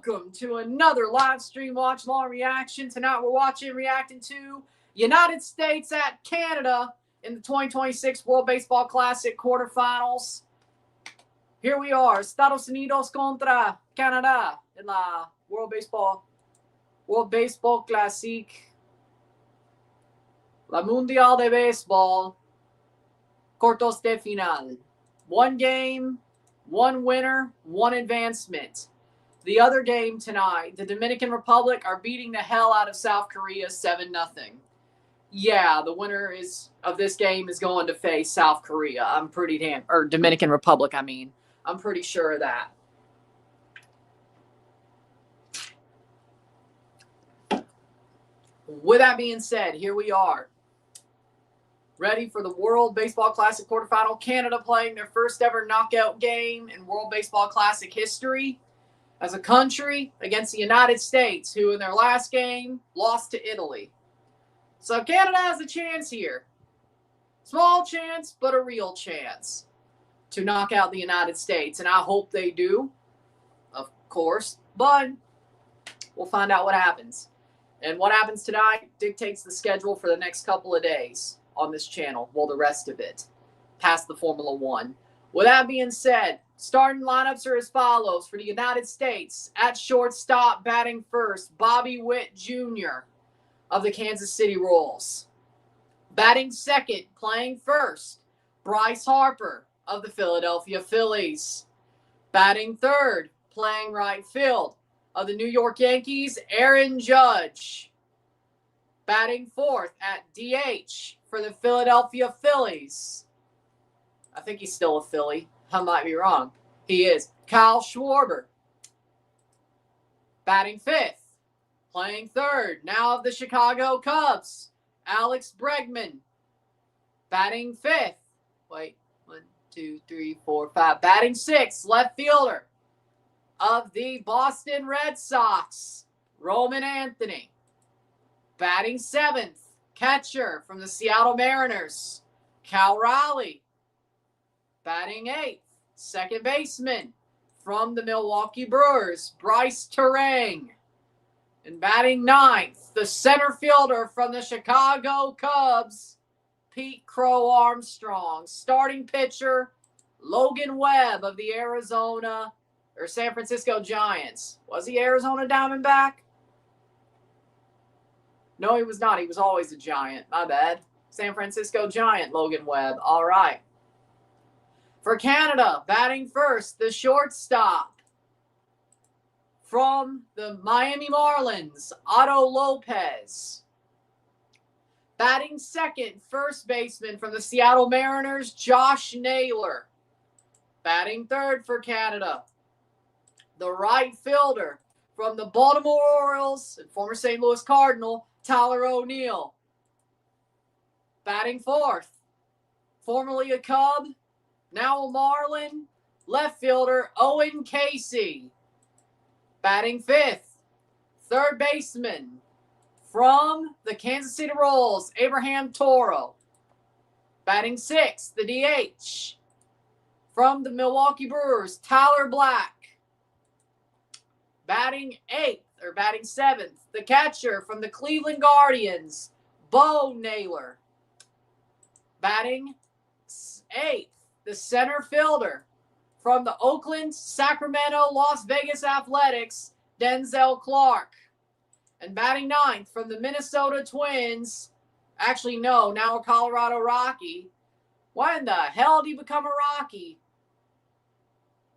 Welcome to another live stream watch long reaction. Tonight we're reacting to United States at Canada in the 2026 World Baseball Classic quarterfinals. Here we are, Estados Unidos contra Canadá in la World Baseball Classic, la Mundial de Béisbol, Cuartos de Final. One game, one winner, one advancement. The other game tonight, the Dominican Republic are beating the hell out of South Korea 7-0. Yeah, the winner of this game is going to face South Korea. Or Dominican Republic, I mean. I'm pretty sure of that. With that being said, here we are. Ready for the World Baseball Classic quarterfinal. Canada playing their first ever knockout game in World Baseball Classic history as a country against the United States, who in their last game lost to Italy. So Canada has a chance here. Small chance, but a real chance to knock out the United States. And I hope they do, of course. But we'll find out what happens. And what happens tonight dictates the schedule for the next couple of days on this channel. Well, the rest of it, past the Formula One. With that being said, starting lineups are as follows. For the United States, at shortstop, batting first, Bobby Witt Jr. of the Kansas City Royals. Batting second, playing first, Bryce Harper of the Philadelphia Phillies. Batting third, playing right field, of the New York Yankees, Aaron Judge. Batting fourth at DH for the Philadelphia Phillies. I think he's still a Philly. I might be wrong. He is. Kyle Schwarber. Batting fifth. Playing third. Now of the Chicago Cubs. Alex Bregman. Batting fifth. Wait. 1, 2, 3, 4, 5. Batting sixth. Left fielder of the Boston Red Sox. Roman Anthony. Batting seventh. Catcher from the Seattle Mariners. Cal Raleigh. Batting eighth, second baseman from the Milwaukee Brewers, Bryce Turang. And batting ninth, the center fielder from the Chicago Cubs, Pete Crow Armstrong. Starting pitcher, Logan Webb of the San Francisco Giants. Was he Arizona Diamondback? No, he was not. He was always a Giant. My bad. San Francisco Giant, Logan Webb. All right. For Canada, batting first, the shortstop from the Miami Marlins, Otto Lopez. Batting second, first baseman from the Seattle Mariners, Josh Naylor. Batting third for Canada, the right fielder from the Baltimore Orioles and former St. Louis Cardinal, Tyler O'Neill. Batting fourth, formerly a Cub, now a Marlin, left fielder Owen Casey. Batting fifth, third baseman from the Kansas City Royals, Abraham Toro. Batting sixth, the DH from the Milwaukee Brewers, Tyler Black. Batting seventh, the catcher from the Cleveland Guardians, Bo Naylor. Batting eighth, the center fielder from the Oakland, Sacramento, Las Vegas Athletics, Denzel Clark. And batting ninth from the Minnesota Twins, actually no, now a Colorado Rocky. Why in the hell did he become a Rocky?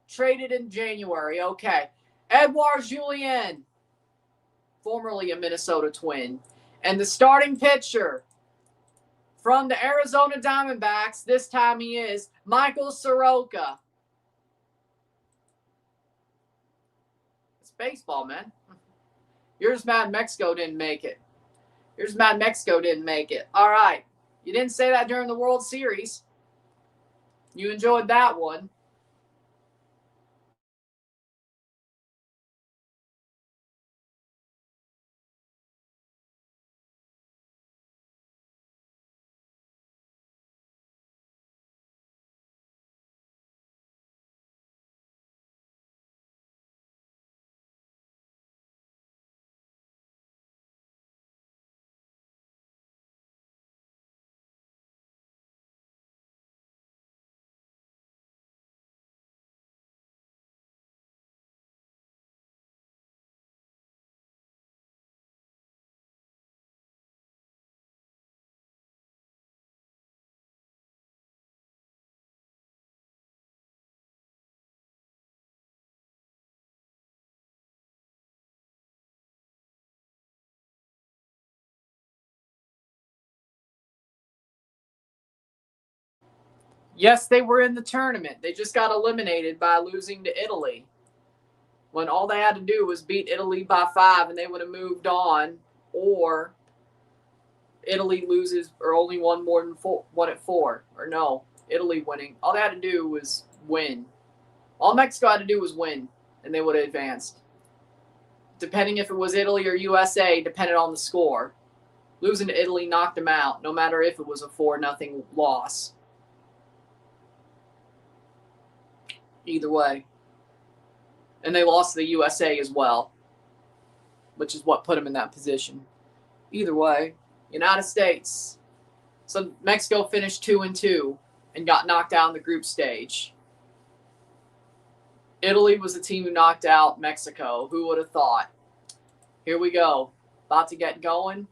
Traded in January, okay. Edouard Julien, formerly a Minnesota Twin. And the starting pitcher from the Arizona Diamondbacks, this time he is Michael Soroka. It's baseball, man. You're just mad Mexico didn't make it. All right. You didn't say that during the World Series. You enjoyed that one. Yes, they were in the tournament. They just got eliminated by losing to Italy. When all they had to do was beat Italy by 5 and they would have moved on, or Italy loses or only won more than 1 at 4. Or no, Italy winning. All they had to do was win. All Mexico had to do was win, and they would have advanced. Depending if it was Italy or USA, depended on the score. Losing to Italy knocked them out, no matter if it was a 4-0 loss. Either way. And they lost to the USA as well, which is what put them in that position. Either way, United States. So Mexico finished 2-2 and got knocked out in the group stage. Italy was the team who knocked out Mexico. Who would have thought? Here we go. About to get going.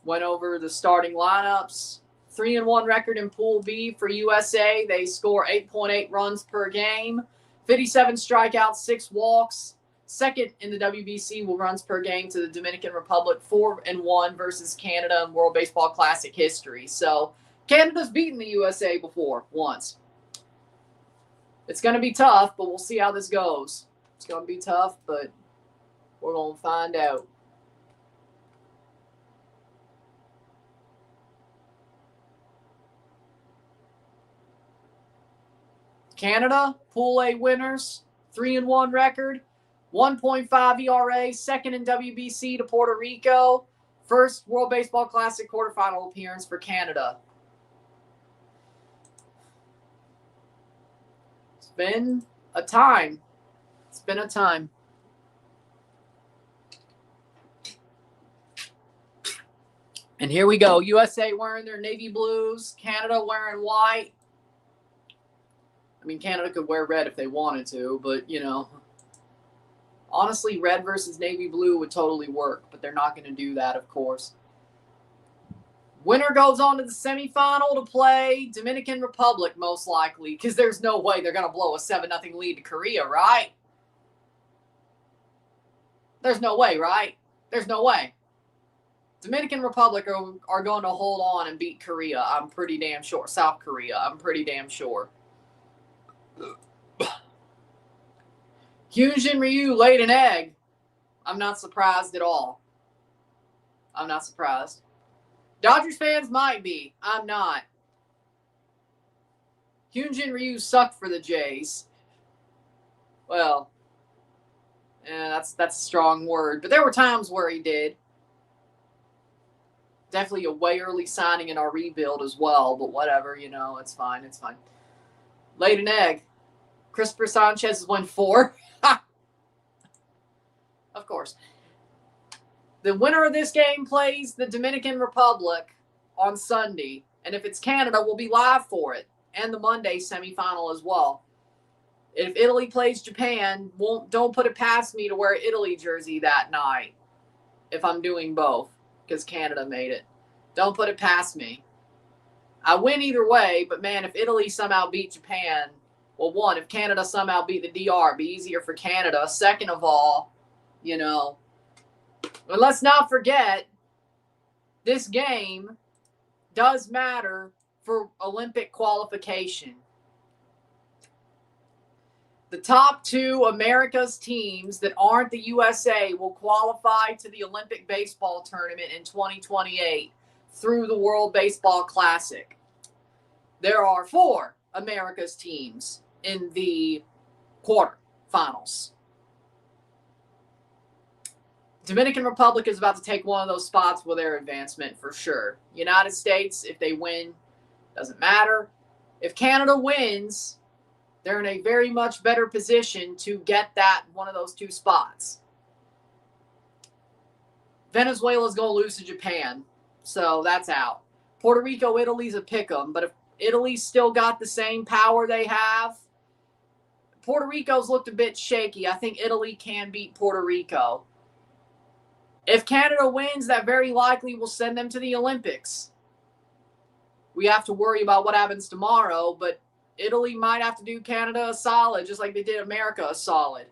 Went over the starting lineups. 3-1 record in Pool B for USA. They score 8.8 runs per game. 57 strikeouts, 6 walks. Second in the WBC with runs per game to the Dominican Republic. 4-1 versus Canada in World Baseball Classic history. So Canada's beaten the USA before, once. It's going to be tough, but we'll see how this goes. It's going to be tough, but we're going to find out. Canada, Pool A winners, 3-1 record, 1.5 ERA, second in WBC to Puerto Rico, first World Baseball Classic quarterfinal appearance for Canada. It's been a time. It's been a time. And here we go. USA wearing their navy blues, Canada wearing white. I mean, Canada could wear red if they wanted to, but, honestly, red versus navy blue would totally work, but they're not going to do that, of course. Winner goes on to the semifinal to play Dominican Republic, most likely, because there's no way they're going to blow a 7-0 lead to Korea, right? There's no way, right? There's no way. Dominican Republic are going to hold on and beat Korea, I'm pretty damn sure. South Korea, I'm pretty damn sure. Hyunjin Ryu laid an egg. I'm not surprised at all. I'm not surprised. Dodgers fans might be. I'm not. Hyunjin Ryu sucked for the Jays. Well, that's a strong word. But there were times where he did. Definitely a way early signing in our rebuild as well. But whatever, it's fine. It's fine. Laid an egg. Christopher Sanchez won 4. Of course. The winner of this game plays the Dominican Republic on Sunday. And if it's Canada, we'll be live for it. And the Monday semifinal as well. If Italy plays Japan, don't put it past me to wear an Italy jersey that night. If I'm doing both. Because Canada made it. Don't put it past me. I win either way, but man, if Italy somehow beat Japan, well, one, if Canada somehow beat the DR, it'd be easier for Canada. Second of all, but let's not forget, this game does matter for Olympic qualification. The top 2 America's teams that aren't the USA will qualify to the Olympic baseball tournament in 2028 through the World Baseball Classic. There are 4 America's teams in the quarterfinals. Dominican Republic is about to take one of those spots with their advancement for sure. United States, if they win, doesn't matter. If Canada wins, they're in a very much better position to get that one of those 2 spots. Venezuela's going to lose to Japan, so that's out. Puerto Rico, Italy's a pick'em, but if Italy's still got the same power they have, Puerto Rico's looked a bit shaky. I think Italy can beat Puerto Rico. If Canada wins, that very likely will send them to the Olympics. We have to worry about what happens tomorrow, but Italy might have to do Canada a solid, just like they did America a solid.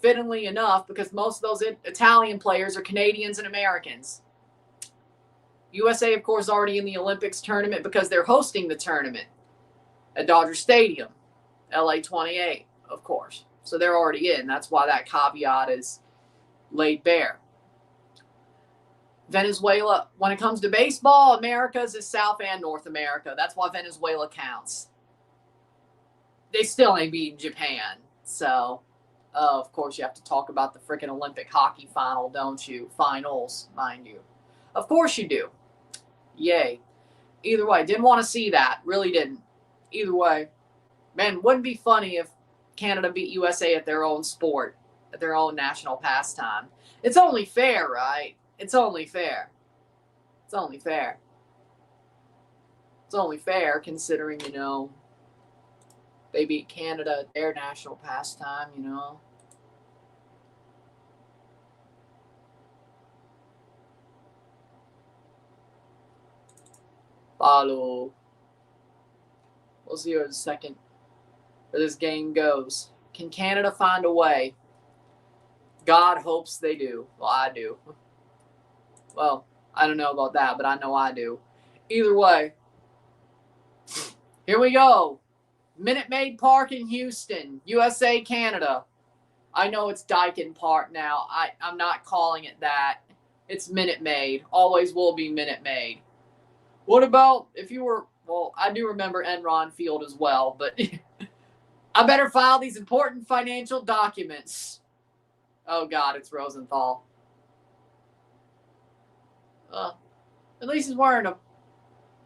Fittingly enough, because most of those Italian players are Canadians and Americans. USA, of course, already in the Olympics tournament because they're hosting the tournament at Dodger Stadium, LA 28, of course. So they're already in. That's why that caveat is laid bare. Venezuela, when it comes to baseball, America's is South and North America. That's why Venezuela counts. They still ain't beating Japan. So, of course, you have to talk about the freaking Olympic hockey final, don't you? Finals, mind you. Of course you do. Yay. Either way, didn't want to see that. Really didn't. Either way, man, wouldn't be funny if Canada beat USA at their own sport, at their own national pastime. It's only fair, right? It's only fair. It's only fair. It's only fair considering, you know, they beat Canada at their national pastime, you know. Follow. We'll see where the second where this game goes. Can Canada find a way? God hopes they do. Well, I do. Well, I don't know about that, but I know I do. Either way, here we go. Minute Maid Park in Houston, USA, Canada. I know it's Daikin Park now. I'm not calling it that. It's Minute Maid. Always will be Minute Maid. What about if you were, well, I do remember Enron Field as well, but I better file these important financial documents. Oh, God, it's Rosenthal. At least he's wearing a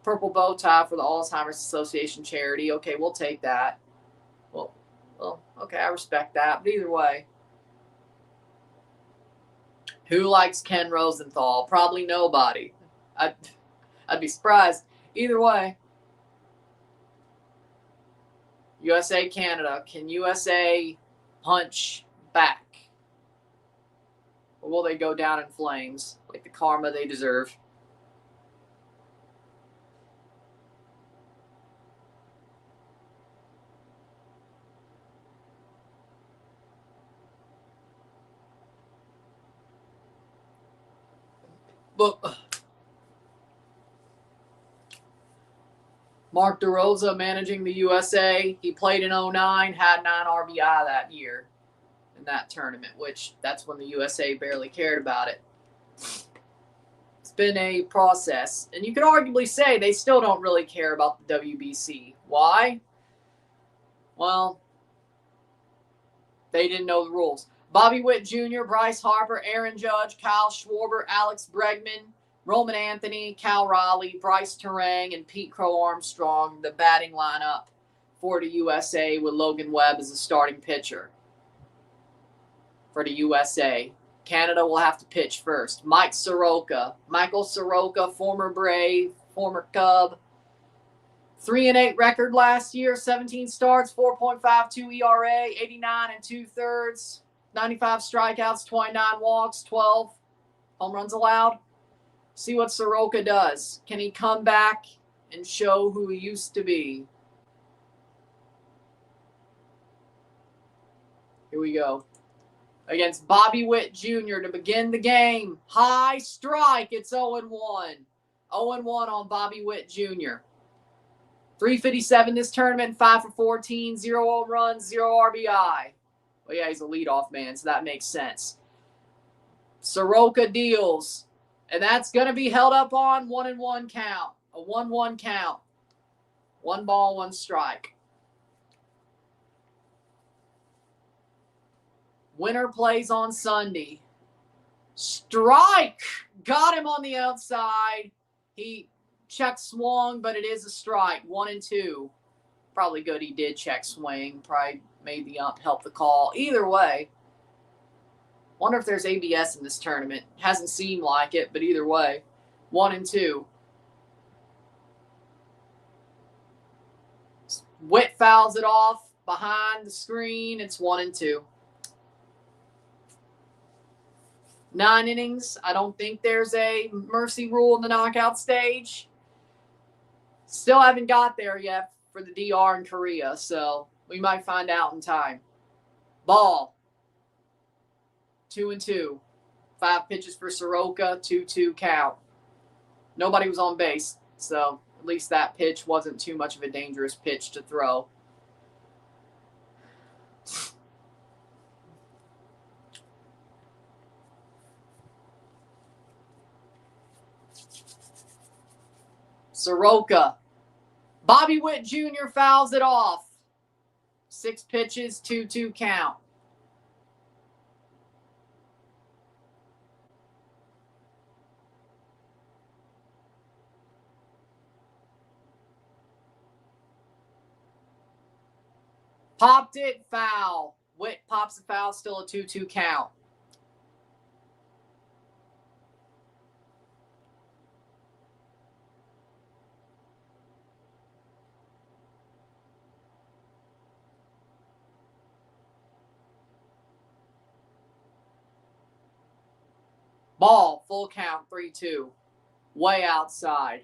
purple bow tie for the Alzheimer's Association charity. Okay, we'll take that. Well, okay, I respect that. But either way, who likes Ken Rosenthal? Probably nobody. I'd be surprised. Either way, USA, Canada. Can USA punch back? Or will they go down in flames like the karma they deserve? But Mark DeRosa managing the USA. He played in 09, had 9 RBI that year in that tournament, which that's when the USA barely cared about it. It's been a process. And you could arguably say they still don't really care about the WBC. Why? Well, they didn't know the rules. Bobby Witt Jr., Bryce Harper, Aaron Judge, Kyle Schwarber, Alex Bregman, Roman Anthony, Cal Raleigh, Bryce Terang, and Pete Crow Armstrong, the batting lineup for the USA with Logan Webb as a starting pitcher for the USA. Canada will have to pitch first. Michael Soroka, former Brave, former Cub. 3-8 record last year, 17 starts, 4.52 ERA, 89 2/3, 95 strikeouts, 29 walks, 12 home runs allowed. See what Soroka does. Can he come back and show who he used to be? Here we go. Against Bobby Witt Jr. to begin the game. High strike. It's 0-1. 0-1 on Bobby Witt Jr. 357 this tournament, 5 for 14, 0 home runs, 0 RBI. Well, yeah, he's a leadoff man, so that makes sense. Soroka deals. And that's going to be held up on 1-1 count. A 1-1 count. 1 ball, 1 strike. Winner plays on Sunday. Strike! Got him on the outside. He check swung, but it is a strike. 1-2. Probably good he did check swing. Probably made the ump help the call. Either way. Wonder if there's ABS in this tournament. Hasn't seemed like it, but either way. 1-2. Witt fouls it off behind the screen. It's 1-2. 9 innings. I don't think there's a mercy rule in the knockout stage. Still haven't got there yet for the DR in Korea, so we might find out in time. Ball. 2-2. 5 pitches for Soroka, 2-2 count. Nobody was on base, so at least that pitch wasn't too much of a dangerous pitch to throw. Soroka. Bobby Witt Jr. fouls it off. 6 pitches, 2-2 count. Popped it, foul. Witt pops the foul, still a 2-2 count. Ball, full count, 3-2. Way outside.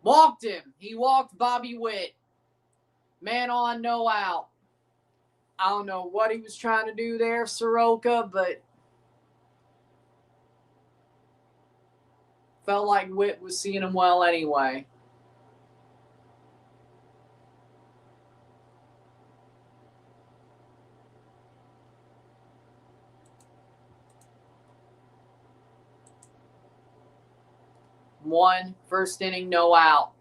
Walked him. He walked Bobby Witt. Man on, no out. I don't know what he was trying to do there, Soroka, but felt like Witt was seeing him well anyway. One, first inning, no out.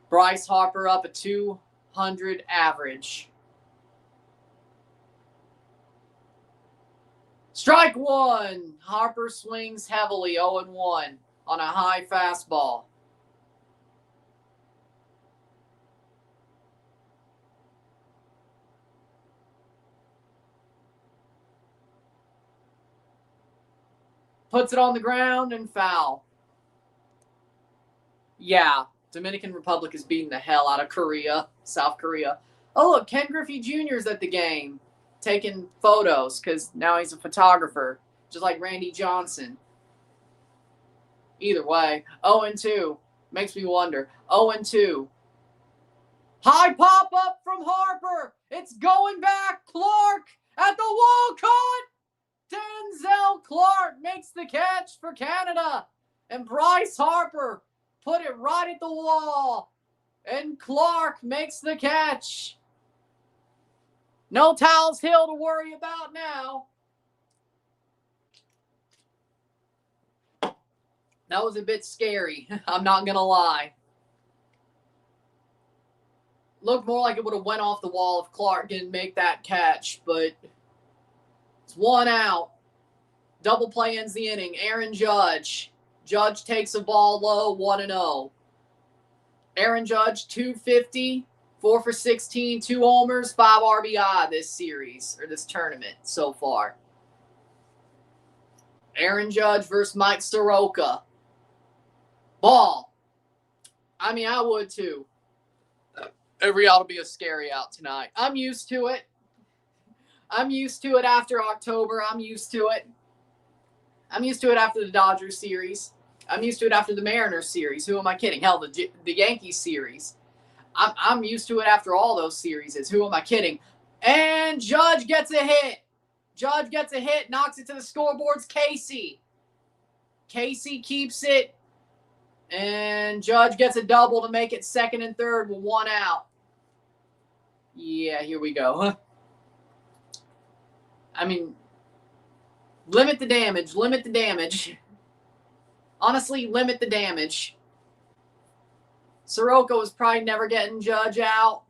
Bryce Harper up a 200 average. Strike one. Harper swings heavily, 0-1 on a high fastball. Puts it on the ground and foul. Yeah, Dominican Republic is beating the hell out of Korea, South Korea. Oh, look, Ken Griffey Jr. is at the game taking photos because now he's a photographer, just like Randy Johnson. Either way, 0-2. Makes me wonder. 0-2. High pop up from Harper. It's going back. Clark at the wall. Caught. Denzel Clark makes the catch for Canada. And Bryce Harper put it right at the wall. And Clark makes the catch. No Towels Hill to worry about now. That was a bit scary. I'm not going to lie. Looked more like it would have went off the wall if Clark didn't make that catch, but it's 1 out. Double play ends the inning. Aaron Judge. Judge takes a ball low, 1-0. Aaron Judge, 250, 4 for 16, 2 homers, 5 RBI this series, or this tournament so far. Aaron Judge versus Mike Soroka. Ball. I mean, I would too. Every ought to be a scary out tonight. I'm used to it. I'm used to it after October. I'm used to it. I'm used to it after the Dodgers series. I'm used to it after the Mariners series. Who am I kidding? Hell, the Yankees series. I'm used to it after all those series. Who am I kidding? And Judge gets a hit. Judge gets a hit, knocks it to the scoreboards. Casey. Casey keeps it. And Judge gets a double to make it second and third with 1 out. Yeah, here we go. I mean, limit the damage. Limit the damage. Honestly, limit the damage. Soroka was probably never getting Judge out.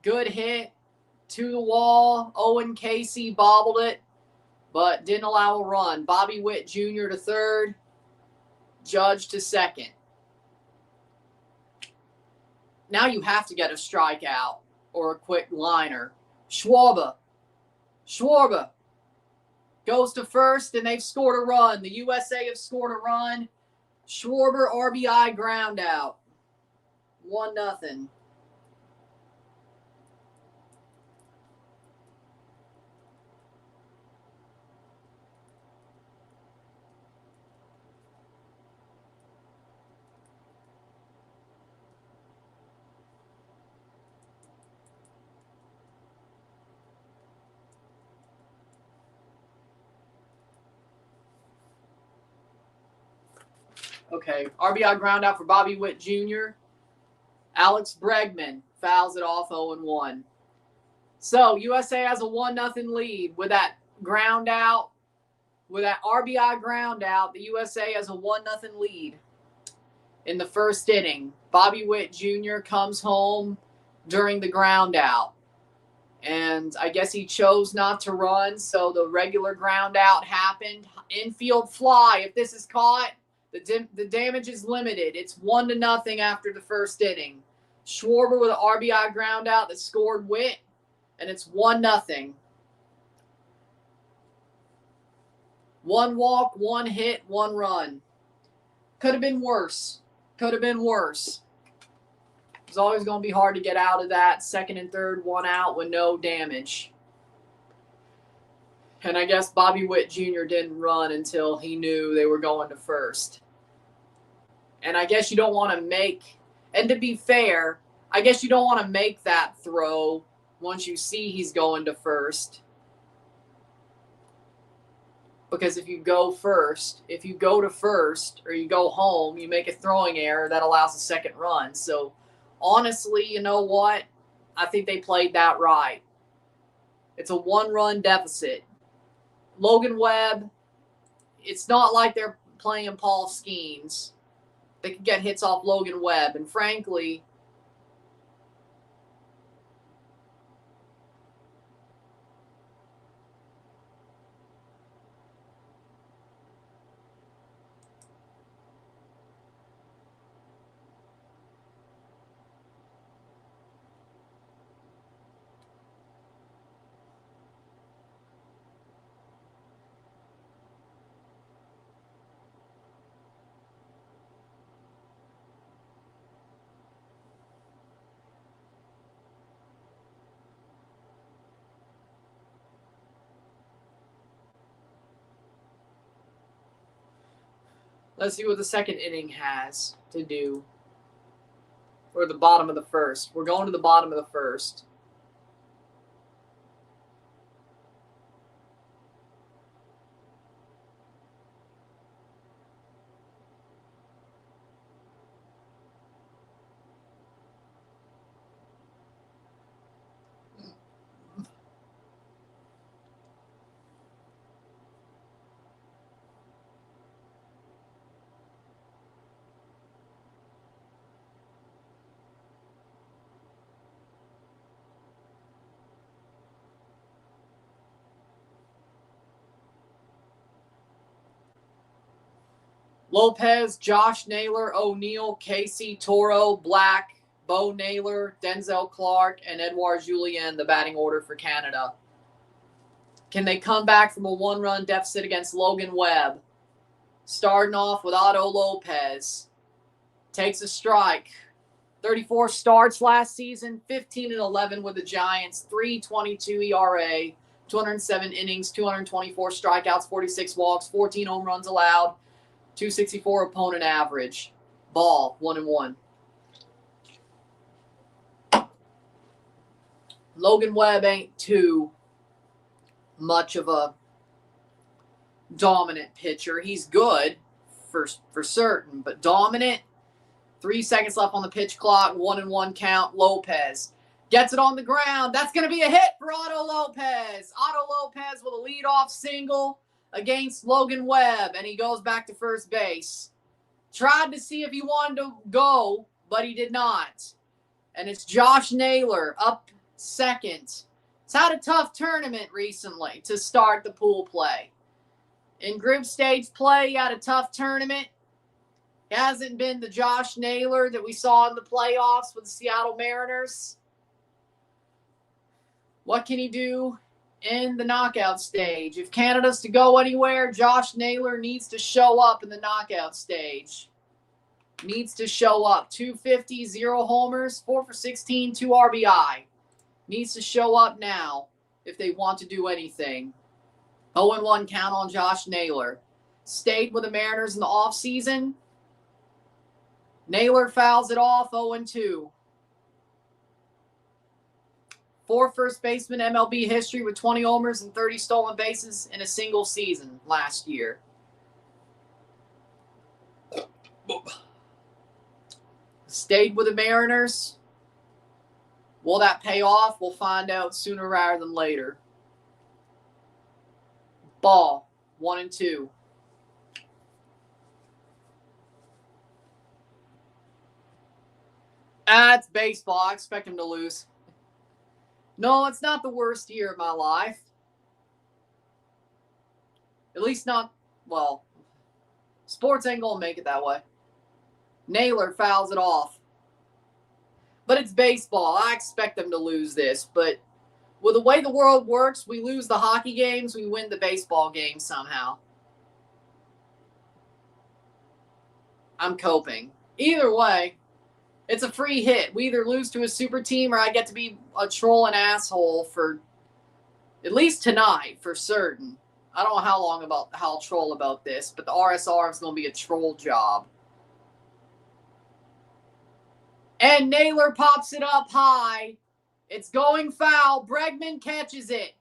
Good hit. To the wall. Owen Casey bobbled it, but didn't allow a run. Bobby Witt Jr. to third. Judge to second. Now you have to get a strikeout or a quick liner. Schwarber goes to first, and they've scored a run. The USA have scored a run. Schwarber RBI ground out. 1-0. Okay, RBI ground out for Bobby Witt Jr. Alex Bregman fouls it off 0-1. So USA has a 1-0 lead with that ground out. With that RBI ground out, the USA has a 1-0 lead in the first inning. Bobby Witt Jr. comes home during the ground out. And I guess he chose not to run, so the regular ground out happened. Infield fly. If this is caught, the damage is limited. It's 1-0 after the first inning. Schwarber with an RBI ground out that scored Witt, and it's 1-0. 1 walk, 1 hit, 1 run. Could have been worse. Could have been worse. It's always going to be hard to get out of that. Second and third, 1 out with no damage. And I guess Bobby Witt Jr. didn't run until he knew they were going to first. And I guess you don't want to make, and to be fair, I guess you don't want to make that throw once you see he's going to first. Because if you go to first or you go home, you make a throwing error that allows a second run. So honestly, you know what? I think they played that right. It's a 1-run deficit. Logan Webb, it's not like they're playing Paul Skeens. They could get hits off Logan Webb. And frankly, let's see what the second inning has to do. Or the bottom of the first. We're going to the bottom of the first. Lopez, Josh Naylor, O'Neill, Casey, Toro, Black, Bo Naylor, Denzel Clark, and Edouard Julien, the batting order for Canada. Can they come back from a 1-run deficit against Logan Webb? Starting off with Otto Lopez. Takes a strike. 34 starts last season, 15-11 with the Giants, 3.22 ERA, 207 innings, 224 strikeouts, 46 walks, 14 home runs allowed, 264 opponent average. Ball, 1-1. Logan Webb ain't too much of a dominant pitcher. He's good for certain, but dominant. 3 seconds left on the pitch clock. 1-1 count. Lopez gets it on the ground. That's going to be a hit for Otto Lopez. Otto Lopez with a leadoff single against Logan Webb, and he goes back to first base. Tried to see if he wanted to go, but he did not. And it's Josh Naylor up second. He's had a tough tournament recently to start the pool play. In group stage play, he had a tough tournament. He hasn't been the Josh Naylor that we saw in the playoffs with the Seattle Mariners. What can he do in the knockout stage? If Canada's to go anywhere, Josh Naylor needs to show up in the knockout stage. Needs to show up. 250, 0 homers, 4 for 16, 2 RBI. Needs to show up now if they want to do anything. 0-1 count on Josh Naylor. Stayed with the Mariners in the offseason. Naylor fouls it off, 0-2. 4 first baseman MLB history with 20 homers and 30 stolen bases in a single season last year. Stayed with the Mariners. Will that pay off? We'll find out sooner rather than later. Ball, 1-2. It's baseball. I expect him to lose. No, it's not the worst year of my life. At least not, well, sports ain't going to make it that way. Naylor fouls it off. But it's baseball. I expect them to lose this. But with the way the world works, we lose the hockey games, we win the baseball games somehow. I'm coping. Either way, it's a free hit. We either lose to a super team or I get to be a troll and asshole for at least tonight, for certain. I don't know how long how I'll troll about this, but the RSR is going to be a troll job. And Naylor pops it up high. It's going foul. Bregman catches it.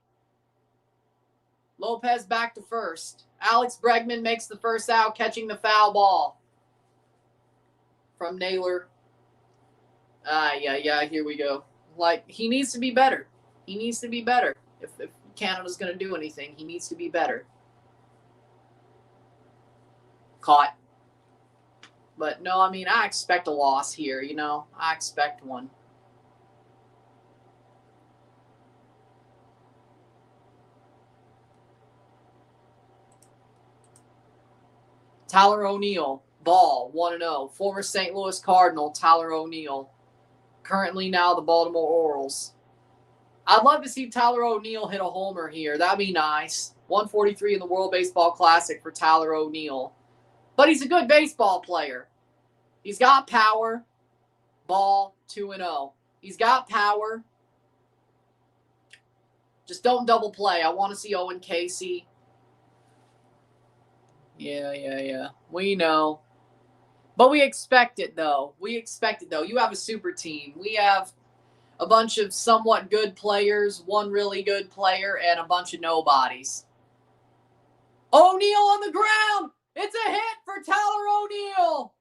Lopez back to first. Alex Bregman makes the first out, catching the foul ball from Naylor. Yeah, here we go. Like, he needs to be better. He needs to be better. If Canada's going to do anything, he needs to be better. Caught. But no, I mean, I expect a loss here, you know. I expect one. Tyler O'Neill, ball, 1-0. Former St. Louis Cardinal, Tyler O'Neill. Currently now the Baltimore Orioles. I'd love to see Tyler O'Neill hit a homer here. That'd be nice. 143 in the World Baseball Classic for Tyler O'Neill. But he's a good baseball player. He's got power. Ball, 2-0. He's got power. Just don't double play. I want to see Owen Casey. Yeah. We know. But we expect it, though. You have a super team. We have a bunch of somewhat good players, one really good player, and a bunch of nobodies. O'Neill on the ground. It's a hit for Tyler O'Neill.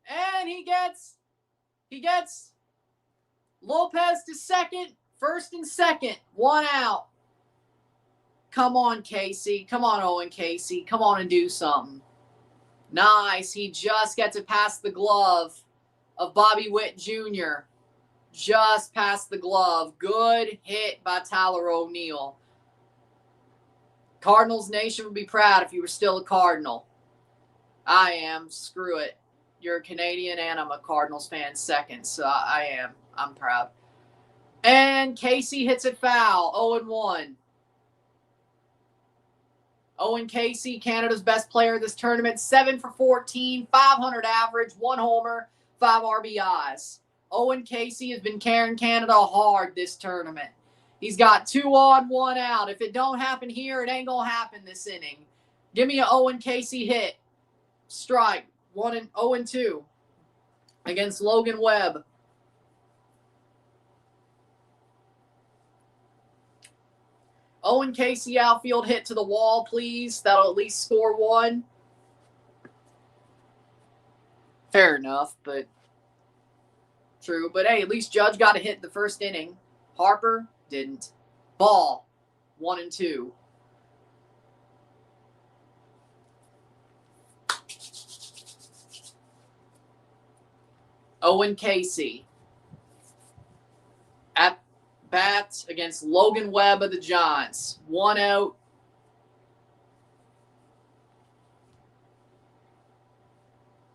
And he gets Lopez to second, first and second, one out. Come on, Casey. Come on, Owen Casey. Come on and do something. Nice. He just gets it past the glove of Bobby Witt Jr. Just past the glove. Good hit by Tyler O'Neill. Cardinals Nation would be proud if you were still a Cardinal. I am. Screw it. You're a Canadian and I'm a Cardinals fan second, so I am. I'm proud. And Casey hits it foul. 0-1. Owen Casey, Canada's best player this tournament, 7 for 14, 500 average, 1 homer, 5 RBIs. Owen Casey has been carrying Canada hard this tournament. He's got 2 on, 1 out. If it don't happen here, it ain't going to happen this inning. Give me an Owen Casey hit. Strike. 0-2 against Logan Webb. Owen Casey outfield hit to the wall, please. That'll at least score 1. Fair enough, but true. But hey, at least Judge got a hit the first inning. Harper didn't. Ball, 1-2. Owen Casey at bat against Logan Webb of the Giants. 1 out.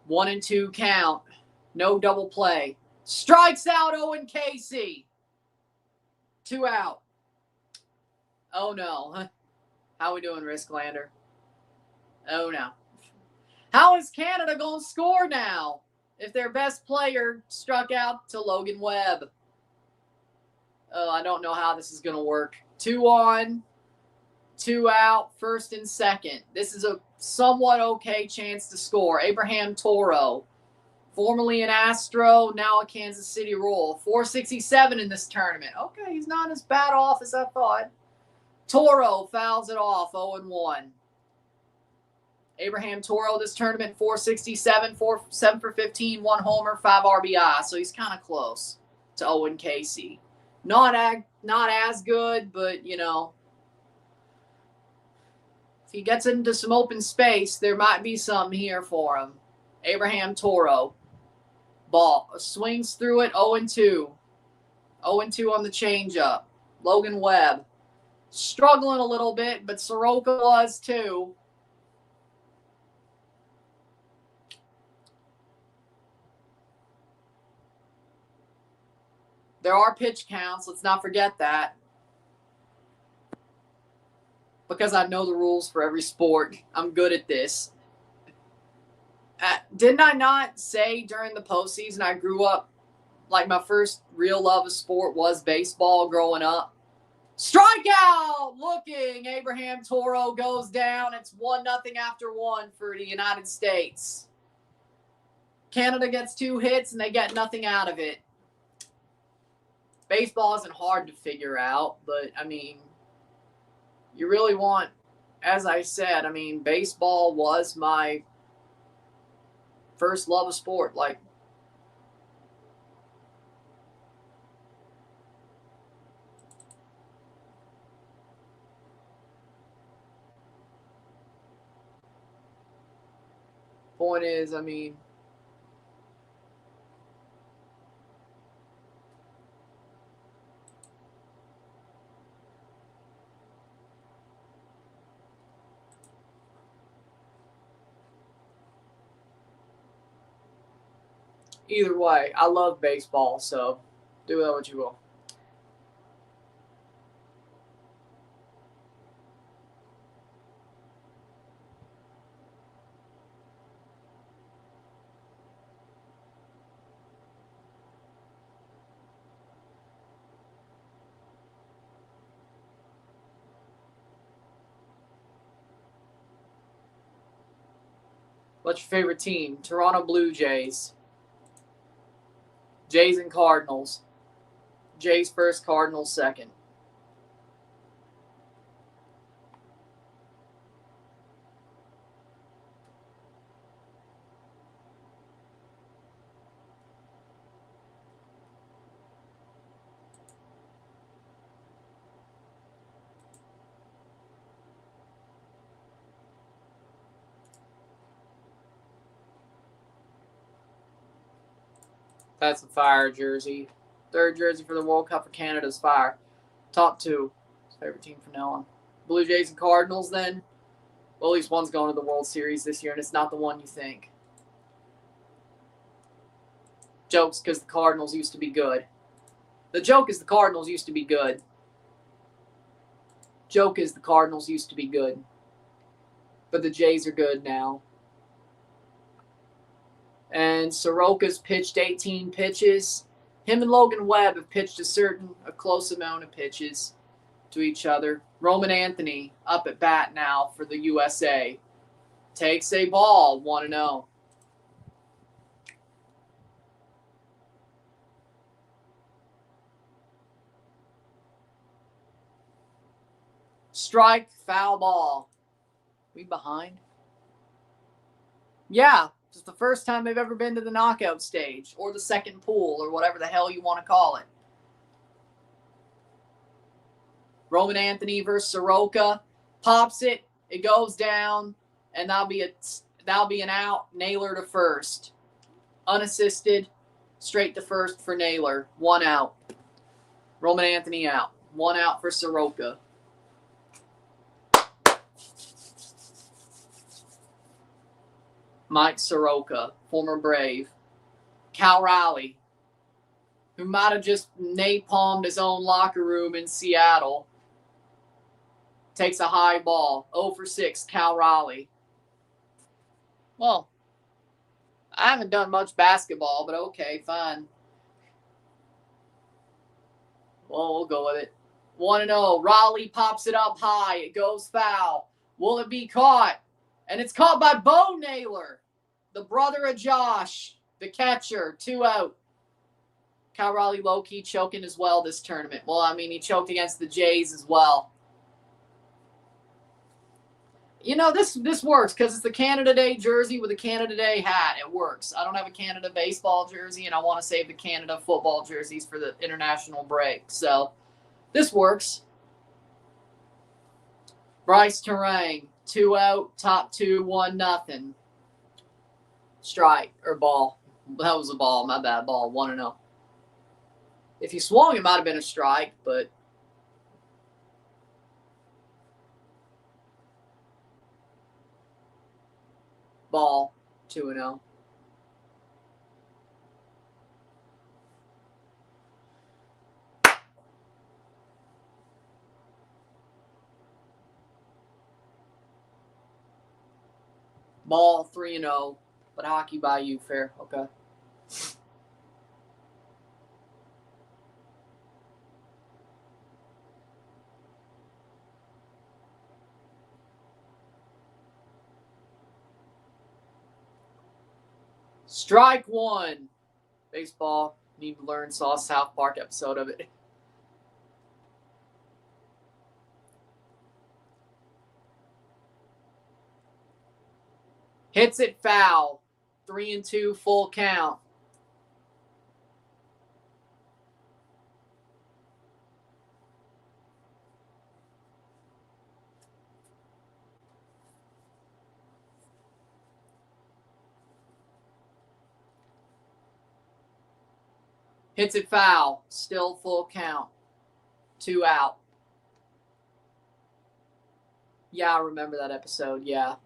One and 2 count. No double play. Strikes out Owen Casey. 2 out. Oh no. How we doing, Risklander? Oh no. How is Canada going to score now if their best player struck out to Logan Webb? Oh, I don't know how this is going to work. 2 on, 2 out, first and second. This is a somewhat okay chance to score. Abraham Toro, formerly an Astro, now a Kansas City Royal. 467 in this tournament. Okay, he's not as bad off as I thought. Toro fouls it off, 0-1. Abraham Toro this tournament, 467, 7 for 15, 1 homer, 5 RBI. So he's kind of close to Owen Casey. Not as good, but, you know, if he gets into some open space, there might be some here for him. Abraham Toro. Ball swings through it, 0-2. 0-2 on the changeup. Logan Webb struggling a little bit, but Soroka was too. There are pitch counts. Let's not forget that. Because I know the rules for every sport. I'm good at this. Didn't I not say during the postseason I grew up, like my first real love of sport was baseball growing up? Strikeout! Looking. Abraham Toro goes down. It's 1-0 after 1 for the United States. Canada gets 2 hits and they get nothing out of it. Baseball isn't hard to figure out, but, I mean, you really want, as I said, I mean, baseball was my first love of sport. Like, point is, I mean, either way, I love baseball, so do that what you will. What's your favorite team? Toronto Blue Jays. Jays and Cardinals. Jays first, Cardinals second. That's the Fire jersey. Third jersey for the World Cup for Canada's Fire. Top 2. Favorite team from now on. Blue Jays and Cardinals then. Well, at least one's going to the World Series this year, and it's not the one you think. Jokes because the Cardinals used to be good. The joke is the Cardinals used to be good. Joke is the Cardinals used to be good. But the Jays are good now. And Soroka's pitched 18 pitches. Him and Logan Webb have pitched a close amount of pitches to each other. Roman Anthony up at bat now for the USA. Takes a ball, 1-0. Strike, foul ball. We behind? Yeah. It's the first time they've ever been to the knockout stage or the second pool or whatever the hell you want to call it. Roman Anthony versus Soroka. Pops it. It goes down. And that'll be an out. Naylor to first. Unassisted. Straight to first for Naylor. 1 out. Roman Anthony out. 1 out for Soroka. Mike Soroka, former Brave. Cal Raleigh, who might have just napalmed his own locker room in Seattle, takes a high ball. 0 for 6, Cal Raleigh. Well, I haven't done much basketball, but okay, fine. Well, we'll go with it. 1-0. Raleigh pops it up high. It goes foul. Will it be caught? And it's caught by Bo Naylor, the brother of Josh, the catcher. 2 out. Cal Raleigh low-key choking as well this tournament. Well, I mean, he choked against the Jays as well. You know, this works because it's the Canada Day jersey with a Canada Day hat. It works. I don't have a Canada baseball jersey, and I want to save the Canada football jerseys for the international break. So this works. Bryce Terang, 2 out, top 2, 1-0. Strike or ball. That was a ball. My bad. Ball. 1-0. If he swung, it might have been a strike, but ball. 2-0. Ball. 3-0. But hockey by you, fair. Okay. Strike 1. Baseball. Need to learn. Saw a South Park episode of it. Hits it foul. 3-2, full count. Hits it foul. Still full count. 2 out. Yeah, I remember that episode. Yeah.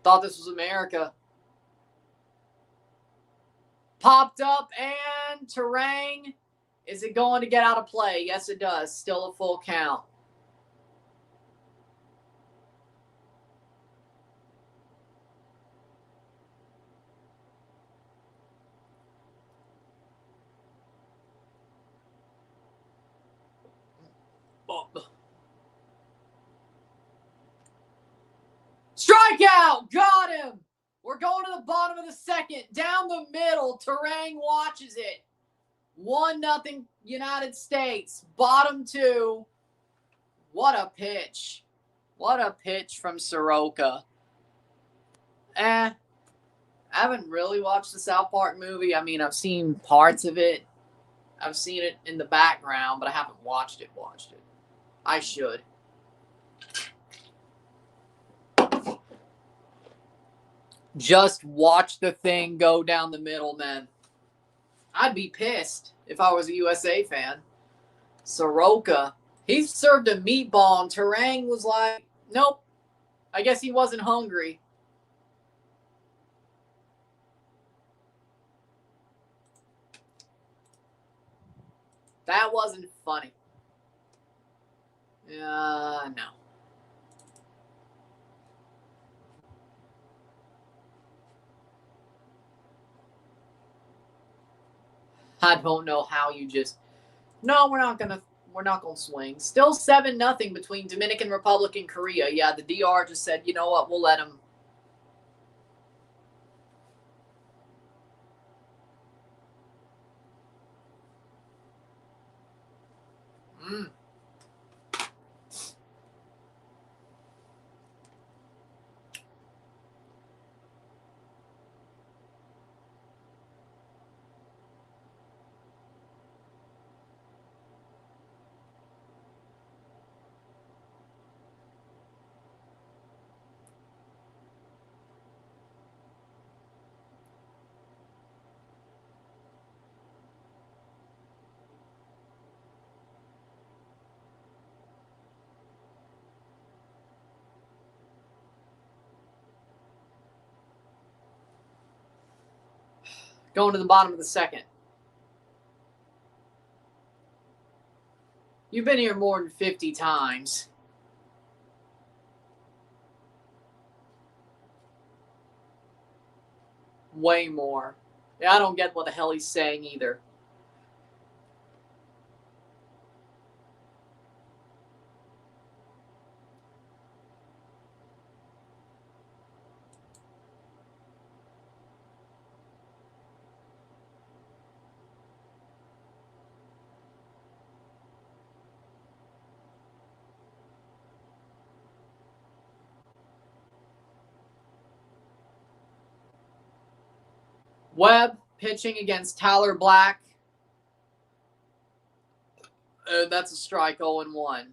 Thought this was America. Popped up and Terang. Is it going to get out of play? Yes, it does. Still a full count. Strikeout! Got him! We're going to the bottom of the second. Down the middle. Terang watches it. 1-0 United States. Bottom 2. What a pitch. What a pitch from Soroka. I haven't really watched the South Park movie. I mean, I've seen parts of it. I've seen it in the background, but I haven't watched it. I should. Just watch the thing go down the middle, man. I'd be pissed if I was a USA fan. Soroka, he served a meatball, and Terang was like, nope. I guess he wasn't hungry. That wasn't funny. No. I don't know how you just. No, we're not gonna swing. Still 7-0 between Dominican Republic and Korea. Yeah, the DR just said, you know what, we'll let them. Going to the bottom of the second. You've been here more than 50 times. Way more. Yeah, I don't get what the hell he's saying either. Webb pitching against Tyler Black. That's a strike, 0-1.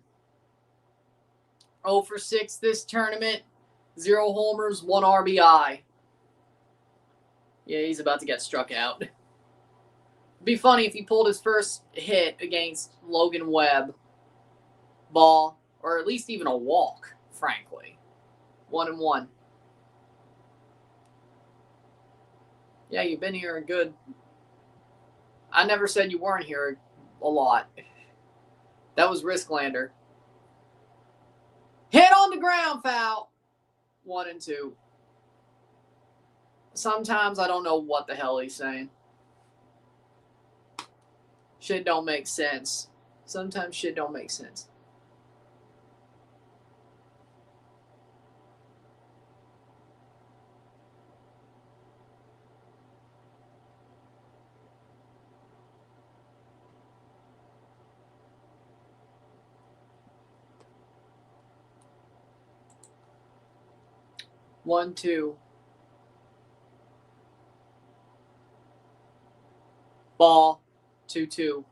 0 for 6 this tournament. 0 homers, 1 RBI. Yeah, he's about to get struck out. It'd be funny if he pulled his first hit against Logan Webb. Ball, or at least even a walk, frankly. 1-1. Yeah, you've been here a good... I never said you weren't here a lot. That was Risklander. Hit on the ground, foul. 1-2. Sometimes I don't know what the hell he's saying. Shit don't make sense. Sometimes shit don't make sense. One, two. Ball. 2-2.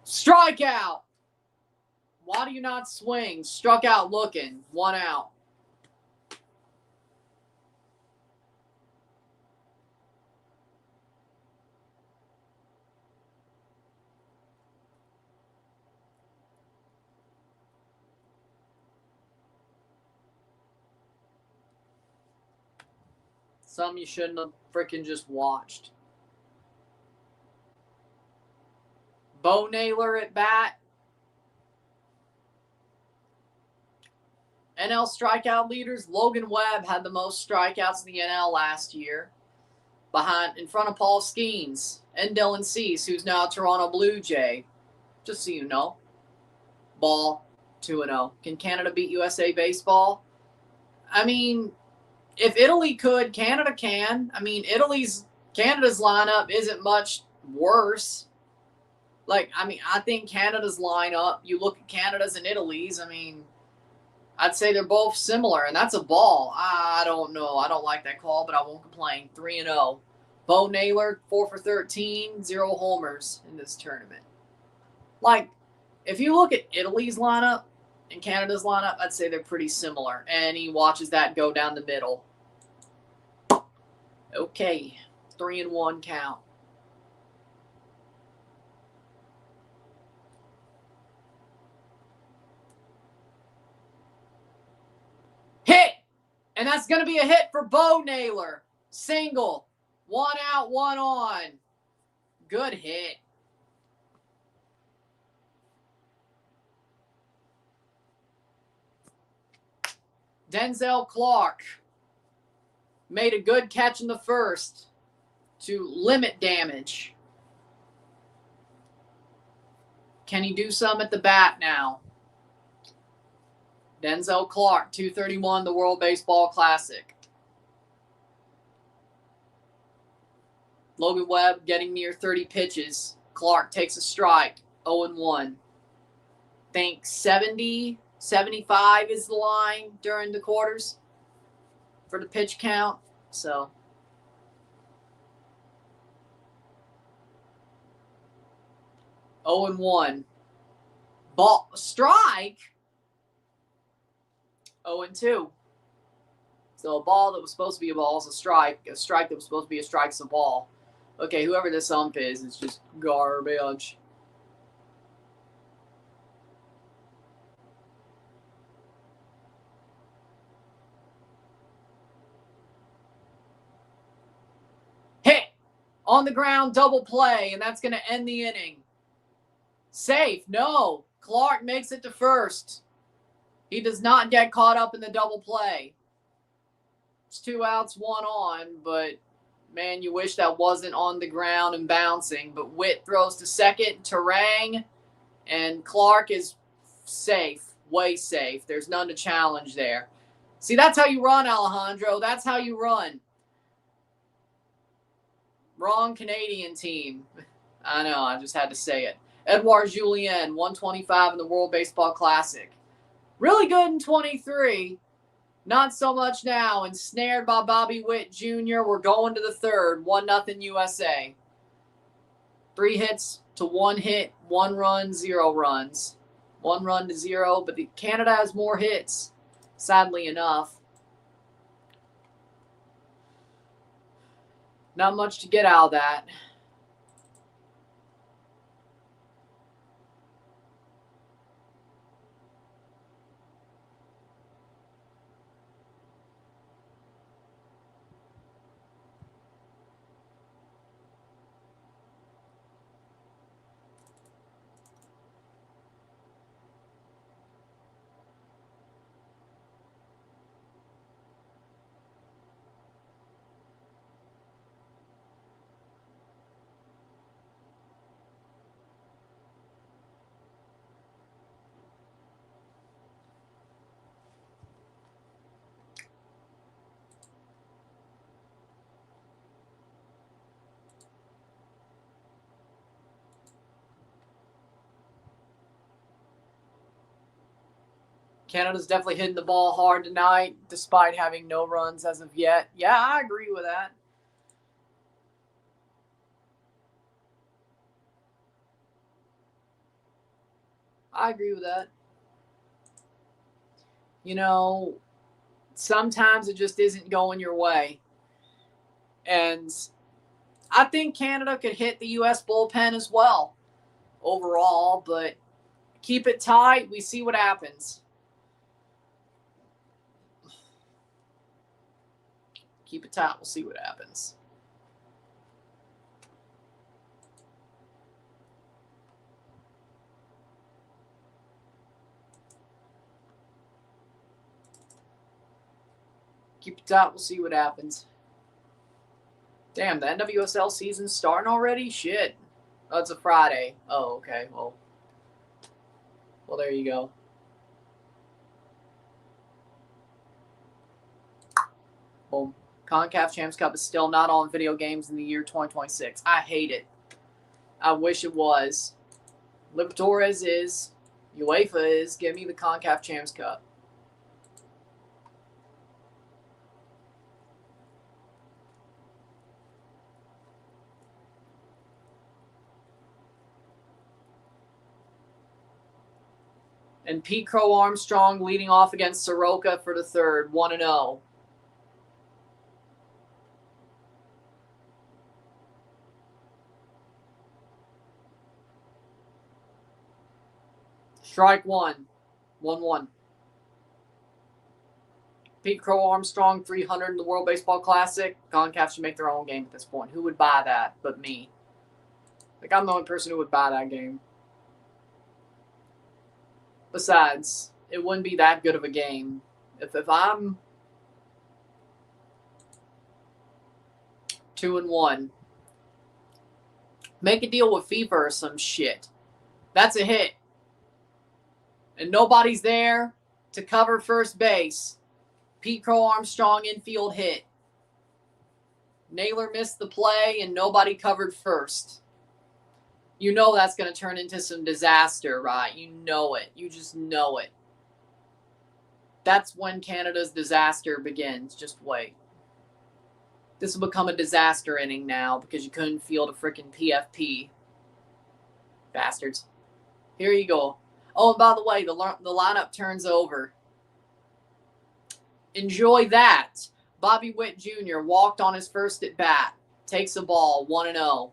Strikeout. Why do you not swing? Struck out looking. 1 out. Some you shouldn't have freaking just watched. Bo Naylor at bat. NL strikeout leaders. Logan Webb had the most strikeouts in the NL last year. In front of Paul Skeens and Dillon Cease, who's now a Toronto Blue Jay. Just so you know. Ball. 2-0. Can Canada beat USA Baseball? I mean, if Italy could, Canada can. I mean, Canada's lineup isn't much worse. I think Canada's lineup, you look at Canada's and Italy's, I'd say they're both similar, and that's a ball. I don't know. I don't like that call, but I won't complain. 3-0. Bo Naylor, 4 for 13, 0 homers in this tournament. If you look at Italy's lineup and Canada's lineup, I'd say they're pretty similar. And he watches that go down the middle. Okay, 3-1 count. Hit! And that's going to be a hit for Bo Naylor. Single. 1 out, 1 on. Good hit. Denzel Clark made a good catch in the first to limit damage. Can he do some at the bat now? Denzel Clark, 231, the World Baseball Classic. Logan Webb getting near 30 pitches. Clark takes a strike, 0-1. Think 70, 75 is the line during the quarters for the pitch count. So, (0-1). Ball strike. 0-2. So a ball that was supposed to be a ball is a strike. A strike that was supposed to be a strike is a ball. Okay, whoever this ump is just garbage. Hit! On the ground, double play, and that's going to end the inning. Safe. No. Clark makes it to first. He does not get caught up in the double play. It's 2 outs, 1 on, but man, you wish that wasn't on the ground and bouncing. But Witt throws to second, Terang, and Clark is safe, way safe. There's none to challenge there. See, that's how you run, Alejandro. That's how you run. Wrong Canadian team. I know, I just had to say it. Edouard Julien, 125 in the World Baseball Classic. Really good in 23. Not so much now. Ensnared by Bobby Witt Jr. We're going to the third. 1-0 USA. 3 hits to 1 hit, 1 run, 0 runs. 1 run to 0, but Canada has more hits, sadly enough. Not much to get out of that. Canada's definitely hitting the ball hard tonight, despite having no runs as of yet. Yeah, I agree with that. I agree with that. You know, sometimes it just isn't going your way. And I think Canada could hit the U.S. bullpen as well overall, but keep it tight. We see what happens. Keep it tight. We'll see what happens. Keep it tight. We'll see what happens. Damn, the NWSL season's starting already? Shit. Oh, it's a Friday. Oh, okay. Well, there you go. Boom. CONCACAF Champs Cup is still not on video games in the year 2026. I hate it. I wish it was. Libertadores is. UEFA is. Give me the CONCACAF Champs Cup. And Pete Crow Armstrong leading off against Soroka for the third. 1-0. Strike one. 1-1. Pete Crow Armstrong, 300 in the World Baseball Classic. CONCACAF should make their own game at this point. Who would buy that but me? Like, I'm the only person who would buy that game. Besides, it wouldn't be that good of a game. If I'm 2-1, make a deal with FIFA or some shit. That's a hit. And nobody's there to cover first base. Pete Crow Armstrong infield hit. Naylor missed the play and nobody covered first. You know that's going to turn into some disaster, right? You know it. You just know it. That's when Canada's disaster begins. Just wait. This will become a disaster inning now because you couldn't field a freaking PFP. Bastards. Here you go. Oh, and by the way, the lineup turns over. Enjoy that. Bobby Witt Jr. walked on his first at bat. Takes the ball. 1-0.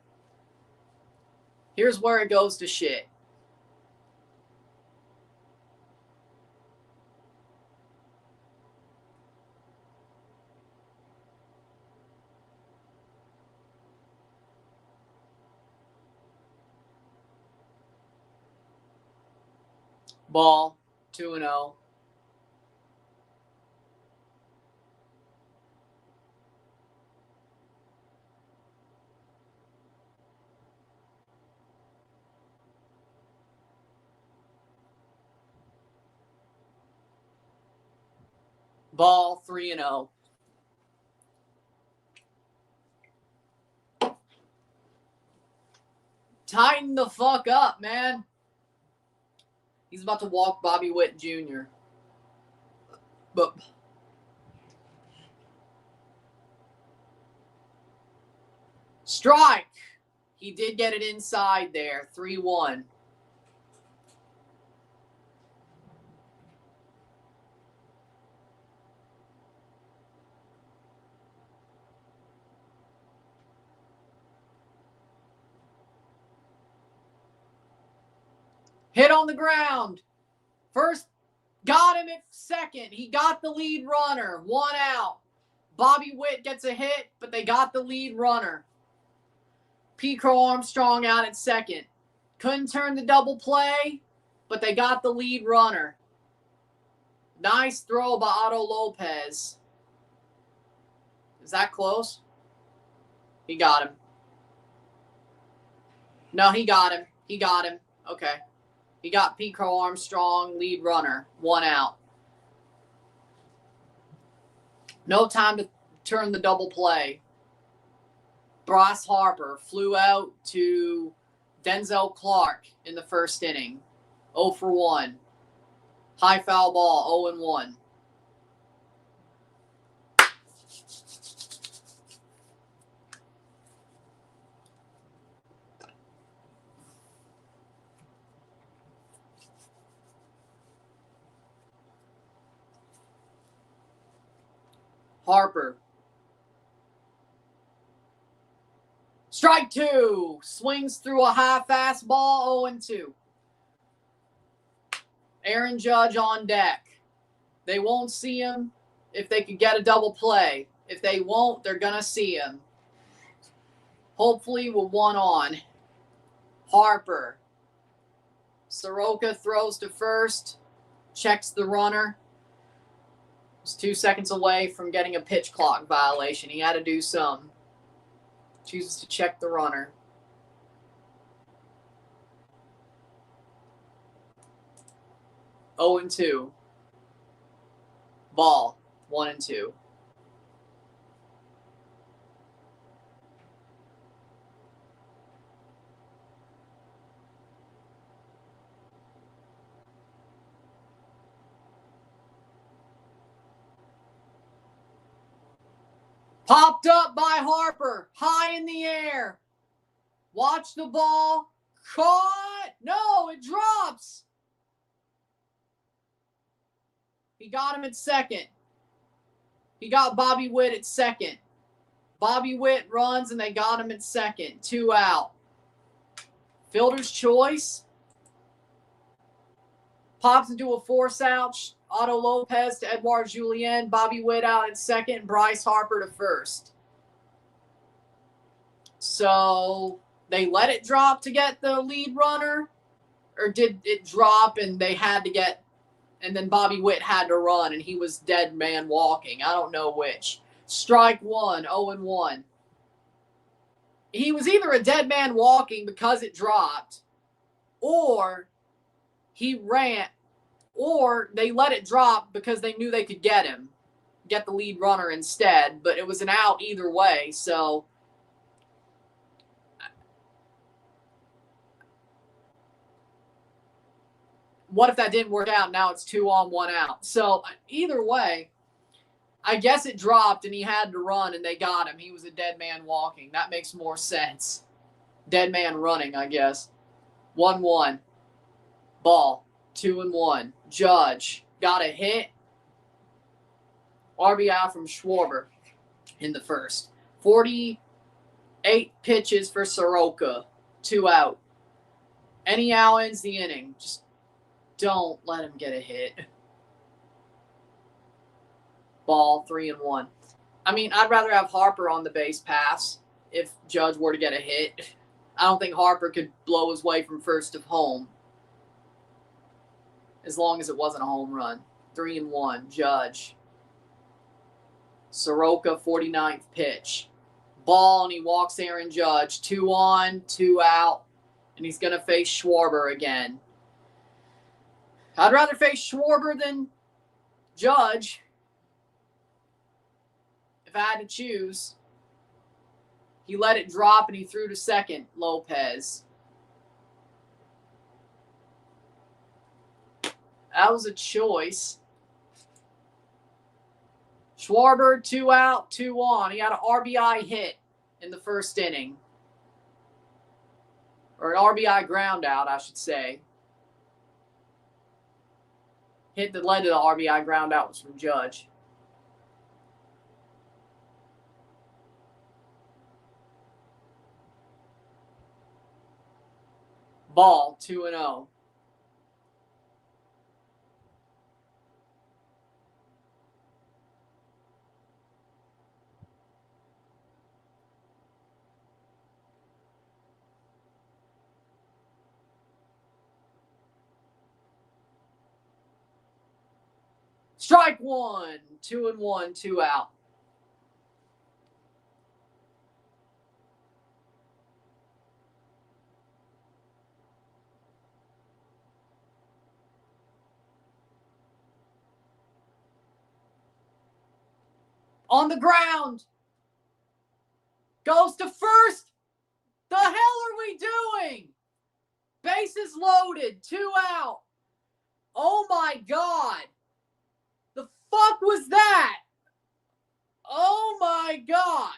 Here's where it goes to shit. Ball. 2-0. Ball. 3-0. Tighten the fuck up, man. He's about to walk Bobby Witt Jr. But strike. He did get it inside there. 3-1. Hit on the ground. First, got him at second. He got the lead runner. 1 out. Bobby Witt gets a hit, but they got the lead runner. P. Crow Armstrong out at second. Couldn't turn the double play, but they got the lead runner. Nice throw by Otto Lopez. Is that close? He got him. No, he got him. He got him. Okay. He got P. Crow Armstrong, lead runner. 1 out. No time to turn the double play. Bryce Harper flew out to Denzel Clark in the first inning. 0 for 1. High foul ball, 0-1. Harper. Strike 2. Swings through a high fastball, 0-2. Aaron Judge on deck. They won't see him if they could get a double play. If they won't, they're going to see him. Hopefully with 1 on. Harper. Soroka throws to first. Checks the runner. Was 2 seconds away from getting a pitch clock violation. He had to do some. Chooses to check the runner. Oh and 2. Ball. 1-2. Popped up by Harper. High in the air. Watch the ball. Caught. No, it drops. He got him at second. He got Bobby Witt at second. Bobby Witt runs and they got him at second. 2 out. Fielder's choice. Pops into a force out. Otto Lopez to Edouard Julien. Bobby Witt out at second. Bryce Harper to first. So they let it drop to get the lead runner? Or did it drop and they had to get... And then Bobby Witt had to run and he was dead man walking. I don't know which. Strike 1, 0-1. He was either a dead man walking because it dropped, or he ran, or they let it drop because they knew they could get him, get the lead runner instead. But it was an out either way, so... What if that didn't work out? Now it's 2 on, 1 out. So either way, I guess it dropped and he had to run and they got him. He was a dead man walking. That makes more sense. Dead man running, I guess. 1-1. Ball. 2-1. Judge got a hit. RBI from Schwarber in the first. 48 pitches for Soroka. 2 out. Any out ends the inning. Just don't let him get a hit. Ball, 3-1. I mean, I'd rather have Harper on the base pass if Judge were to get a hit. I don't think Harper could blow his way from first to home, as long as it wasn't a home run. 3-1, Judge. Soroka, 49th pitch. Ball, and he walks Aaron Judge. 2 on, 2 out, and he's going to face Schwarber again. I'd rather face Schwarber than Judge if I had to choose. He let it drop and he threw to second, Lopez. That was a choice. Schwarber, 2 out, 2 on. He had an RBI hit in the first inning. Or an RBI ground out, I should say. Hit that led to the RBI ground out was from Judge. Ball, 2-0. Strike 1. 2-1, 2 out. On the ground. Goes to first. The hell are we doing? Bases loaded. 2 out. Oh my God. The fuck was that? Oh my God.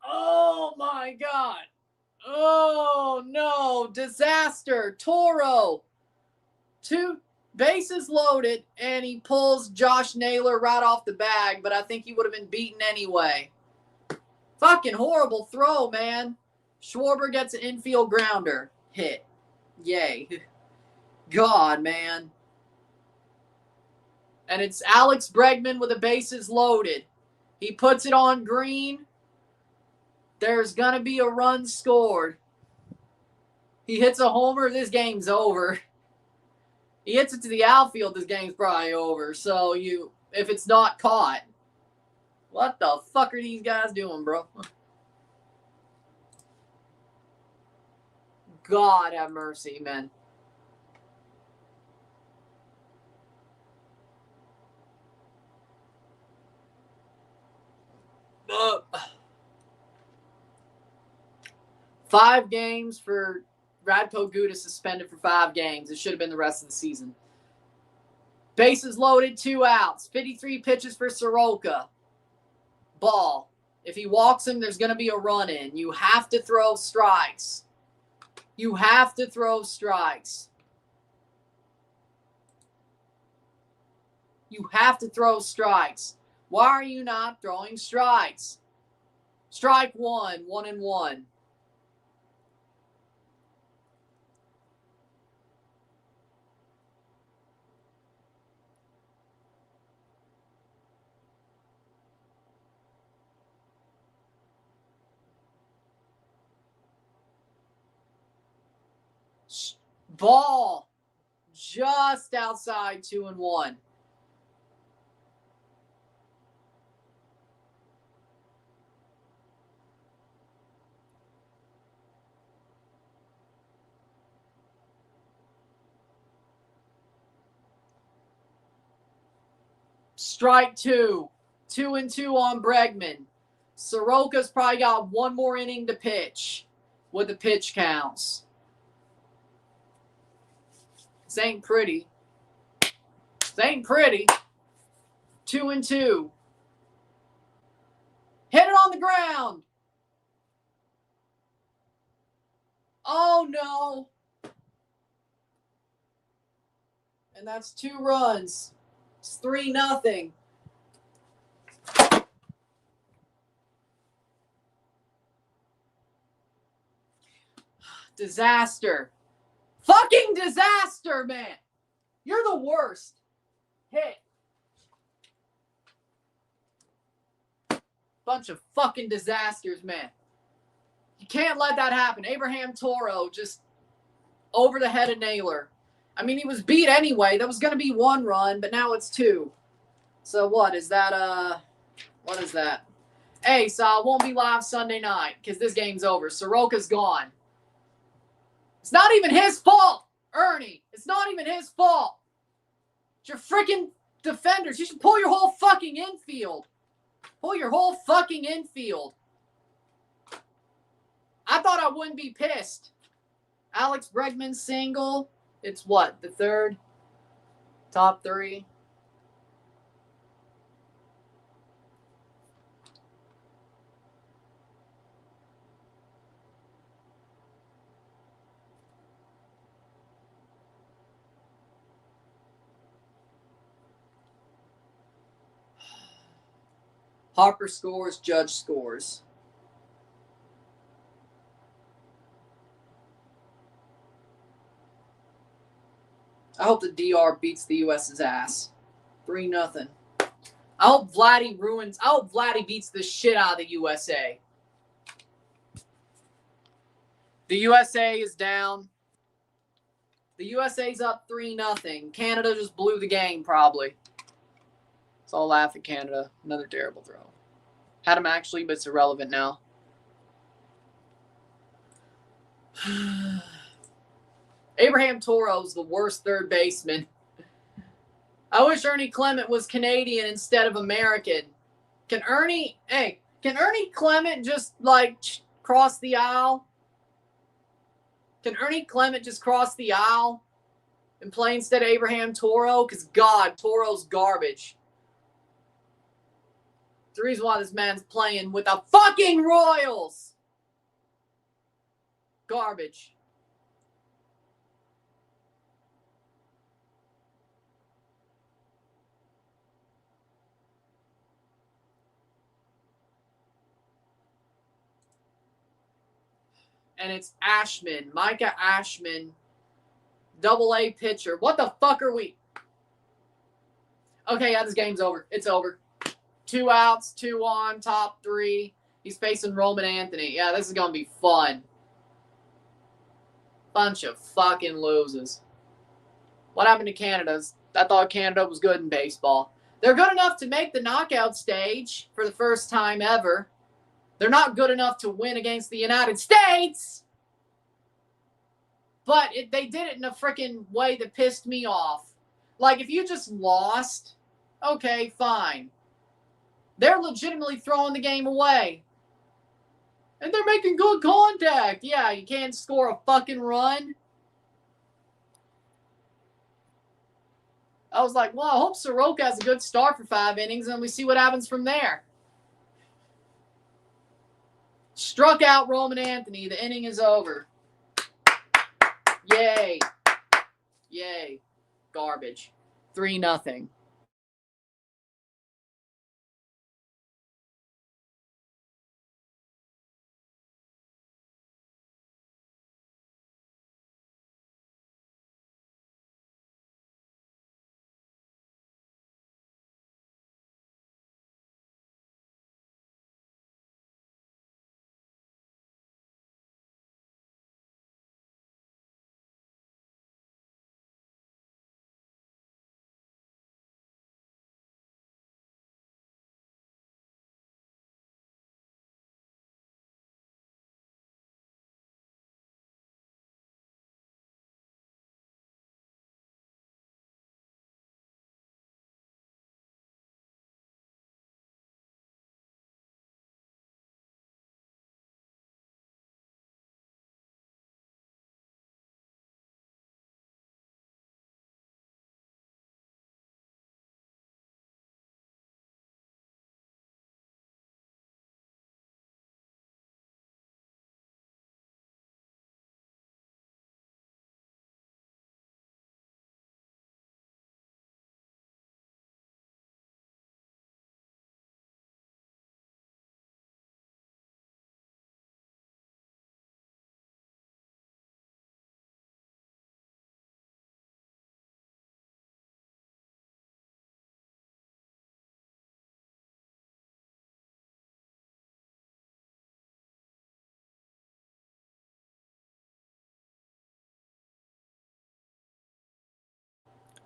Oh my God. Oh no. Disaster. Toro. 2 bases loaded, and he pulls Josh Naylor right off the bag, but I think he would have been beaten anyway. Fucking horrible throw, man. Schwarber gets an infield grounder. Hit. Yay. God, man. And it's Alex Bregman with the bases loaded. He puts it on green. There's going to be a run scored. He hits a homer. This game's over. He hits it to the outfield, this game's probably over. So if it's not caught, what the fuck are these guys doing, bro? God have mercy, man. Uh, 5 games for Radko Gudas, suspended for 5 games. It should have been the rest of the season. Bases loaded, 2 outs. 53 pitches for Soroka. Ball. If he walks him, there's going to be a run in. You have to throw strikes. You have to throw strikes. You have to throw strikes. Why are you not throwing strikes? Strike 1, 1-1. Ball just outside 2-1. Strike 2. 2-2 on Bregman. Soroka's probably got 1 more inning to pitch with the pitch counts. This ain't pretty. This ain't pretty. 2-2. Hit it on the ground. Oh, no. And that's 2 runs. It's 3-0. Disaster. Fucking disaster, man. You're the worst. Hit. Bunch of fucking disasters, man. You can't let that happen. Abraham Toro just over the head of Naylor. I mean, he was beat anyway. That was going to be 1 run, but now it's 2. So what is that? What is that? Hey, so I won't be live Sunday night because this game's over. Soroka's gone. It's not even his fault, Ernie. It's not even his fault. It's your freaking defenders. You should pull your whole fucking infield. Pull your whole fucking infield. I thought I wouldn't be pissed. Alex Bregman single. It's what? The third Top 3. Harper scores, Judge scores. I hope the DR beats the US's ass. 3-0. I hope Vladdy beats the shit out of the USA. The USA is down. The USA's up 3-0. Canada just blew the game, probably. So I'll laugh at Canada. Another terrible throw. Had him actually, but it's irrelevant now. Abraham Toro's the worst third baseman. I wish Ernie Clement was Canadian instead of American. Can Ernie Clement just, cross the aisle? Can Ernie Clement just cross the aisle and play instead of Abraham Toro? Because, God, Toro's garbage. It's the reason why this man's playing with the fucking Royals. Garbage. And it's Ashman. Micah Ashman. Double-A pitcher. What the fuck are we? Okay, yeah, this game's over. It's over. 2 outs, 2 on, top 3. He's facing Roman Anthony. Yeah, this is going to be fun. Bunch of fucking losers. What happened to Canada? I thought Canada was good in baseball. They're good enough to make the knockout stage for the first time ever. They're not good enough to win against the United States. But they did it in a freaking way that pissed me off. Like, if you just lost, okay, fine. They're legitimately throwing the game away. And they're making good contact. Yeah, you can't score a fucking run. I was like, well, I hope Soroka has a good start for 5 innings, and we see what happens from there. Struck out Roman Anthony. The inning is over. Yay. Yay. Garbage. 3-0.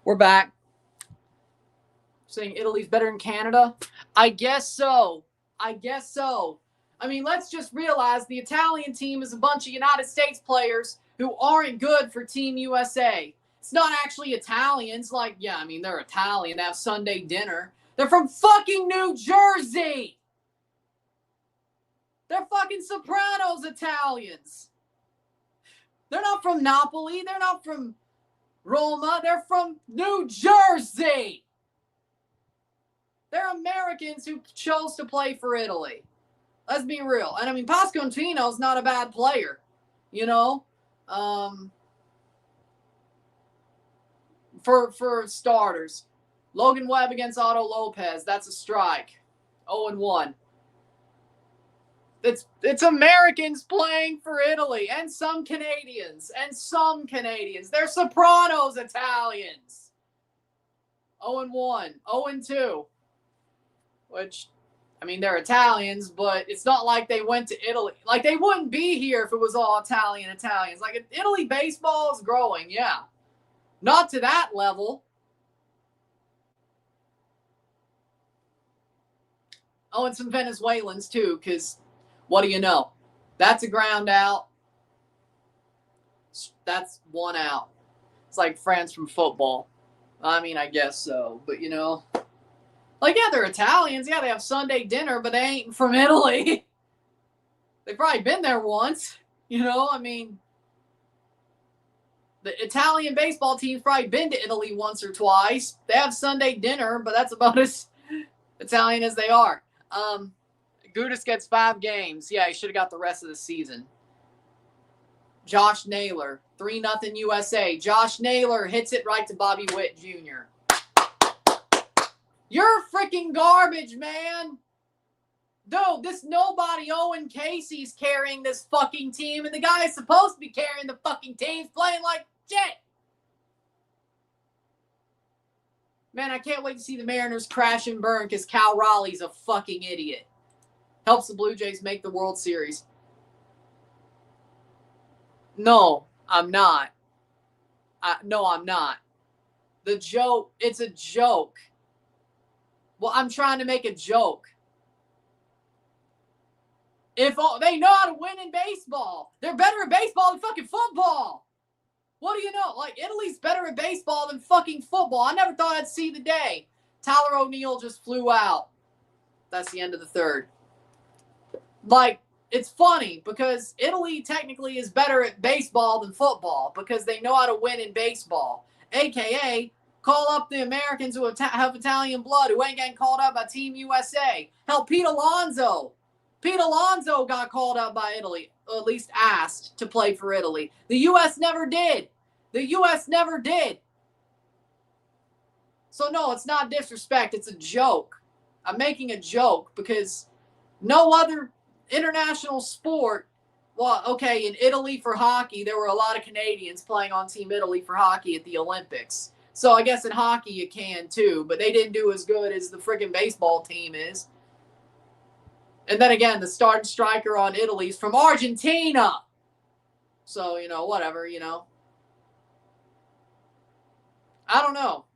We're back. Saying Italy's better than Canada? I guess so. I mean, let's just realize the Italian team is a bunch of United States players who aren't good for Team USA. It's not actually Italians. They're Italian. They have Sunday dinner. They're from fucking New Jersey. They're fucking Sopranos Italians. They're not from Napoli. They're not from Roma, they're from New Jersey. They're Americans who chose to play for Italy. Let's be real. And I mean, Pasquantino's not a bad player, you know. For starters, Logan Webb against Otto Lopez, that's a strike. 0-1. It's Americans playing for Italy and some Canadians. They're Sopranos Italians. 0-1, 0-2. Which, I mean, they're Italians, but it's not like they went to Italy. Like, they wouldn't be here if it was all Italians. Like, Italy baseball is growing, yeah. Not to that level. Oh, and some Venezuelans, too, because what do you know? That's a ground out. That's 1 out. It's like France from football. I mean, I guess so. But, you know, like, yeah, they're Italians. Yeah, they have Sunday dinner, but they ain't from Italy. They've probably been there once. You know, I mean, the Italian baseball team's probably been to Italy once or twice. They have Sunday dinner, but that's about as Italian as they are. Gudis gets 5 games. Yeah, he should have got the rest of the season. Josh Naylor, 3-0 USA. Josh Naylor hits it right to Bobby Witt Jr. You're freaking garbage, man. Dude, this nobody Owen Casey's carrying this fucking team, and the guy is supposed to be carrying the fucking team's playing like shit. Man, I can't wait to see the Mariners crash and burn because Cal Raleigh's a fucking idiot. Helps the Blue Jays make the World Series. No, I'm not. No, I'm not. The joke, it's a joke. Well, I'm trying to make a joke. If they know how to win in baseball, they're better at baseball than fucking football. What do you know? Like, Italy's better at baseball than fucking football. I never thought I'd see the day. Tyler O'Neill just flew out. That's the end of the third. Like, it's funny because Italy technically is better at baseball than football because they know how to win in baseball. AKA, call up the Americans who have Italian blood who ain't getting called up by Team USA. Hell, Pete Alonso got called up by Italy, or at least asked to play for Italy. The U.S. never did. So, no, it's not disrespect. It's a joke. I'm making a joke because no other international sport, well, okay, in Italy for hockey, there were a lot of Canadians playing on Team Italy for hockey at the Olympics. So I guess in hockey you can too, but they didn't do as good as the friggin' baseball team is. And then again, the starting striker on Italy's from Argentina. So, you know, whatever, you know. I don't know.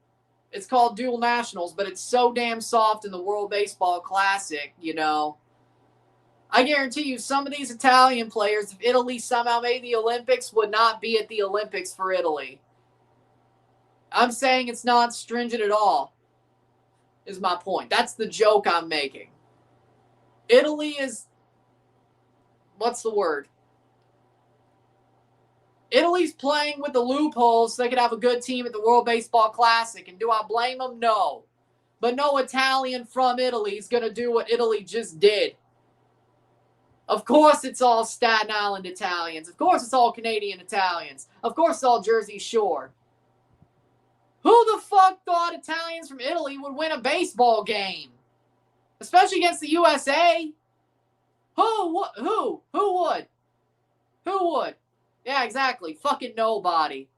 It's called dual nationals, but it's so damn soft in the World Baseball Classic, you know. I guarantee you some of these Italian players, if Italy somehow made the Olympics, would not be at the Olympics for Italy. I'm saying it's not stringent at all, is my point. That's the joke I'm making. Italy is, what's the word? Italy's playing with the loopholes so they could have a good team at the World Baseball Classic. And do I blame them? No. But no Italian from Italy is going to do what Italy just did. Of course it's all Staten Island Italians. Of course it's all Canadian Italians. Of course it's all Jersey Shore. Who the fuck thought Italians from Italy would win a baseball game? Especially against the USA? Who would? Who would? Yeah, exactly. Fucking nobody.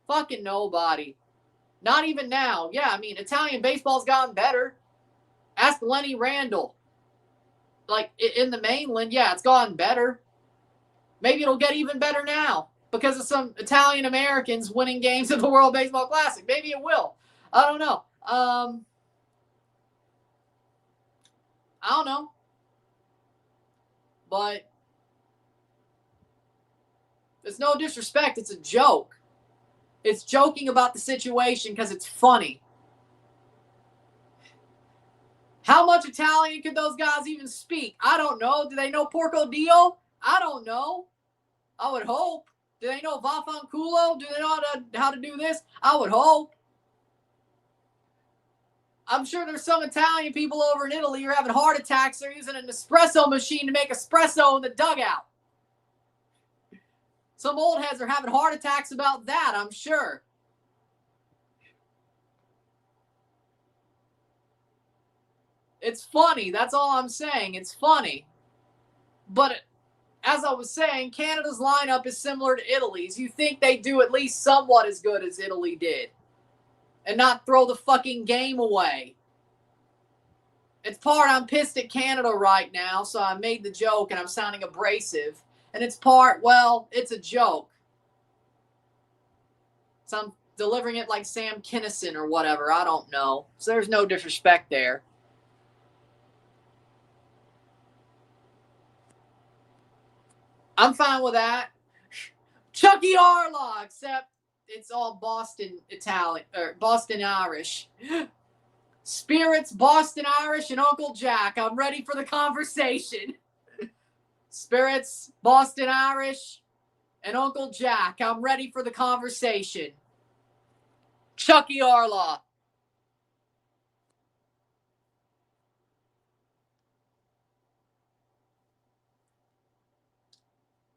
Not even now. Yeah, I mean, Italian baseball's gotten better. Ask Lenny Randall. Like, in the mainland, yeah, it's gotten better. Maybe it'll get even better now because of some Italian Americans winning games at the World Baseball Classic. Maybe it will. I don't know. I don't know. But it's no disrespect. It's a joke. It's joking about the situation because it's funny. How much Italian could those guys even speak? I don't know. Do they know Porco Dio? I don't know. I would hope. Do they know Vaffanculo? Do they know how to do this? I would hope. I'm sure there's some Italian people over in Italy who are having heart attacks. They're using an espresso machine to make espresso in the dugout. Some old heads are having heart attacks about that, I'm sure. It's funny. That's all I'm saying. It's funny. But as I was saying, Canada's lineup is similar to Italy's. You think they do at least somewhat as good as Italy did and not throw the fucking game away. It's part I'm pissed at Canada right now, so I made the joke and I'm sounding abrasive. And it's part, well, it's a joke. So I'm delivering it like Sam Kinison or whatever. I don't know. So there's no disrespect there. I'm fine with that. Chucky Arlaw, except it's all Boston Italian or Boston Irish. Spirits, Boston Irish, and Uncle Jack. I'm ready for the conversation. Spirits, Boston Irish, and Uncle Jack. I'm ready for the conversation. Chucky Arlaw.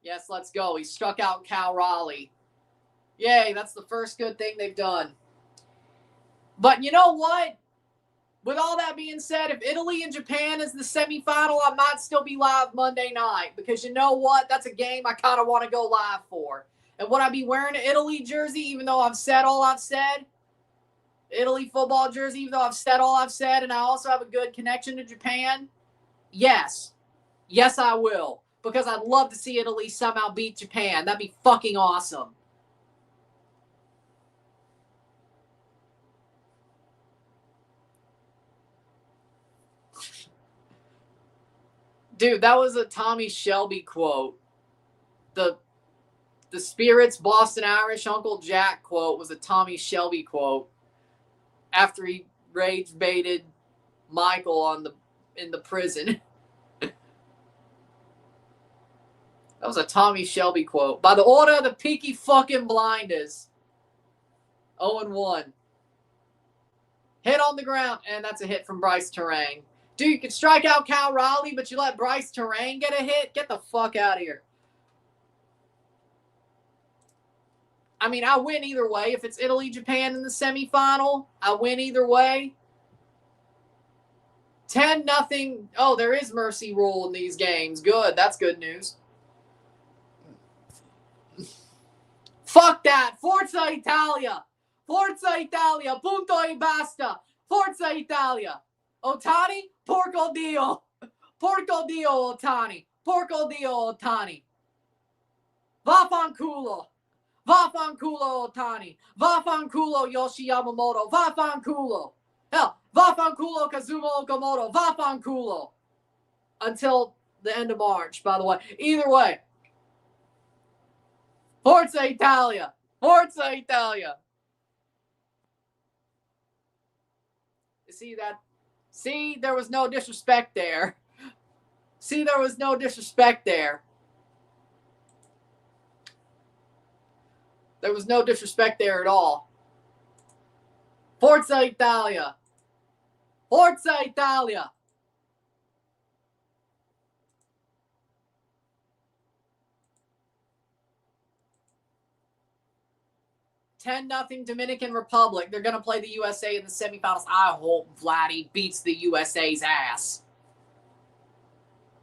Yes, let's go. He struck out Cal Raleigh. Yay, that's the first good thing they've done. But you know what? With all that being said, if Italy and Japan is the semifinal, I might still be live Monday night because you know what? That's a game I kind of want to go live for. And would I be wearing an Italy jersey even though I've said all I've said? Italy football jersey even though I've said all I've said and I also have a good connection to Japan? Yes. Yes, I will. Because I'd love to see Italy somehow beat Japan. That'd be fucking awesome. Dude, that was a Tommy Shelby quote. The Spirits, Boston Irish, Uncle Jack quote was a Tommy Shelby quote after he rage baited Michael in the prison. That was a Tommy Shelby quote. By the order of the Peaky fucking Blinders. 0-1. Hit on the ground, and that's a hit from Bryce Terang. Dude, you can strike out Cal Raleigh, but you let Bryce Terang get a hit? Get the fuck out of here. I mean, I win either way. If it's Italy-Japan in the semifinal, I win either way. 10-0. Oh, there is mercy rule in these games. Good. That's good news. Fuck that. Forza Italia. Forza Italia. Punto e basta. Forza Italia. Otani, porco Dio. Porco Dio, Otani. Porco Dio, Otani. Vaffanculo. Vaffanculo, Otani. Vaffanculo, Yoshi Yamamoto. Vaffanculo. Hell, Vaffanculo, Kazuma Okamoto. Vaffanculo. Until the end of March, by the way. Either way. Forza Italia. Forza Italia. See that? See, there was no disrespect there. See, there was no disrespect there. There was no disrespect there at all. Forza Italia. Forza Italia. $10-0 Dominican Republic. They're going to play the USA in the semifinals. I hope Vladdy beats the USA's ass.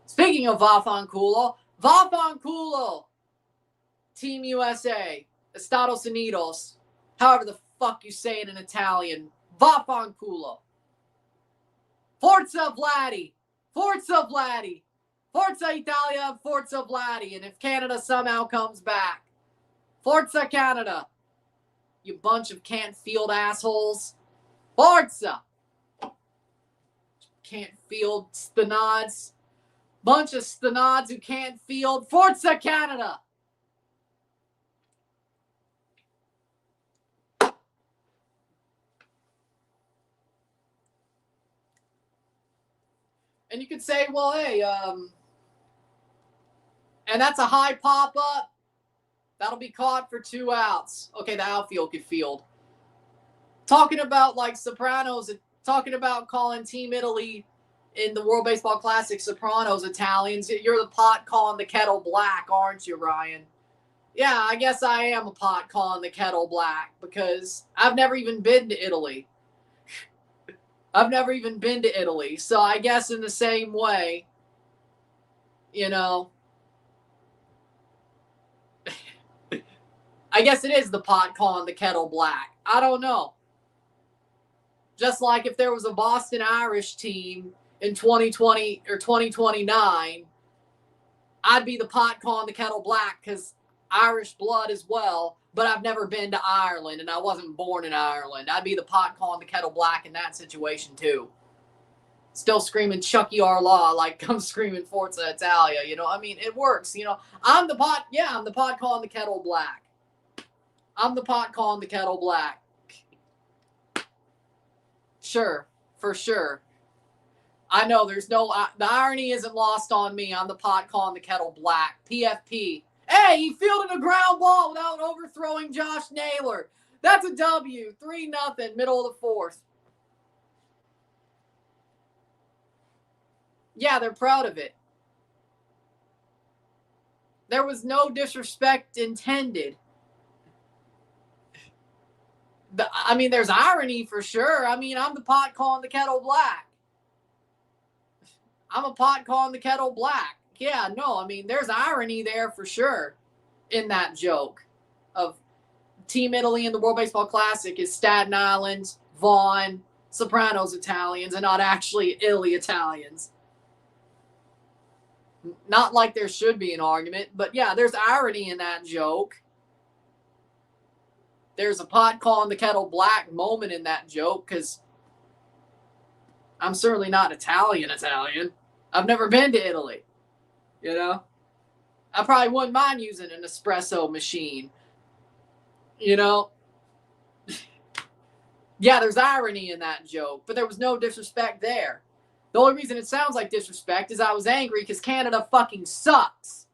Speaking of Vaffanculo, Team USA, Estados Unidos, however the fuck you say it in Italian, Vaffanculo. Forza Vladdy, Forza Vladdy, Forza Italia, Forza Vladdy, and if Canada somehow comes back, Forza Canada. You bunch of can't field assholes. Forza! Can't field stenods. Bunch of stenods who can't field. Forza Canada! And you could say, well, hey, and that's a high pop-up. That'll be caught for 2 outs. Okay, the outfield could field. Talking about like Sopranos, talking about calling Team Italy in the World Baseball Classic Sopranos Italians. You're the pot calling the kettle black, aren't you, Ryan? Yeah, I guess I am a pot calling the kettle black because I've never even been to Italy. So I guess in the same way, you know, I guess it is the pot calling the kettle black. I don't know. Just like if there was a Boston Irish team in 2020 or 2029, I'd be the pot calling the kettle black because Irish blood as well, but I've never been to Ireland and I wasn't born in Ireland. I'd be the pot calling the kettle black in that situation too. Still screaming Chucky R. Law like I'm screaming Forza Italia, I mean, it works, I'm the pot calling the kettle black. I'm the pot calling the kettle black. Sure, for sure. I know there's the irony isn't lost on me. I'm the pot calling the kettle black. PFP. Hey, he fielded a ground ball without overthrowing Josh Naylor. That's a W. 3-0, middle of the fourth. Yeah, they're proud of it. There was no disrespect intended. There's irony for sure. I'm the pot calling the kettle black. I'm a pot calling the kettle black. Yeah, no, there's irony there for sure in that joke of Team Italy in the World Baseball Classic is Staten Island, Vaughn, Sopranos Italians, and not actually Italy Italians. Not like there should be an argument, but yeah, there's irony in that joke. There's a pot calling the kettle black moment in that joke because I'm certainly not Italian. I've never been to Italy. I probably wouldn't mind using an espresso machine. Yeah, there's irony in that joke, but there was no disrespect there. The only reason it sounds like disrespect is I was angry because Canada fucking sucks.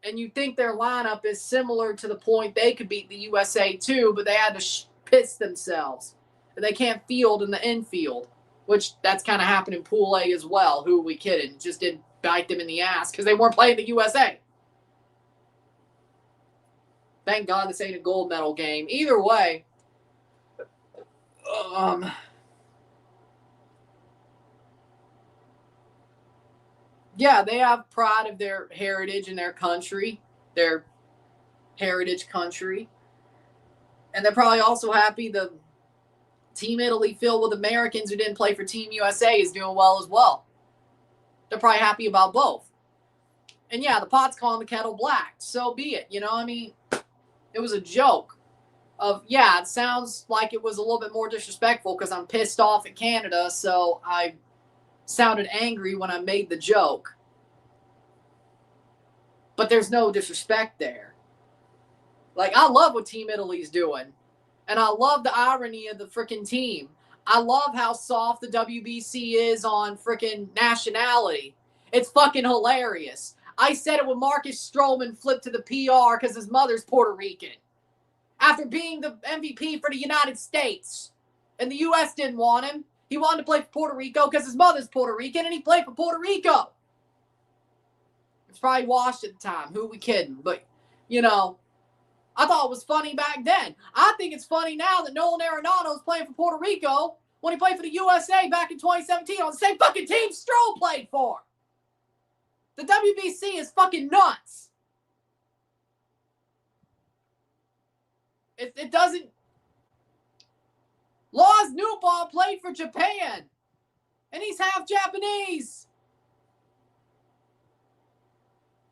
And you think their lineup is similar to the point they could beat the USA too, but they had to piss themselves. And they can't field in the infield, which that's kind of happened in Pool A as well. Who are we kidding? Just didn't bite them in the ass because they weren't playing the USA. Thank God this ain't a gold medal game. Either way, yeah, they have pride of their heritage and their country, their heritage country. And they're probably also happy the Team Italy filled with Americans who didn't play for Team USA is doing well as well. They're probably happy about both. And yeah, the pot's calling the kettle black. So be it. It was a joke of, yeah, it sounds like it was a little bit more disrespectful because I'm pissed off at Canada, so I sounded angry when I made the joke. But there's no disrespect there. Like, I love what Team Italy's doing. And I love the irony of the freaking team. I love how soft the WBC is on freaking nationality. It's fucking hilarious. I said it when Marcus Stroman flipped to the PR because his mother's Puerto Rican. After being the MVP for the United States. And the U.S. didn't want him. He wanted to play for Puerto Rico because his mother's Puerto Rican and he played for Puerto Rico. It's probably washed at the time. Who are we kidding? But, I thought it was funny back then. I think it's funny now that Nolan Arenado's playing for Puerto Rico when he played for the USA back in 2017 on the same fucking team Stroll played for. The WBC is fucking nuts. It doesn't... Laws Newball played for Japan. And he's half Japanese.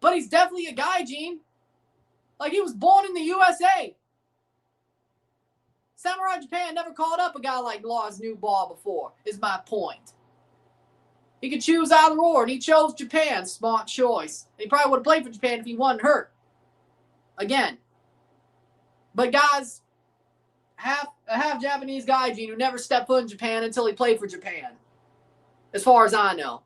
But he's definitely a gaijin. Like, he was born in the USA. Samurai Japan never called up a guy like Laws Newball before, is my point. He could choose either or, and he chose Japan. Smart choice. He probably would have played for Japan if he wasn't hurt. Again. But guys, a half Japanese gaijin who never stepped foot in Japan until he played for Japan. As far as I know.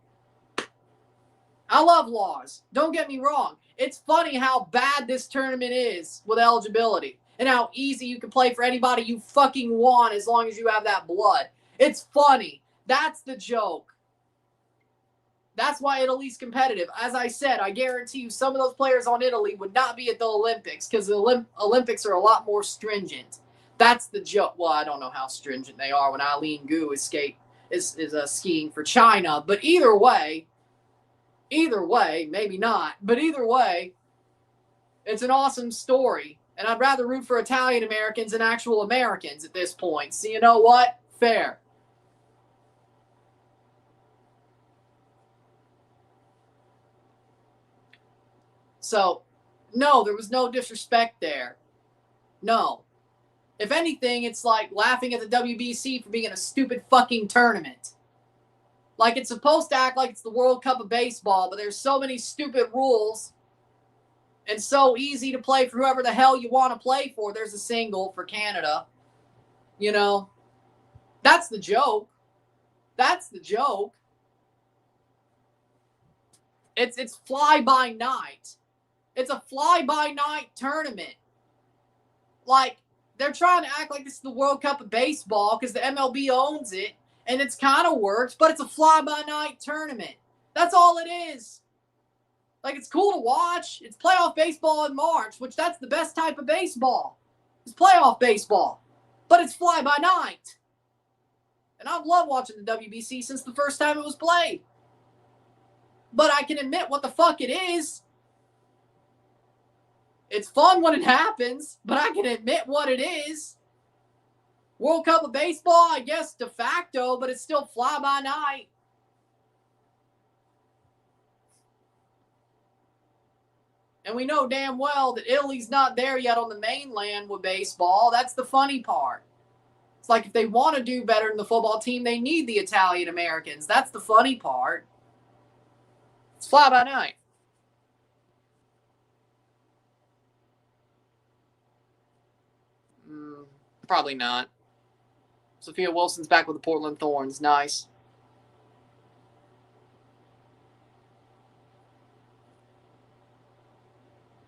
I love Laws. Don't get me wrong. It's funny how bad this tournament is with eligibility and how easy you can play for anybody you fucking want as long as you have that blood. It's funny. That's the joke. That's why Italy's competitive. As I said, I guarantee you some of those players on Italy would not be at the Olympics because the Olympics are a lot more stringent. That's the joke. Well, I don't know how stringent they are when Eileen Gu is skiing for China. But either way, maybe not. But either way, it's an awesome story. And I'd rather root for Italian Americans than actual Americans at this point. So you know what? Fair. So, no, there was no disrespect there. No. If anything, it's like laughing at the WBC for being in a stupid fucking tournament. Like, it's supposed to act like it's the World Cup of baseball, but there's so many stupid rules and so easy to play for whoever the hell you want to play for. There's a single for Canada. You know, that's the joke. That's the joke. It's fly-by-night. It's a fly-by-night tournament. Like, they're trying to act like this is the World Cup of baseball because the MLB owns it, and it's kind of works, but it's a fly-by-night tournament. That's all it is. Like, it's cool to watch. It's playoff baseball in March, which that's the best type of baseball. It's playoff baseball, but it's fly-by-night. And I've loved watching the WBC since the first time it was played. But I can admit what the fuck it is. It's fun when it happens, but I can admit what it is. World Cup of Baseball, I guess, de facto, but it's still fly-by-night. And we know damn well that Italy's not there yet on the mainland with baseball. That's the funny part. It's like if they want to do better than the football team, they need the Italian Americans. That's the funny part. It's fly-by-night. Probably not. Sophia Wilson's back with the Portland Thorns. Nice.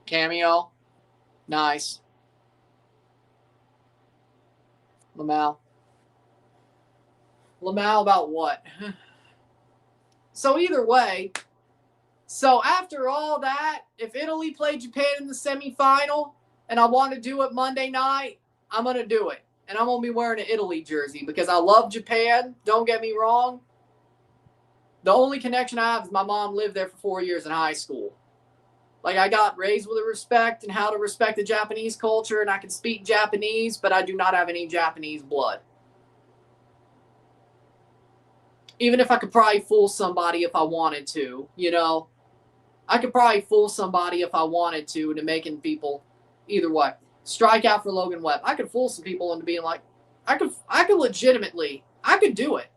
Cameo. Nice. Lamau about what? So either way, so after all that, if Italy played Japan in the semifinal and I want to do it Monday night, I'm going to do it. And I'm going to be wearing an Italy jersey because I love Japan. Don't get me wrong. The only connection I have is my mom lived there for 4 years in high school. Like, I got raised with a respect and how to respect the Japanese culture, and I can speak Japanese, but I do not have any Japanese blood. Even if I could probably fool somebody if I wanted to, you know. I could probably fool somebody if I wanted to into making people, either way, strike out for Logan Webb. I could fool some people into being like, I could legitimately, I could do it.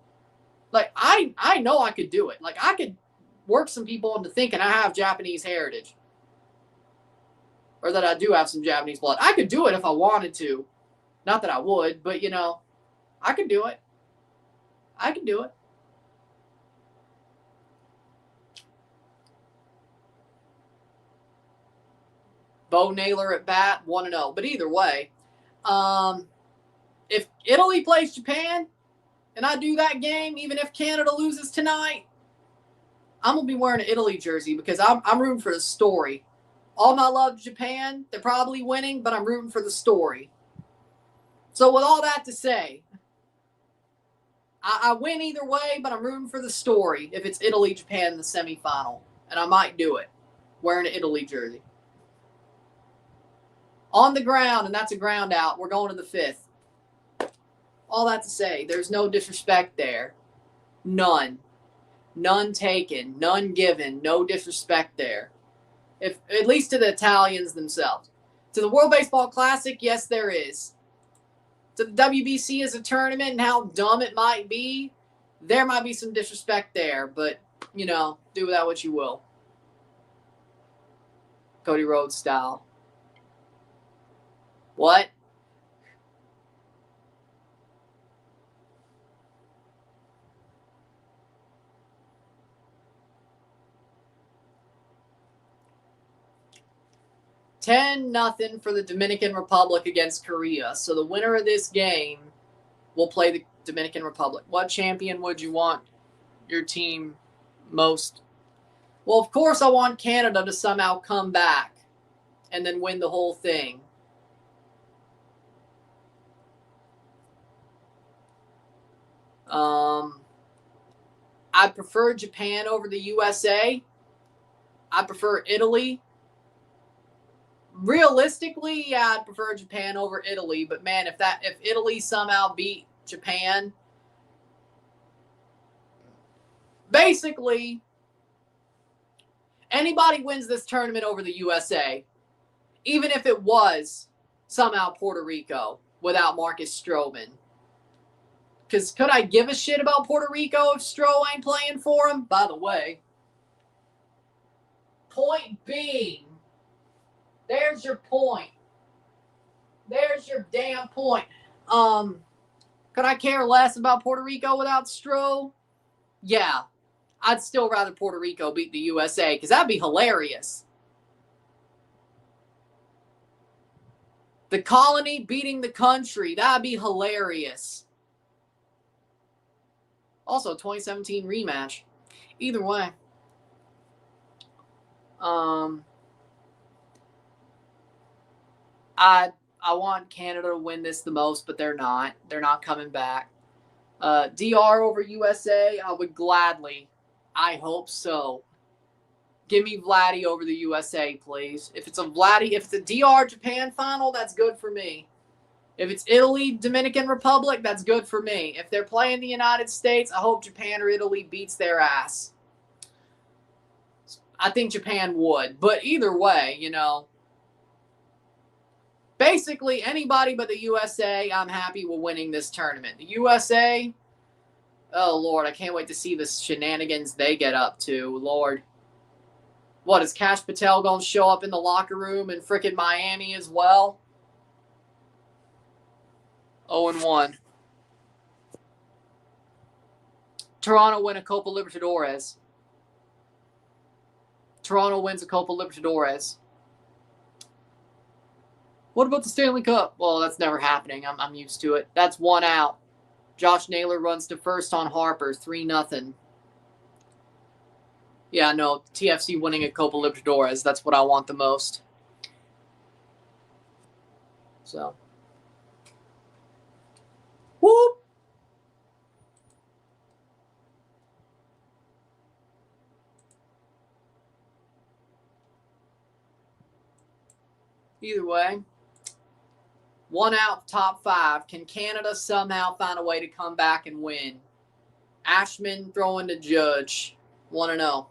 Like, I know I could do it. Like, I could work some people into thinking I have Japanese heritage. Or that I do have some Japanese blood. I could do it if I wanted to. Not that I would, but, you know, I could do it. I can do it. Bo Naylor at bat, 1-0. But either way, if Italy plays Japan and I do that game, even if Canada loses tonight, I'm going to be wearing an Italy jersey because I'm rooting for the story. All my love to Japan, they're probably winning, but I'm rooting for the story. So with all that to say, I win either way, but I'm rooting for the story if it's Italy-Japan in the semifinal. And I might do it, wearing an Italy jersey. On the ground, and that's a ground out. We're going to the fifth. All that to say, there's no disrespect there. None. None taken. None given. No disrespect there. If at least to the Italians themselves. To the World Baseball Classic, yes, there is. To the WBC as a tournament and how dumb it might be, there might be some disrespect there. But, you know, do with that what you will. Cody Rhodes style. What? 10-0 for the Dominican Republic against Korea. So the winner of this game will play the Dominican Republic. What champion would you want your team most? Well, of course, I want Canada to somehow come back and then win the whole thing. I prefer Japan over the USA. I prefer Italy. Realistically, yeah, I'd prefer Japan over Italy. But man, if Italy somehow beat Japan, basically anybody wins this tournament over the USA, even if it was somehow Puerto Rico without Marcus Stroman. Because could I give a shit about Puerto Rico if Stro ain't playing for him? By the way, point being, there's your point. There's your damn point. Could I care less about Puerto Rico without Stro? Yeah. I'd still rather Puerto Rico beat the USA because that'd be hilarious. The colony beating the country. That'd be hilarious. Also, 2017 rematch. Either way. I want Canada to win this the most, but they're not. They're not coming back. DR over USA, I would gladly. I hope so. Give me Vladdy over the USA, please. If it's a DR Japan final, that's good for me. If it's Italy, Dominican Republic, that's good for me. If they're playing the United States, I hope Japan or Italy beats their ass. I think Japan would. But either way, you know, basically anybody but the USA, I'm happy with winning this tournament. The USA, oh, Lord, I can't wait to see the shenanigans they get up to. Lord. What, is Kash Patel going to show up in the locker room in frickin' Miami as well? 0-1. Toronto win a Copa Libertadores. Toronto wins a Copa Libertadores. What about the Stanley Cup? Well, that's never happening. I'm used to it. That's 1 out. Josh Naylor runs to first on Harper, 3-0. Yeah, no, TFC winning a Copa Libertadores. That's what I want the most. So. Whoop! Either way, 1 out, top 5. Can Canada somehow find a way to come back and win? Ashman throwing to Judge. 1-0.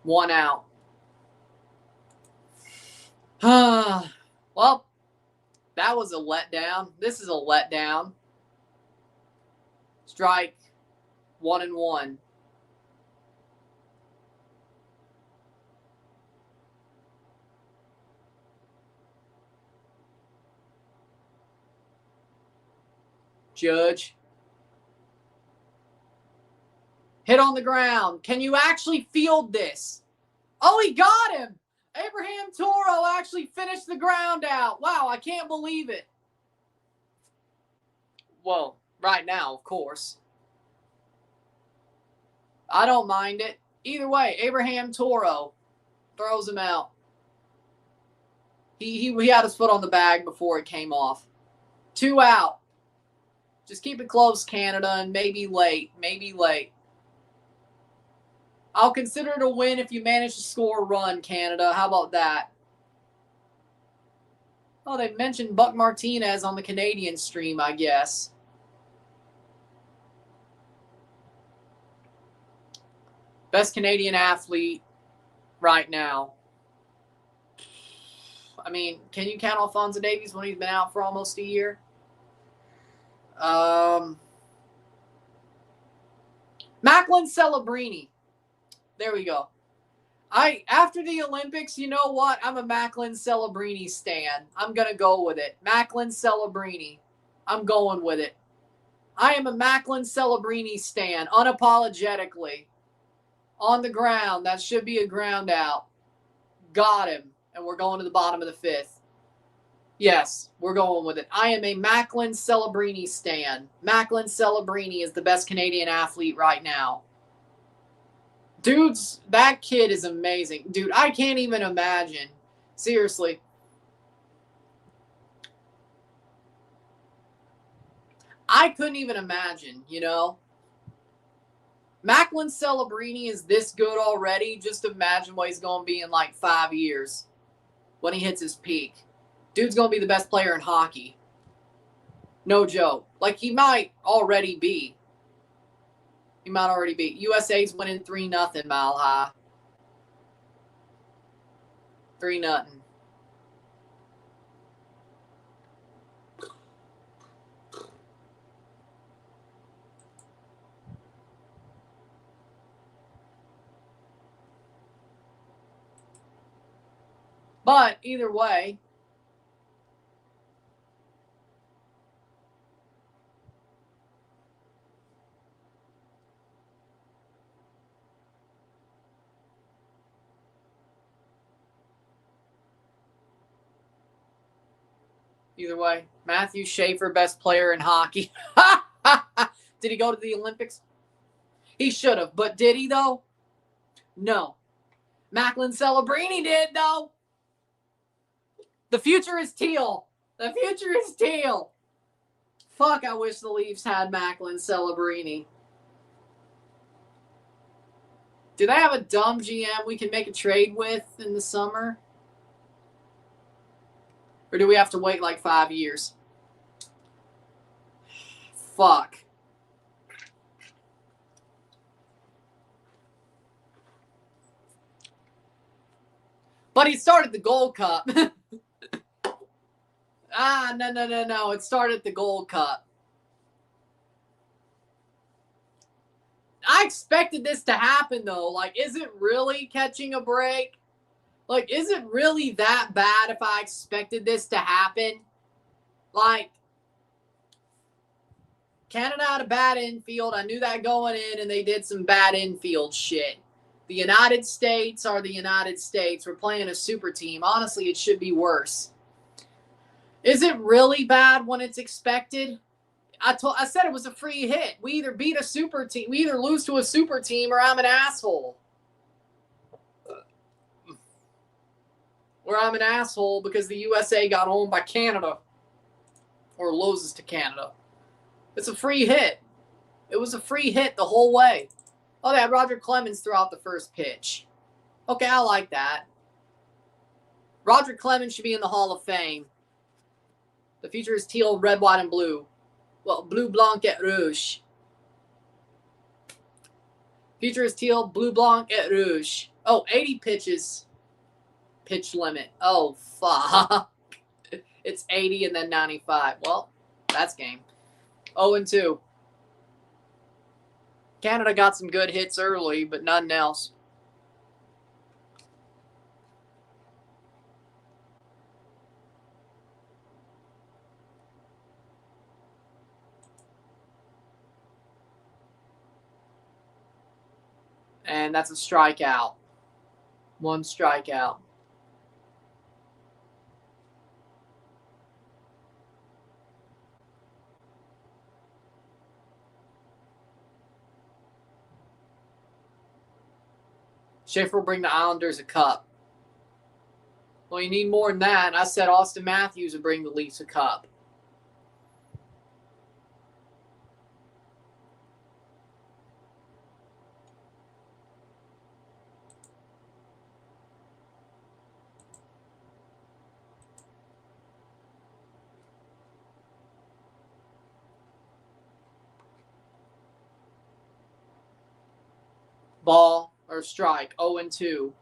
1 out. Well, that was a letdown. This is a letdown. Strike 1-1. Judge. Hit on the ground. Can you actually field this? Oh, he got him. Abraham Toro actually finished the ground out. Wow, I can't believe it. Well, right now, of course. I don't mind it. Either way, Abraham Toro throws him out. He had his foot on the bag before it came off. 2 out. Just keep it close, Canada, and maybe late. Maybe late. I'll consider it a win if you manage to score a run, Canada. How about that? Oh, they mentioned Buck Martinez on the Canadian stream, I guess. Best Canadian athlete right now. I mean, can you count Alphonso Davies when he's been out for almost a year? Macklin Celebrini. There we go. After the Olympics, you know what? I'm a Macklin Celebrini stan. I'm going to go with it. Macklin Celebrini. I'm going with it. I am a Macklin Celebrini stan, unapologetically. On the ground. That should be a ground out. Got him. And we're going to the bottom of the fifth. Yes, we're going with it. I am a Macklin Celebrini stan. Macklin Celebrini is the best Canadian athlete right now. Dude's, that kid is amazing. Dude, I can't even imagine. Seriously. I couldn't even imagine, you know. Macklin Celebrini is this good already. Just imagine what he's going to be in like 5 years when he hits his peak. Dude's going to be the best player in hockey. No joke. Like, he might already be. He might already be. USA's winning 3-0 Mile High. 3-0. But either way, Matthew Schaefer, best player in hockey. Did he go to the Olympics? He should have, but did he though? No. Macklin Celebrini did though. The future is teal. The future is teal. Fuck, I wish the Leafs had Macklin Celebrini. Do they have a dumb GM we can make a trade with in the summer? Or do we have to wait like 5 years? Fuck. But he started the Gold Cup. No. It started the Gold Cup. I expected this to happen, though. Like, is it really catching a break? Like, is it really that bad if I expected this to happen? Like, Canada had a bad infield. I knew that going in, and they did some bad infield shit. The United States are the United States. We're playing a super team. Honestly, it should be worse. Is it really bad when it's expected? I said it was a free hit. We either beat a super team, we either lose to a super team, or I'm an asshole. Or I'm an asshole because the USA got owned by Canada. Or loses to Canada. It's a free hit. It was a free hit the whole way. Oh, they had Roger Clemens throw out the first pitch. Okay, I like that. Roger Clemens should be in the Hall of Fame. The future is teal, red, white, and blue. Well, bleu, blanc, et rouge. Future is teal, bleu, blanc, et rouge. Oh, 80 pitches. Pitch limit. Oh, fuck. It's 80 and then 95. Well, that's game. 0-2. Canada got some good hits early, but nothing else. And that's a strikeout. 1 strikeout. Schaefer will bring the Islanders a cup. Well, you need more than that. I said Austin Matthews would bring the Leafs a cup. Ball or strike. 0-2.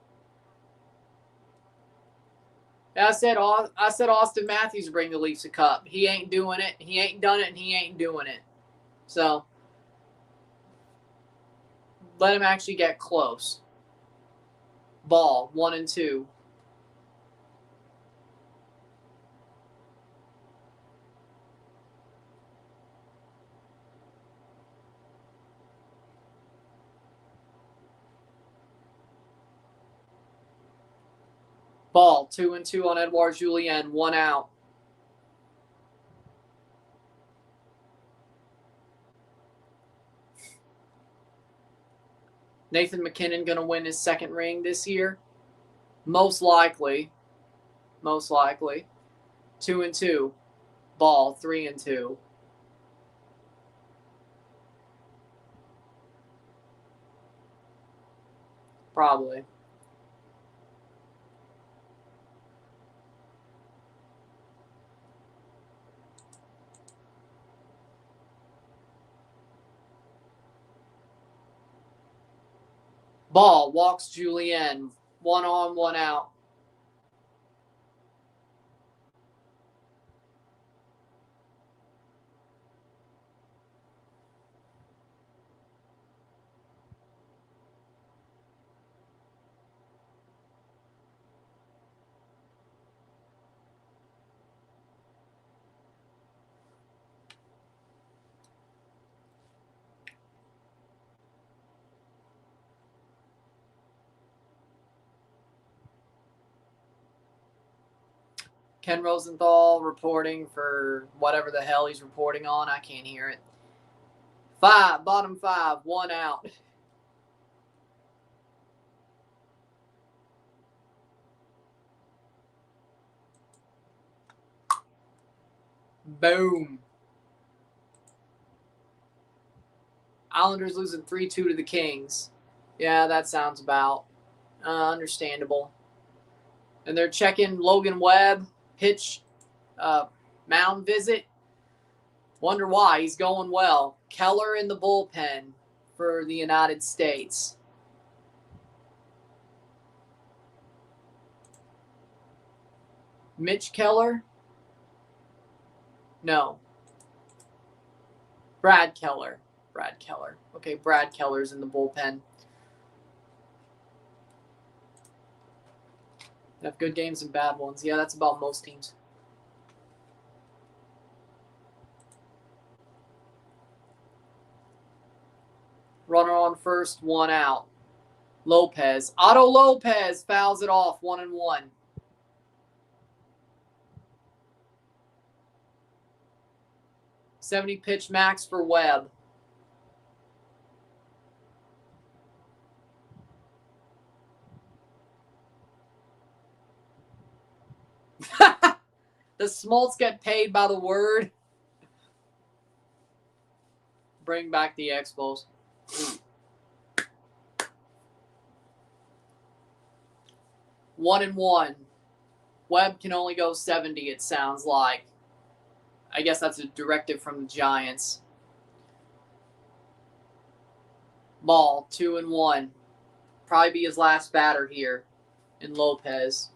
I said Austin Matthews would bring the Leafs a cup. He ain't doing it. He ain't done it, and he ain't doing it. So let him actually get close. Ball. 1-2. Ball, 2-2 on Edouard Julien, 1 out. Nathan McKinnon going to win his second ring this year? Most likely. Most likely. 2-2. Ball, 3-2. Probably. Ball, walks Julien. 1 on, 1 out. Ken Rosenthal reporting for whatever the hell he's reporting on. I can't hear it. 5, bottom 5, 1 out. Boom. Islanders losing 3-2 to the Kings. Yeah, that sounds about understandable. And they're checking Logan Webb, pitch, mound visit. Wonder why. He's going well. Keller in the bullpen for the United States. Mitch Keller? No. Brad Keller. Brad Keller. Okay, Brad Keller's in the bullpen. They have good games and bad ones. Yeah, that's about most teams. Runner on first, 1 out. Lopez. Otto Lopez fouls it off, 1-1. .70 pitch max for Webb. Does Smoltz get paid by the word? Bring back the Expos. 1-1. Webb can only go 70, it sounds like. I guess that's a directive from the Giants. Ball, 2-1. Probably be his last batter here in Lopez.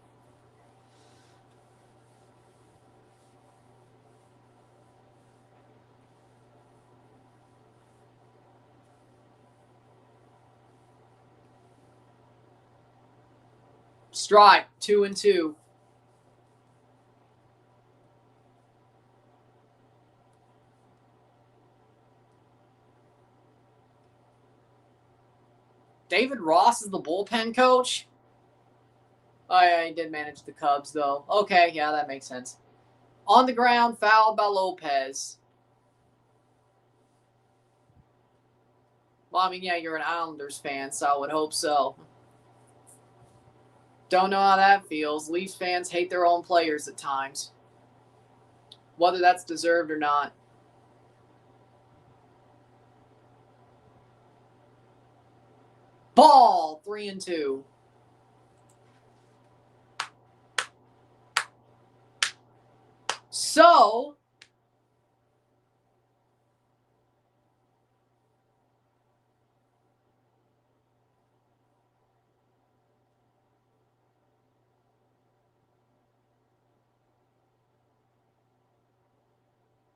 Strike, 2-2. David Ross is the bullpen coach? Oh, yeah, he did manage the Cubs, though. Okay, yeah, that makes sense. On the ground, fouled by Lopez. Well, I mean, yeah, you're an Islanders fan, so I would hope so. Don't know how that feels. Leafs fans hate their own players at times. Whether that's deserved or not. Ball, 3-2. So,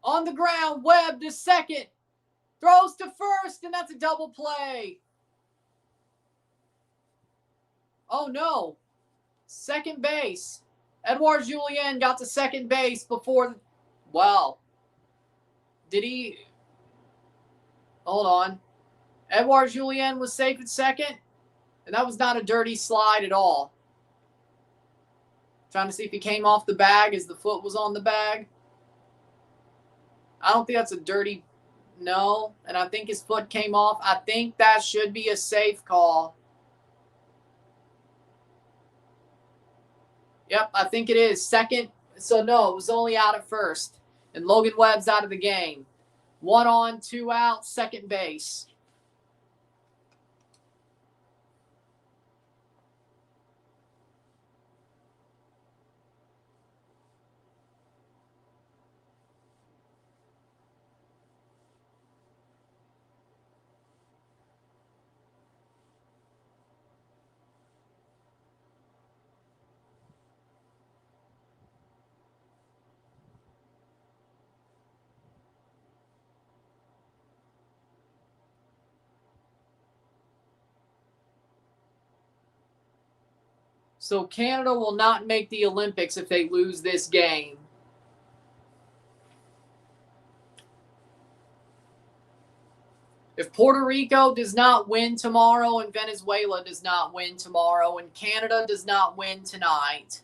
on the ground, Webb to second. Throws to first, and that's a double play. Oh, no. Second base. Edouard Julien got to second base before. Well, did he? Hold on. Edouard Julien was safe at second, and that was not a dirty slide at all. Trying to see if he came off the bag as the foot was on the bag. I don't think that's a dirty no. And I think his foot came off. I think that should be a safe call. Yep, I think it is. Second. So, no, it was only out at first. And Logan Webb's out of the game. 1 on, 2 out, second base. So Canada will not make the Olympics if they lose this game. If Puerto Rico does not win tomorrow and Venezuela does not win tomorrow and Canada does not win tonight,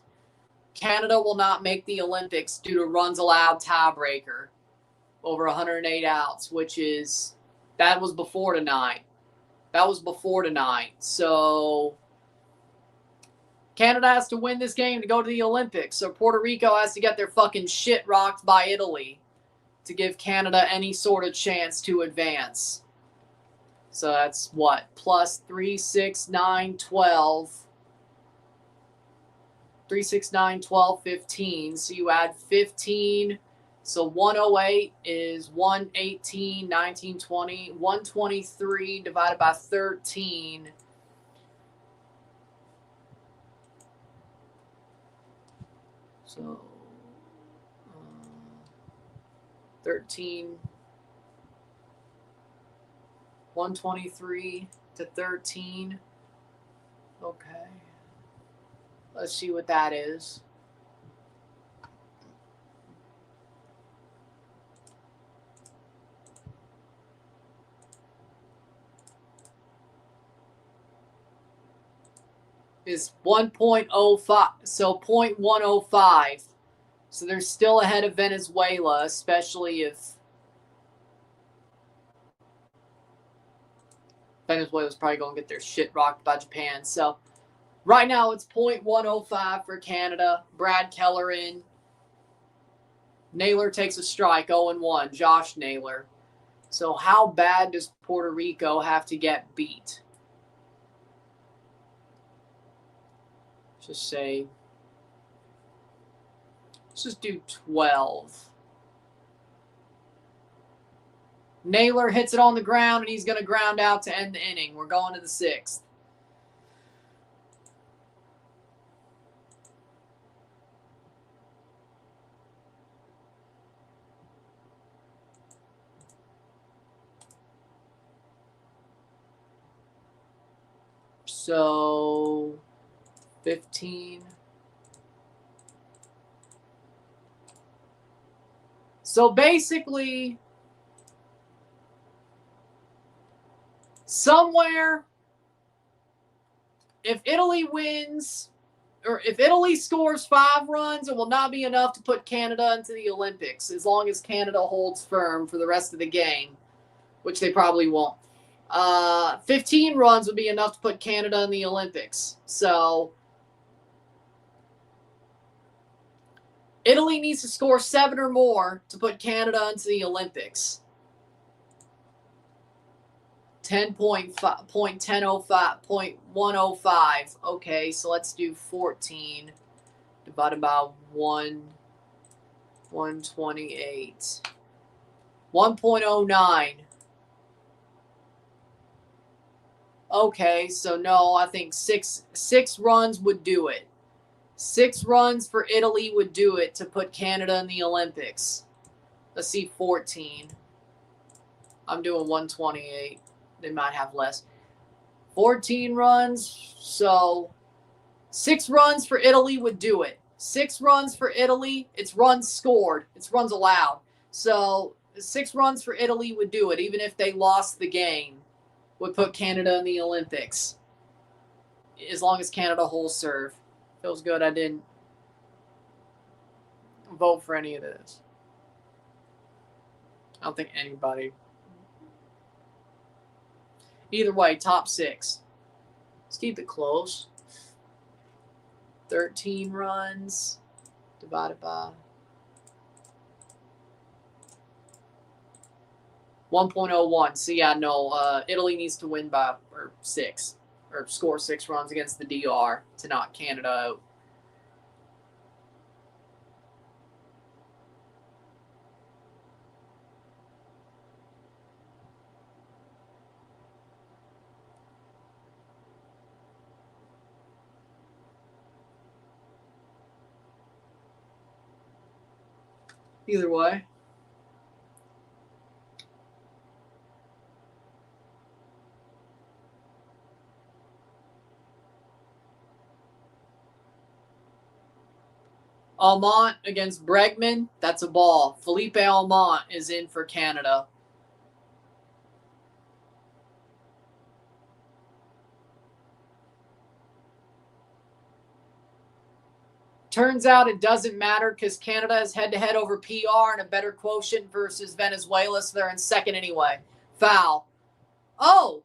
Canada will not make the Olympics due to runs allowed tiebreaker over 108 outs, which is, that was before tonight. So Canada has to win this game to go to the Olympics. So Puerto Rico has to get their fucking shit rocked by Italy to give Canada any sort of chance to advance. So that's what? Plus 3, 6, 9, 12. 3, 6, 9, 12, 15. So you add 15. So 108 is 118, 19, 20. 123 divided by 13. So 13. 123 to 13. Okay. Let's see what that is. Is 1.05. So 0.105. So they're still ahead of Venezuela, especially if Venezuela's probably going to get their shit rocked by Japan. So right now it's 0.105 for Canada. Brad Keller in. Naylor takes a strike, 0-1. Josh Naylor. So how bad does Puerto Rico have to get beat? Just say, let's just do 12. Naylor hits it on the ground, and he's going to ground out to end the inning. We're going to the 6th. So 15. So basically, somewhere, if Italy wins, or if Italy scores 5 runs, it will not be enough to put Canada into the Olympics, as long as Canada holds firm for the rest of the game, which they probably won't. 15 runs would be enough to put Canada in the Olympics. So Italy needs to score 7 or more to put Canada into the Olympics. 10.105. Okay, so let's do 14 divided by 128. 1.09. Okay, so no, I think six runs would do it. 6 runs for Italy would do it to put Canada in the Olympics. Let's see, 14. I'm doing 128. They might have less. 14 runs. So 6 runs for Italy would do it. 6 runs for Italy. It's runs scored. It's runs allowed. So 6 runs for Italy would do it, even if they lost the game. Would put Canada in the Olympics. As long as Canada holds serve. Feels good I didn't vote for any of this. I don't think anybody. Either way, top 6. Let's keep it close. 13 runs divided by 1.01. So, yeah, no, Italy needs to win by 6 or score 6 runs against the DR to knock Canada out. Either way. Almont against Bregman. That's a ball. Felipe Almont is in for Canada. Turns out it doesn't matter because Canada is head-to-head over PR and a better quotient versus Venezuela, so they're in second anyway. Foul. Oh,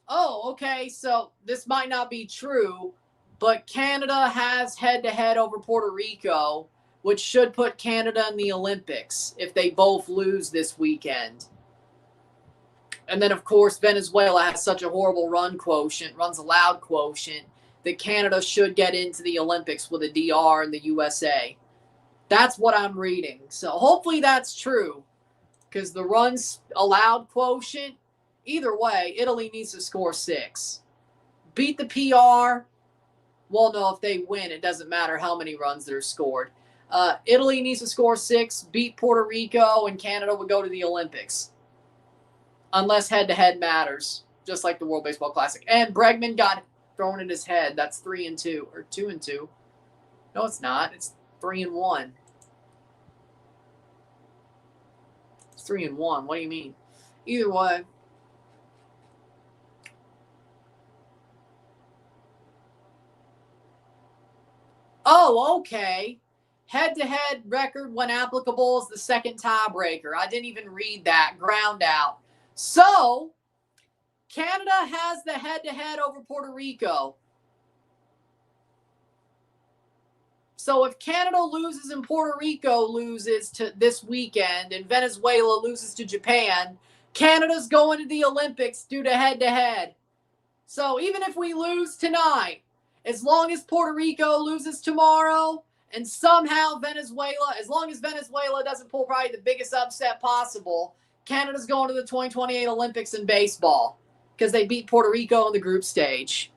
okay, so this might not be true, but Canada has head-to-head over Puerto Rico, which should put Canada in the Olympics if they both lose this weekend. And then, of course, Venezuela has such a horrible runs allowed quotient, that Canada should get into the Olympics with a DR and the USA. That's what I'm reading. So hopefully that's true, because the runs allowed quotient, either way, Italy needs to score 6. Beat the PR. Well, no, if they win, it doesn't matter how many runs they're scored. Italy needs to score 6, beat Puerto Rico, and Canada would go to the Olympics. Unless head-to-head matters, just like the World Baseball Classic. And Bregman got thrown in his head. That's 3-2, or 2-2. No, it's not. It's 3-1. It's 3-1. What do you mean? Either way. Oh, okay. Head-to-head record when applicable is the second tiebreaker. I didn't even read that. Ground out. So, Canada has the head-to-head over Puerto Rico. So if Canada loses and Puerto Rico loses to this weekend and Venezuela loses to Japan, Canada's going to the Olympics due to head-to-head. So even if we lose tonight, as long as Puerto Rico loses tomorrow, and somehow Venezuela, as long as Venezuela doesn't pull probably the biggest upset possible, Canada's going to the 2028 Olympics in baseball because they beat Puerto Rico in the group stage.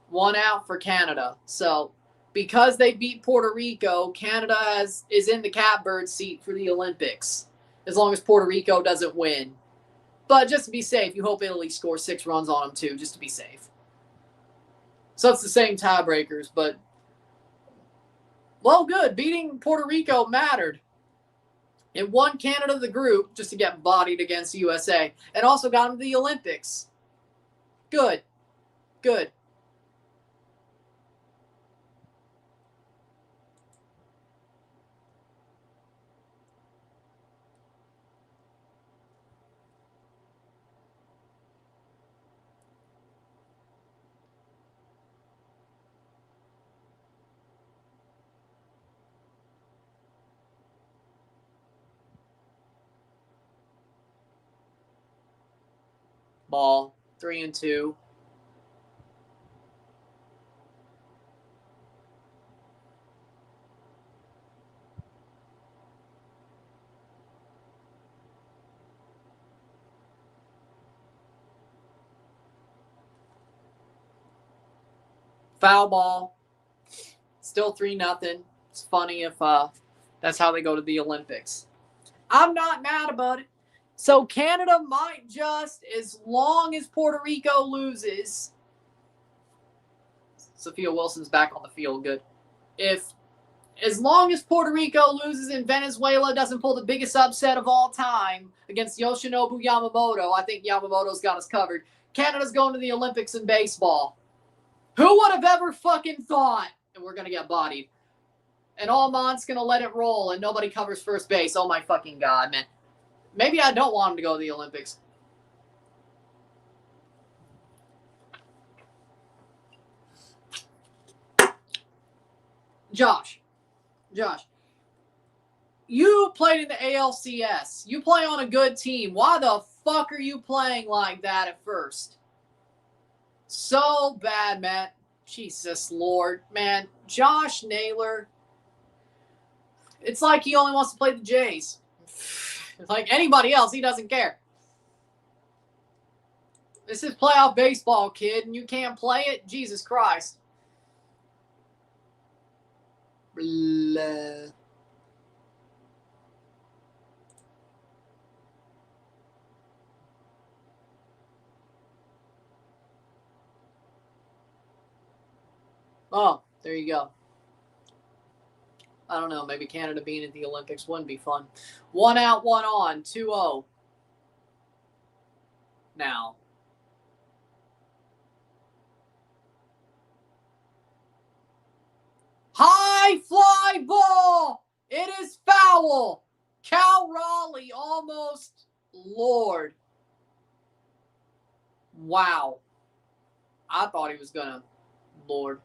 One out for Canada. So because they beat Puerto Rico, Canada is in the catbird seat for the Olympics, as long as Puerto Rico doesn't win. But just to be safe, you hope Italy scores 6 runs on them too, just to be safe. So it's the same tiebreakers, but well, good. Beating Puerto Rico mattered. It won Canada the group just to get bodied against the USA, and also got them to the Olympics. Good. Good. Ball. 3-2. Foul ball. Still 3-0. It's funny if that's how they go to the Olympics. I'm not mad about it. So Canada might just, as long as Puerto Rico loses, Sophia Wilson's back on the field. Good. If as long as Puerto Rico loses and Venezuela doesn't pull the biggest upset of all time against Yoshinobu Yamamoto, I think Yamamoto's got us covered. Canada's going to the Olympics in baseball. Who would have ever fucking thought? And we're going to get bodied. And Almont's going to let it roll and nobody covers first base. Oh my fucking God, man. Maybe I don't want him to go to the Olympics. Josh, you played in the ALCS. You play on a good team. Why the fuck are you playing like that at first? So bad, man. Jesus Lord, man. Josh Naylor. It's like he only wants to play the Jays. Like anybody else, he doesn't care. This is playoff baseball, kid, and you can't play it? Jesus Christ. Blah. Oh, there you go. I don't know. Maybe Canada being at the Olympics wouldn't be fun. 1 out, 1 on, 2-0. Now. High fly ball. It is foul. Cal Raleigh almost Lord. Wow. I thought he was going to Lord.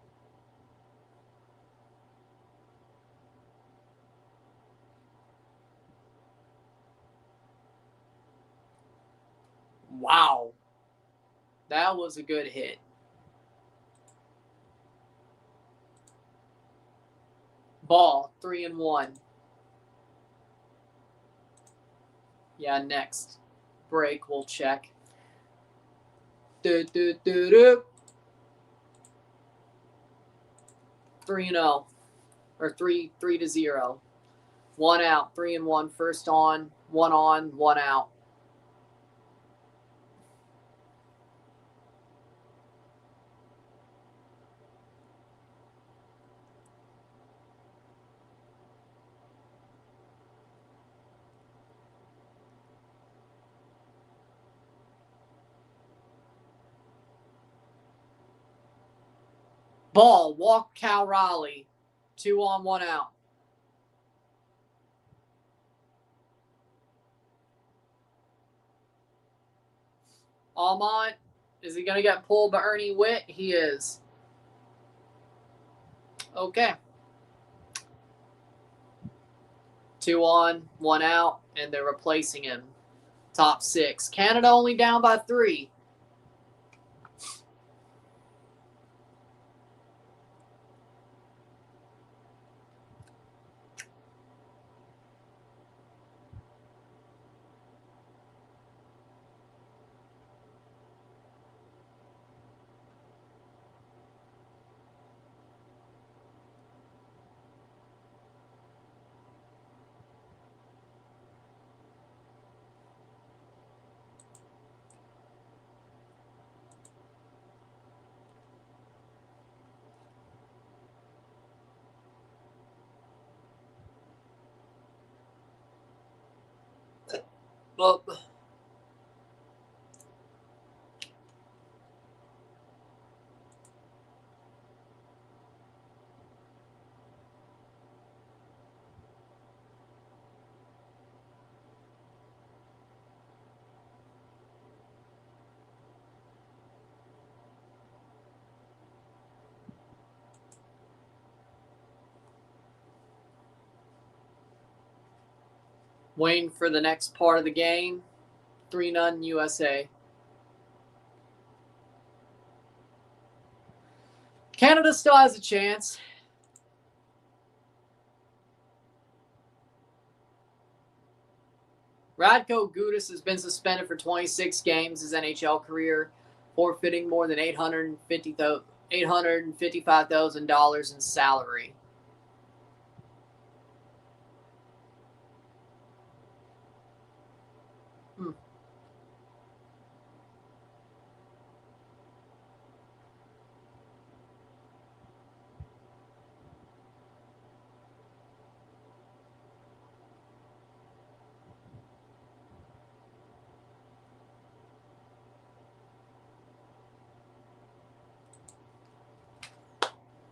Wow. That was a good hit. Ball, 3-1. Yeah, next break we'll check. 3-0. Or 3-0. 1 out, 3-1. First on, 1 out. Ball, walk Cal Raleigh. 2 on, 1 out. Almont, is he going to get pulled by Ernie Witt? He is. Okay. 2 on, 1 out, and they're replacing him. Top 6. Canada only down by 3. Well, waiting for the next part of the game. 3-0 USA. Canada still has a chance. Radko Gudas has been suspended for 26 games his NHL career, forfeiting more than $855,000 in salary.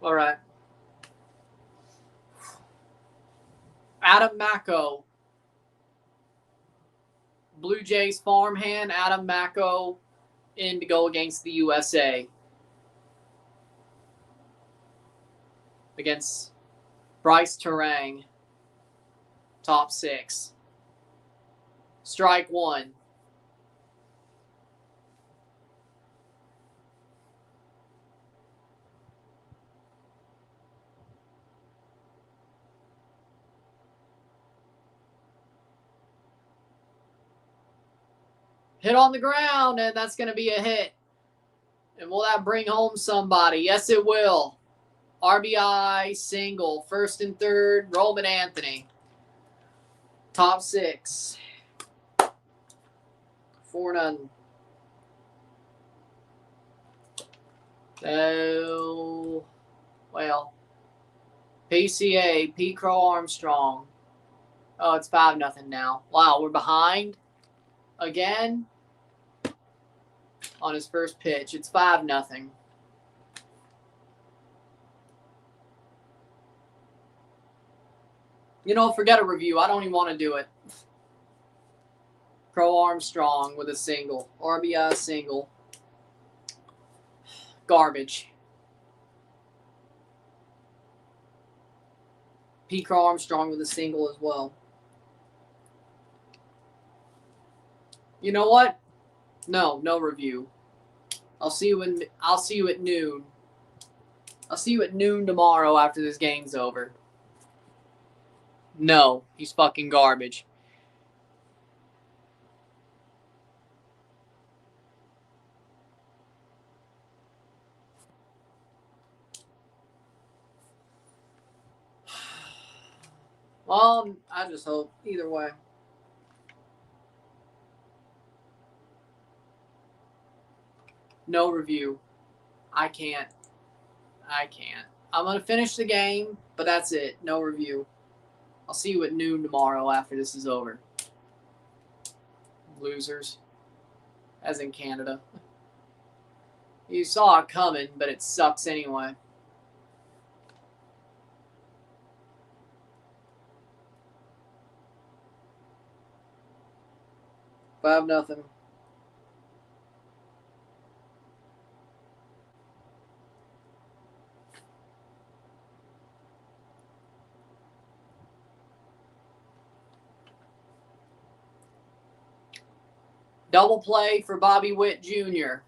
All right. Adam Macko. Blue Jays farmhand Adam Macko in to go against the USA. Against Bryce Terang. Top 6. Strike 1. Hit on the ground, and that's going to be a hit. And will that bring home somebody? Yes, it will. RBI single, first and third, Roman Anthony. Top 6. 4-0. Oh, well. PCA, Pete Crow Armstrong. Oh, it's 5-0 now. Wow, we're behind again on his first pitch. It's 5-0. You know, forget a review. I don't even want to do it. Crow Armstrong with a single. RBI single. Garbage. Pete Crow Armstrong with a single as well. You know what? No review. I'll see you at noon. I'll see you at noon tomorrow after this game's over. No, he's fucking garbage. Well, I just hope either way. No review. I can't. I'm going to finish the game, but that's it. No review. I'll see you at noon tomorrow after this is over. Losers. As in Canada. You saw it coming, but it sucks anyway. Five nothing. Double play for Bobby Witt Jr.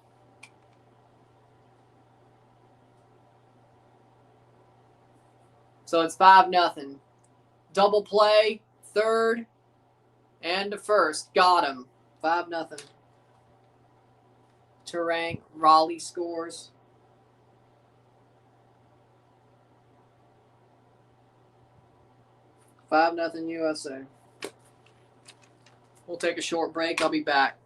So it's 5-0. Double play, third, and to first. Got him. 5-0. Terang, Raleigh scores. Five nothing USA. We'll take a short break. I'll be back.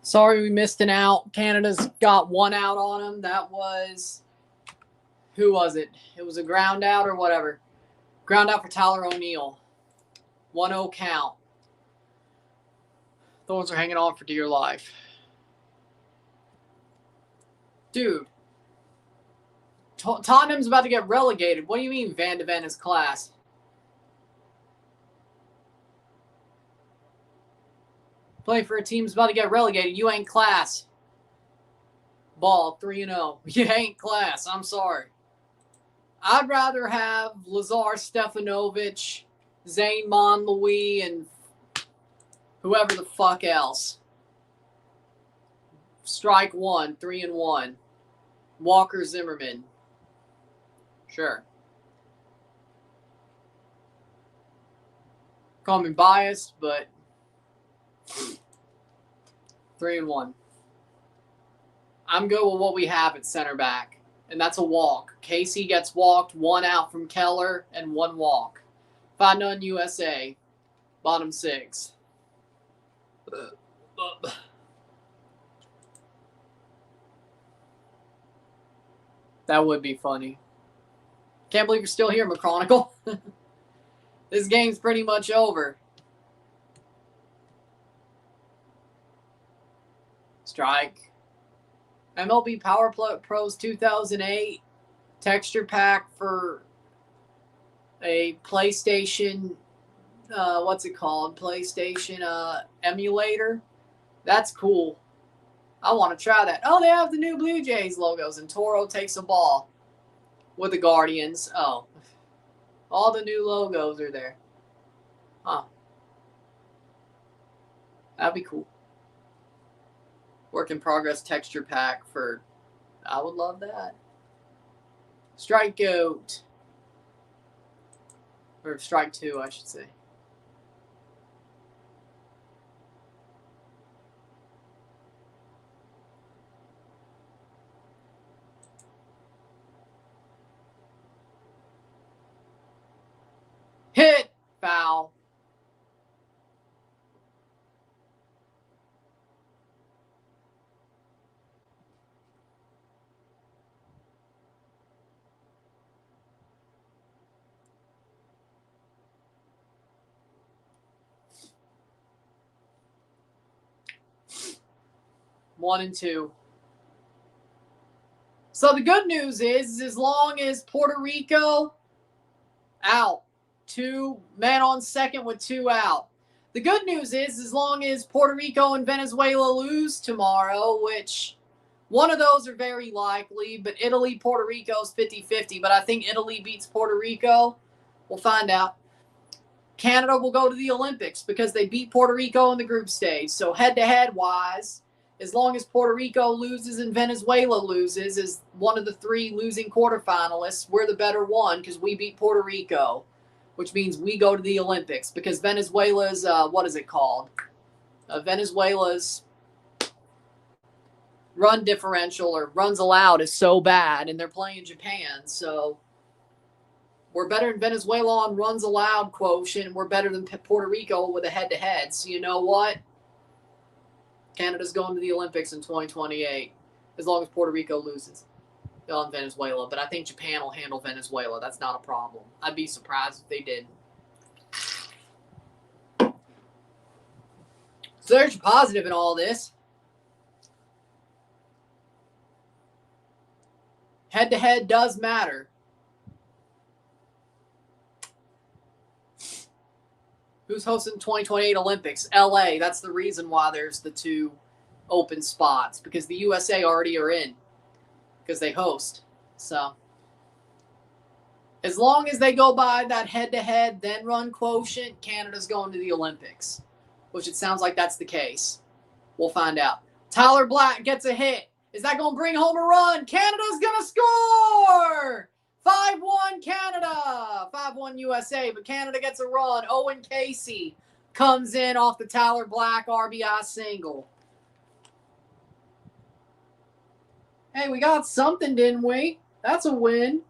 Sorry we missed an out. Canada's got one out on them. That was, who was it? It was a ground out or whatever. Ground out for Tyler O'Neill. 1-0 count. Thorns are hanging on for dear life. Dude. Tottenham's about to get relegated. What do you mean Van de Ven is class? Playing for a team's about to get relegated. You ain't class. Ball, 3-0. You ain't class. I'm sorry. I'd rather have Lazar Stefanovic, Zane Monlouis, and whoever the fuck else. Strike one, 3-1. Walker Zimmerman. Sure. Call me biased, but 3-1. I'm good with what we have at center back, and that's a walk. Casey gets walked, 1 out from Keller, and 1 walk. 5-0 USA, bottom 6. That would be funny. Can't believe you're still here, McChronicle. This game's pretty much over. Strike. MLB Power Pros 2008 texture pack for a PlayStation, what's it called? PlayStation emulator. That's cool. I want to try that. Oh, they have the new Blue Jays logos, and Toro takes a ball with the Guardians. Oh, all the new logos are there. Huh. That'd be cool. Work in progress texture pack for, I would love that. Strike goat. Or strike 2, I should say. Hit! Foul. One and 2. So the good news is as long as Puerto Rico out, 2 men on second with 2 out. The good news is as long as Puerto Rico and Venezuela lose tomorrow, which one of those are very likely, but Italy, Puerto Rico's 50-50, but I think Italy beats Puerto Rico. We'll find out. Canada will go to the Olympics because they beat Puerto Rico in the group stage. So head-to-head wise, as long as Puerto Rico loses and Venezuela loses as one of the 3 losing quarterfinalists, we're the better one because we beat Puerto Rico, which means we go to the Olympics because Venezuela's, what is it called? Venezuela's run differential or runs allowed is so bad, and they're playing Japan. So we're better than Venezuela on runs allowed quotient. We're better than Puerto Rico with a head-to-head. So you know what? Canada's going to the Olympics in 2028 as long as Puerto Rico loses on Venezuela. But I think Japan will handle Venezuela. That's not a problem. I'd be surprised if they didn't. So there's your positive in all this. Head-to-head does matter. Who's hosting 2028 Olympics? LA. That's the reason why there's the 2 open spots, because the USA already are in because they host. So as long as they go by that head-to-head, then run quotient, Canada's going to the Olympics, which it sounds like that's the case. We'll find out. Tyler Black gets a hit. Is that going to bring home a run? Canada's going to score! 5-1 Canada. 5-1 USA, but Canada gets a run. Owen Casey comes in off the Tyler Black RBI single. Hey, we got something, didn't we? That's a win.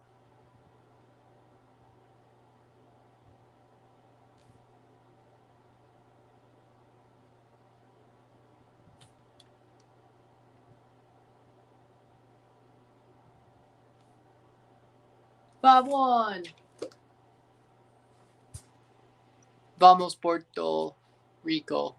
5-1. Vamos Puerto Rico.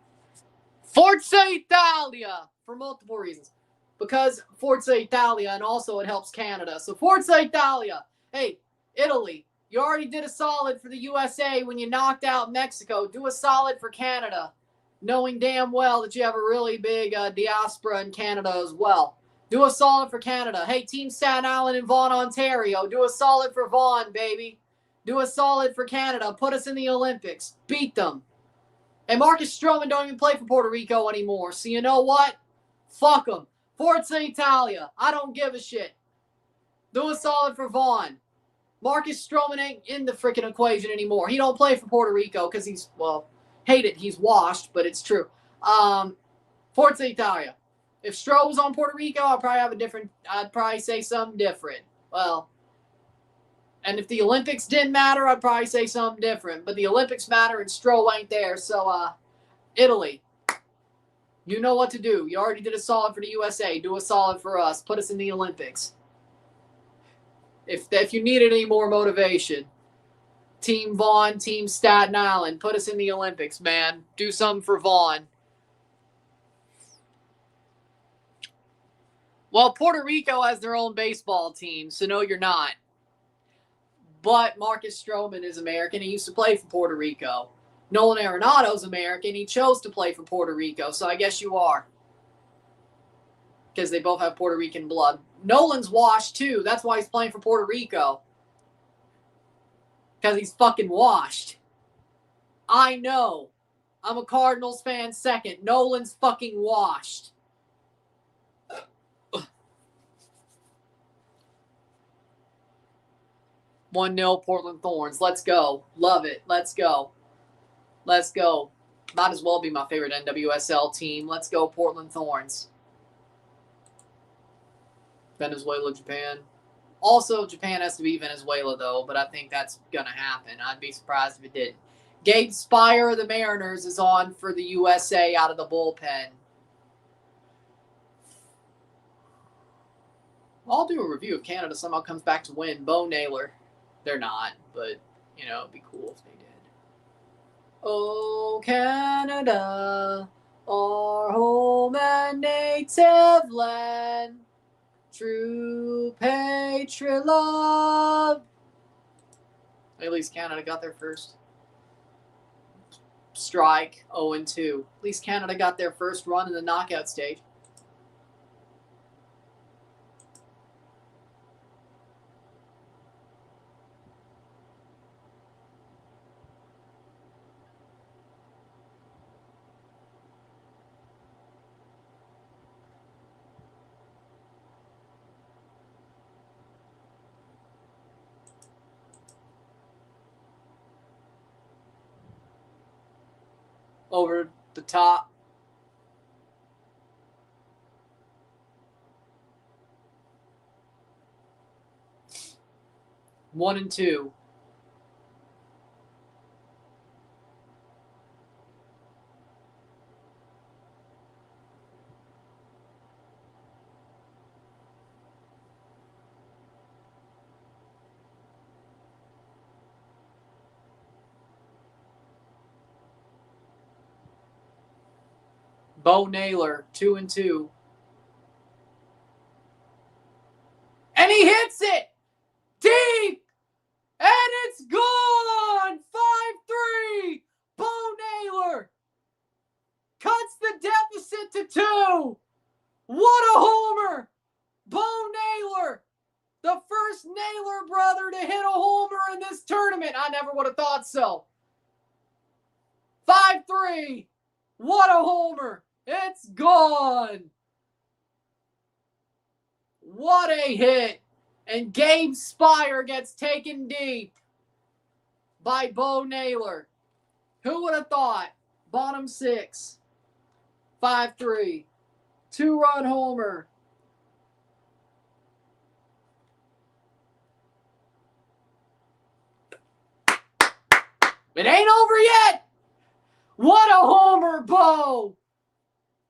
Forza Italia! For multiple reasons. Because Forza Italia, and also it helps Canada. So Forza Italia. Hey, Italy, you already did a solid for the USA when you knocked out Mexico. Do a solid for Canada, knowing damn well that you have a really big diaspora in Canada as well. Do a solid for Canada. Hey, Team Staten Island and Vaughan, Ontario, do a solid for Vaughan, baby. Do a solid for Canada. Put us in the Olympics. Beat them. And Marcus Stroman don't even play for Puerto Rico anymore. So you know what? Fuck them. Forza Italia. I don't give a shit. Do a solid for Vaughan. Marcus Stroman ain't in the freaking equation anymore. He don't play for Puerto Rico because he's, well, hate it. He's washed, but it's true. Forza Italia. If Stro was on Puerto Rico, I'd probably say something different. Well, and if the Olympics didn't matter, I'd probably say something different. But the Olympics matter and Stro ain't there. So, Italy, you know what to do. You already did a solid for the USA. Do a solid for us. Put us in the Olympics. If you needed any more motivation, Team Vaughan, Team Staten Island, put us in the Olympics, man. Do something for Vaughan. Well, Puerto Rico has their own baseball team, so no, you're not. But Marcus Stroman is American. He used to play for Puerto Rico. Nolan Arenado's American. He chose to play for Puerto Rico, so I guess you are. Because they both have Puerto Rican blood. Nolan's washed, too. That's why he's playing for Puerto Rico. Because he's fucking washed. I know. I'm a Cardinals fan second. Nolan's fucking washed. 1-0 Portland Thorns. Let's go. Love it. Let's go. Let's go. Might as well be my favorite NWSL team. Let's go Portland Thorns. Venezuela, Japan. Also, Japan has to beat Venezuela, though, but I think that's going to happen. I'd be surprised if it didn't. Gabe Spire of the Mariners is on for the USA out of the bullpen. I'll do a review if Canada somehow comes back to win. Bo Naylor. They're not, but, you know, it'd be cool if they did. Oh, Canada, our home and native land, true patriot love. At least Canada got their first strike, 0-2. At least Canada got their first run in the knockout stage. Over the top. One and two. Bo Naylor, 2-2. And he hits it deep. And it's gone. 5-3. Bo Naylor cuts the deficit to 2. What a homer. Bo Naylor, the first Naylor brother to hit a homer in this tournament. I never would have thought so. 5-3. What a homer. It's gone. What a hit. And Gabe Spire gets taken deep by Bo Naylor. Who would have thought? Bottom 6. 5-3. 2-run homer. It ain't over yet. What a homer, Bo.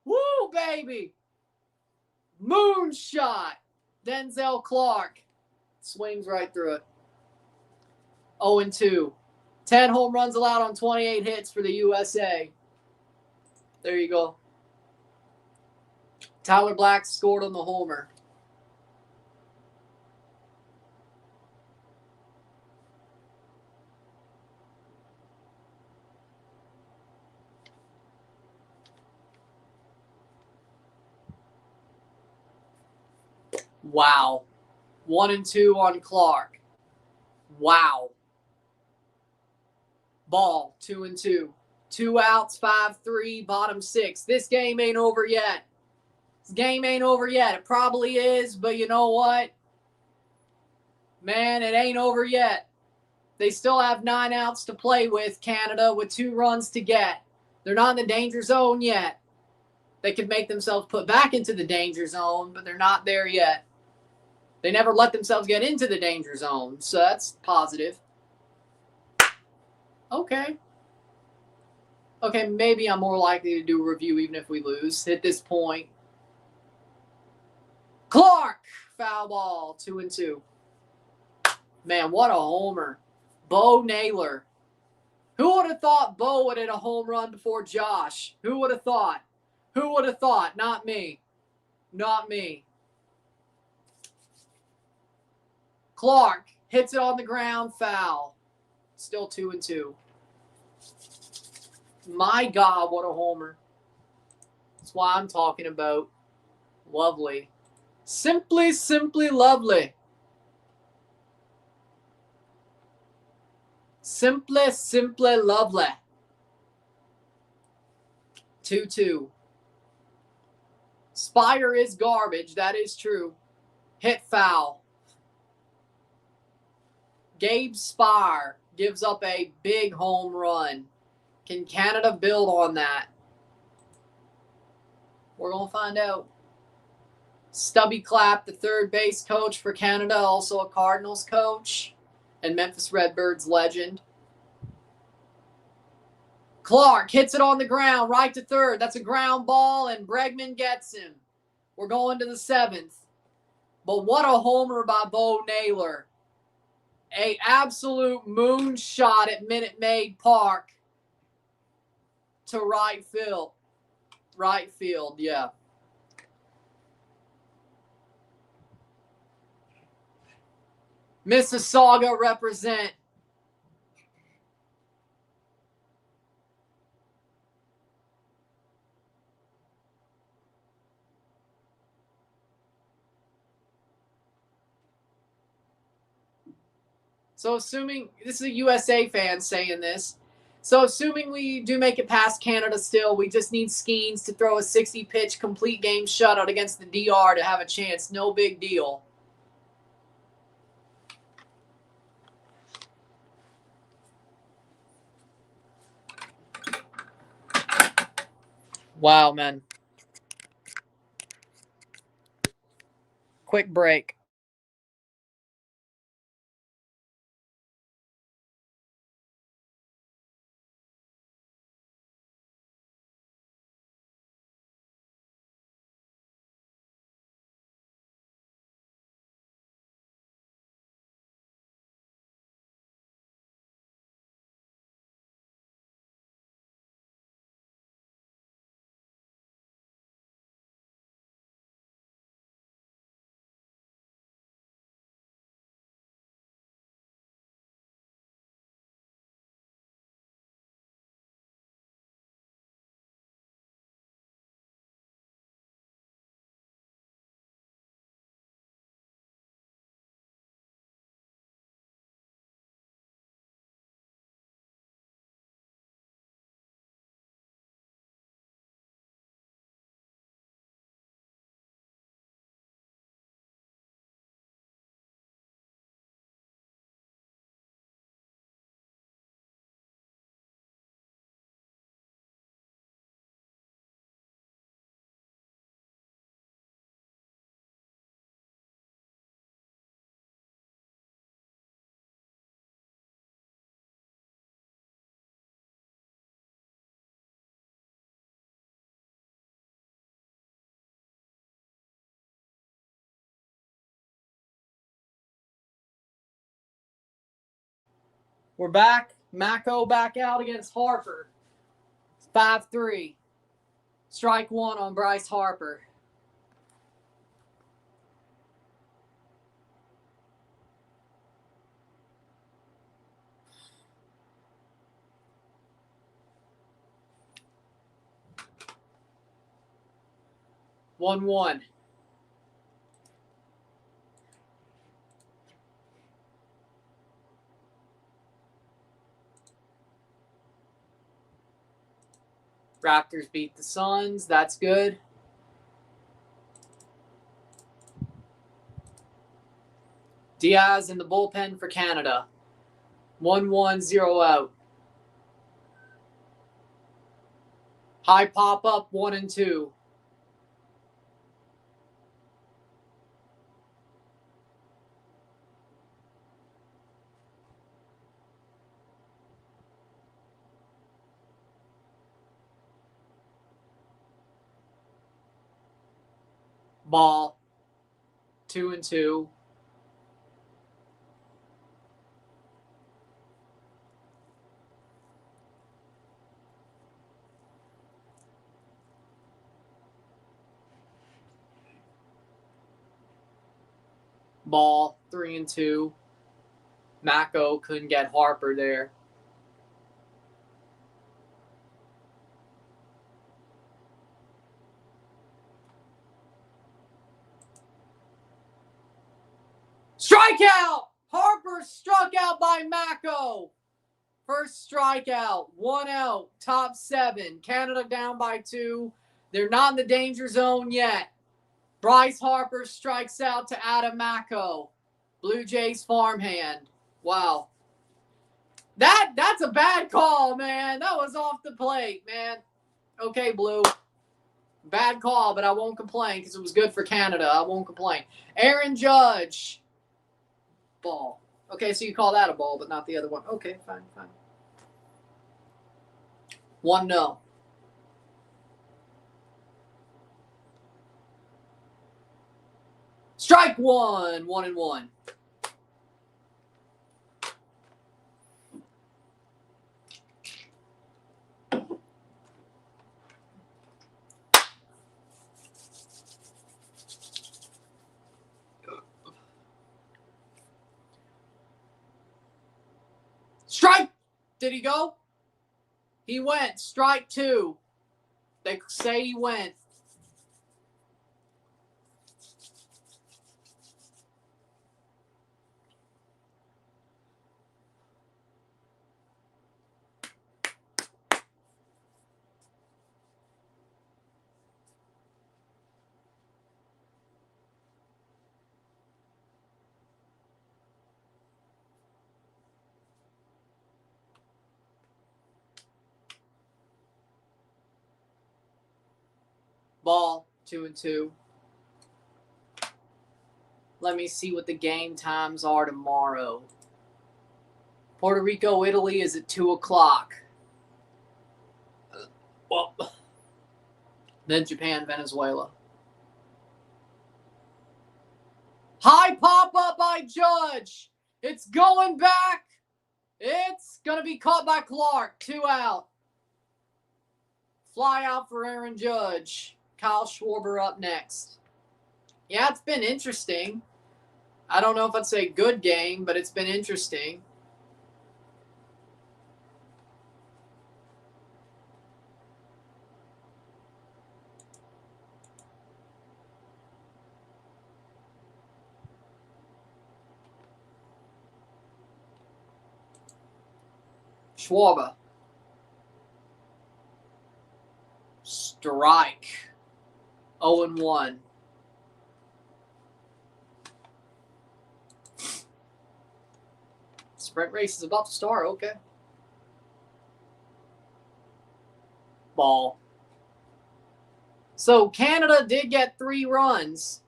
Woo, baby. Moonshot. Denzel Clark swings right through it. 0-2. 10 home runs allowed on 28 hits for the USA. There you go. Tyler Black scored on the homer. Wow. 1-2 on Clark. Wow. Ball, 2-2. 2 outs, 5-3, bottom 6. This game ain't over yet. This game ain't over yet. It probably is, but you know what? Man, it ain't over yet. They still have 9 outs to play with, Canada, with 2 runs to get. They're not in the danger zone yet. They could make themselves put back into the danger zone, but they're not there yet. They never let themselves get into the danger zone, so that's positive. Okay. Okay, maybe I'm more likely to do a review even if we lose at this point. Clark, foul ball, 2-2. Man, what a homer. Bo Naylor. Who would have thought Bo would hit a home run before Josh? Who would have thought? Who would have thought? Not me. Not me. Clark hits it on the ground, foul. Still 2-2. My God, what a homer. That's why I'm talking about. Lovely. Simply, simply lovely. Simply, simply lovely. 2-2. Spire is garbage. That is true. Hit foul. Gabe Spire gives up a big home run. Can Canada build on that? We're going to find out. Stubby Clapp, the third base coach for Canada, also a Cardinals coach and Memphis Redbirds legend. Clark hits it on the ground, right to third. That's a ground ball, and Bregman gets him. We're going to the 7th. But what a homer by Bo Naylor. A absolute moonshot at Minute Maid Park to right field. Right field, yeah. Mississauga represent. So assuming, this is a USA fan saying this, so assuming we do make it past Canada still, we just need Skeens to throw a 60-pitch complete game shutout against the DR to have a chance. No big deal. Wow, man. Quick break. We're back. Mako back out against Harper. 5-3. Strike one on Bryce Harper. One. Raptors beat the Suns. That's good. Diaz in the bullpen for Canada. 1-1, 0 out. High pop-up, 1-2. Ball, 2-2. Ball, 3-2. Mako couldn't get Harper there. Strikeout! Harper struck out by Mako. First strikeout, 1 out, top 7. Canada down by 2. They're not in the danger zone yet. Bryce Harper strikes out to Adam Mako. Blue Jays farmhand. Wow. That's a bad call, man. That was off the plate, man. Okay, Blue. Bad call, but I won't complain because it was good for Canada. I won't complain. Aaron Judge. Ball. Okay, so you call that a ball, but not the other one. Okay, fine. 1-0. Strike one. 1-1. Strike! Did he go? He went. Strike 2. They say he went. Ball, 2-2. Let me see what the game times are tomorrow. Puerto Rico, Italy is at 2 o'clock. Well, then Japan, Venezuela. High pop-up by Judge. It's going back. It's going to be caught by Clark. 2 out. Fly out for Aaron Judge. Kyle Schwarber up next. Yeah, it's been interesting. I don't know if I'd say good game, but it's been interesting. Schwarber. Strike. 0-1. Sprint race is about to start. Okay. Ball. So Canada did get 3 runs.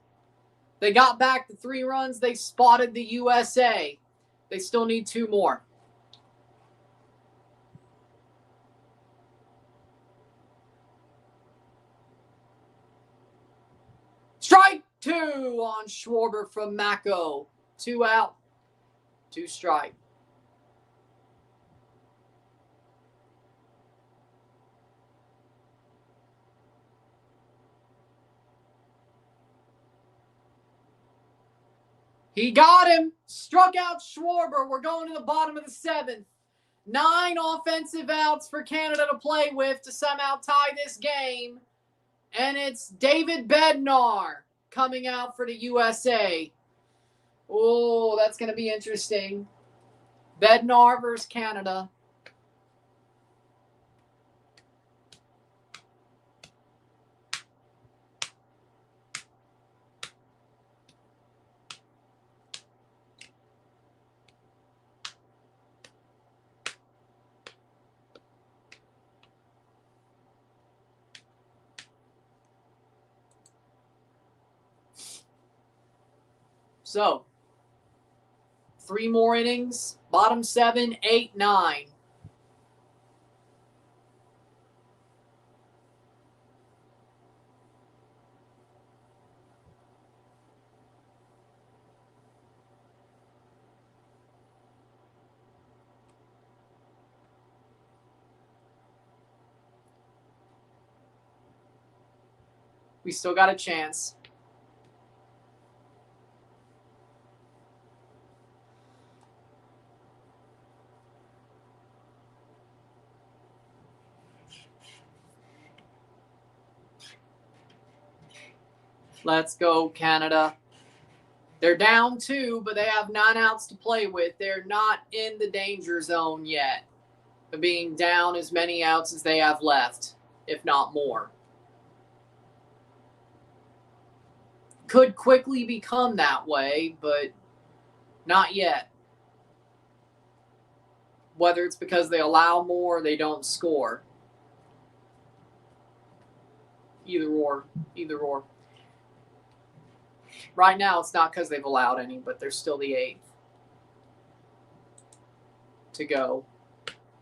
They got back the 3 runs. They spotted the USA. They still need 2 more. Strike 2 on Schwarber from Mako. 2 out. 2 strike. He got him. Struck out Schwarber. We're going to the bottom of the 7th. 9 offensive outs for Canada to play with to somehow tie this game. And it's David Bednar coming out for the USA. Oh, that's going to be interesting. Bednar versus Canada. So, 3 more innings. Bottom 7, 8, 9. We still got a chance. Let's go, Canada. They're down 2, but they have 9 outs to play with. They're not in the danger zone yet of being down as many outs as they have left, if not more. Could quickly become that way, but not yet. Whether it's because they allow more or they don't score. Either or. Right now, it's not because they've allowed any, but they're still the 8th to go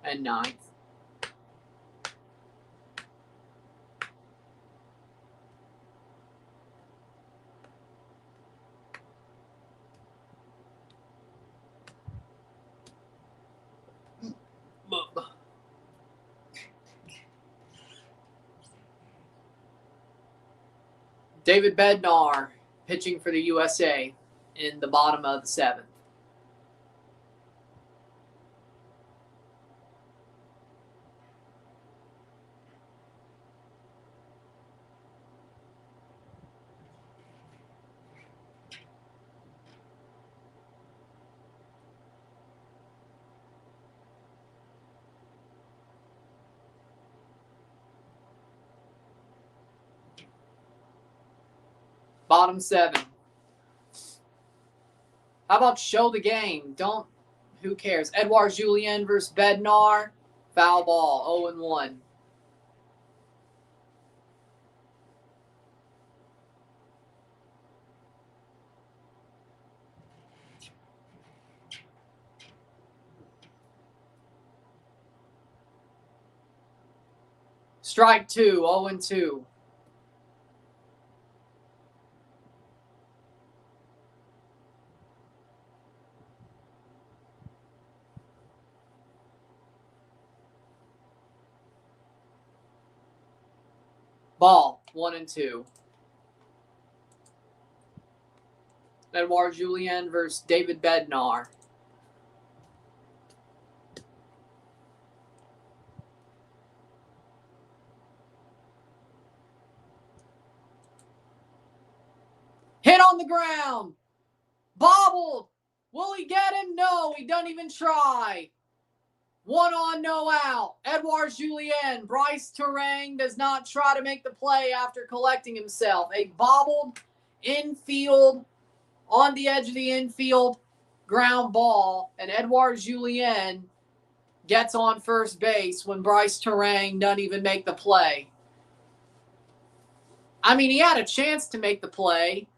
and 9th. David Bednar pitching for the USA in the bottom of the 7th. Bottom 7. How about show the game? Who cares? Edouard Julien versus Bednar. Foul ball, 0-1. Strike 2, 0-2. Ball, 1-2. Edouard Julien versus David Bednar. Hit on the ground. Bobbled. Will he get him? No, he doesn't even try. 1 on, no out. Edouard Julien. Bryce Terang does not try to make the play after collecting himself. A bobbled infield, on the edge of the infield, ground ball. And Edouard Julien gets on first base when Bryce Terang doesn't even make the play. I mean, he had a chance to make the play.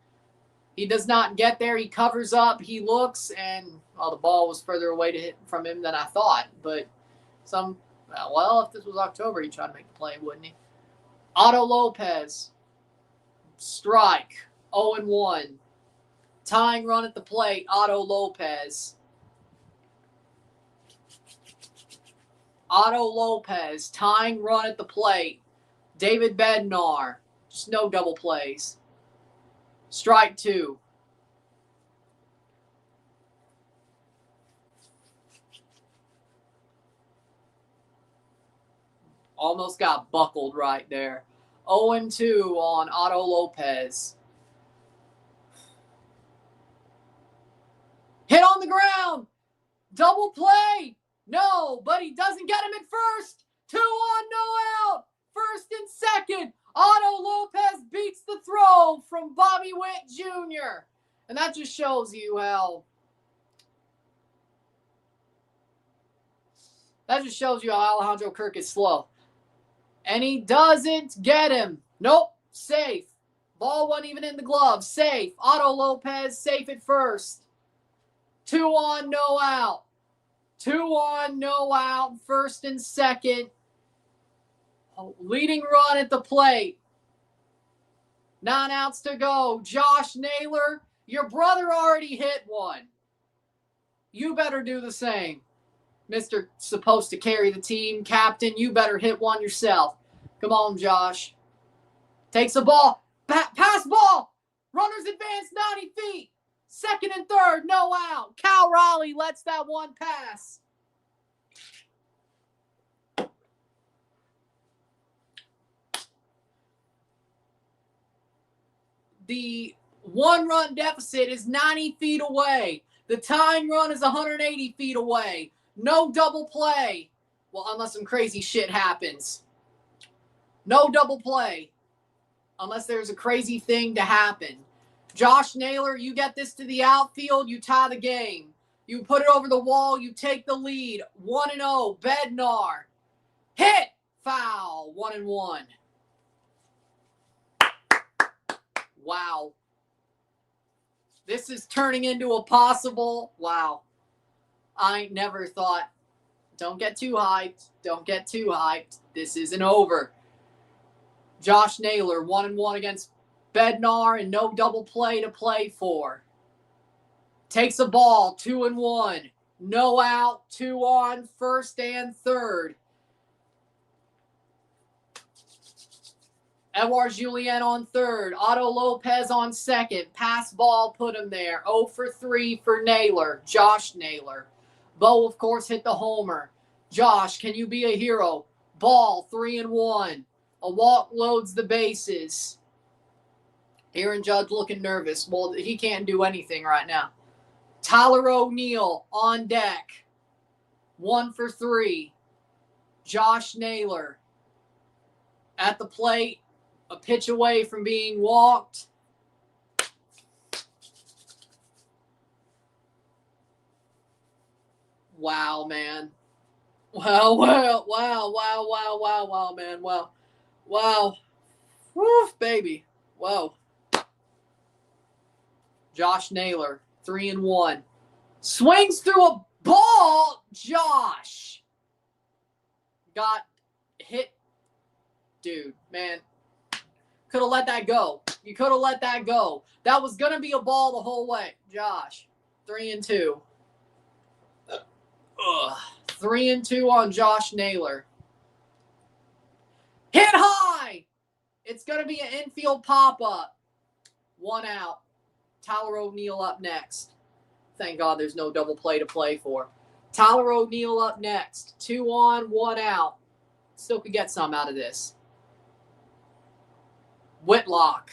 He does not get there. He covers up. He looks, and the ball was further away to hit from him than I thought. But if this was October, he'd try to make the play, wouldn't he? Otto Lopez, strike, 0-1. Tying run at the plate, Otto Lopez. Otto Lopez, tying run at the plate. David Bednar, just no double plays. Strike 2. almost got buckled right there. 0-2 on Otto Lopez. Hit on the ground. Double play. No, but he doesn't get him at first. 2 on, no out. First and second. Otto Lopez beats the throw from Bobby Witt Jr. And that just shows you how Alejandro Kirk is slow. And he doesn't get him. Nope, safe. Ball wasn't even in the glove. Safe. Otto Lopez safe at first. 2 on, no out. 2 on, no out. First and second. Leading run at the plate. 9 outs to go. Josh Naylor, your brother already hit one. You better do the same. Mr. Supposed to carry the team, captain, you better hit one yourself. Come on, Josh. Takes the ball. Pass ball. Runners advance 90 feet. Second and third, no out. Cal Raleigh lets that one pass. The 1-run deficit is 90 feet away. The tying run is 180 feet away. No double play. Well, unless some crazy shit happens. No double play. Unless there's a crazy thing to happen. Josh Naylor, you get this to the outfield, you tie the game. You put it over the wall, you take the lead. 1-0, Bednar. Hit! Foul. 1-1. Wow. This is turning into a possible... Wow. I never thought... Don't get too hyped. Don't get too hyped. This isn't over. Josh Naylor, 1-1 against Bednar and no double play to play for. Takes the ball, 2-1. No out, 2 on, first and third. Edouard Julien on third. Otto Lopez on second. Pass ball, put him there. 0 for 3 for Naylor. Josh Naylor. Bo, of course, hit the homer. Josh, can you be a hero? Ball, 3-1. A walk loads the bases. Aaron Judge looking nervous. Well, he can't do anything right now. Tyler O'Neill on deck. 1 for 3. Josh Naylor at the plate. A pitch away from being walked. Wow, man. Wow, man. Wow. Woof, baby. Whoa. Josh Naylor, 3-1. Swings through a ball. Josh got hit. Dude, man. Could have let that go. You could have let that go. That was going to be a ball the whole way. Josh, 3-2. 3-2 on Josh Naylor. Hit high. It's going to be an infield pop-up. 1 out. Tyler O'Neill up next. Thank God there's no double play to play for. Tyler O'Neill up next. 2 on, 1 out. Still could get some out of this. Whitlock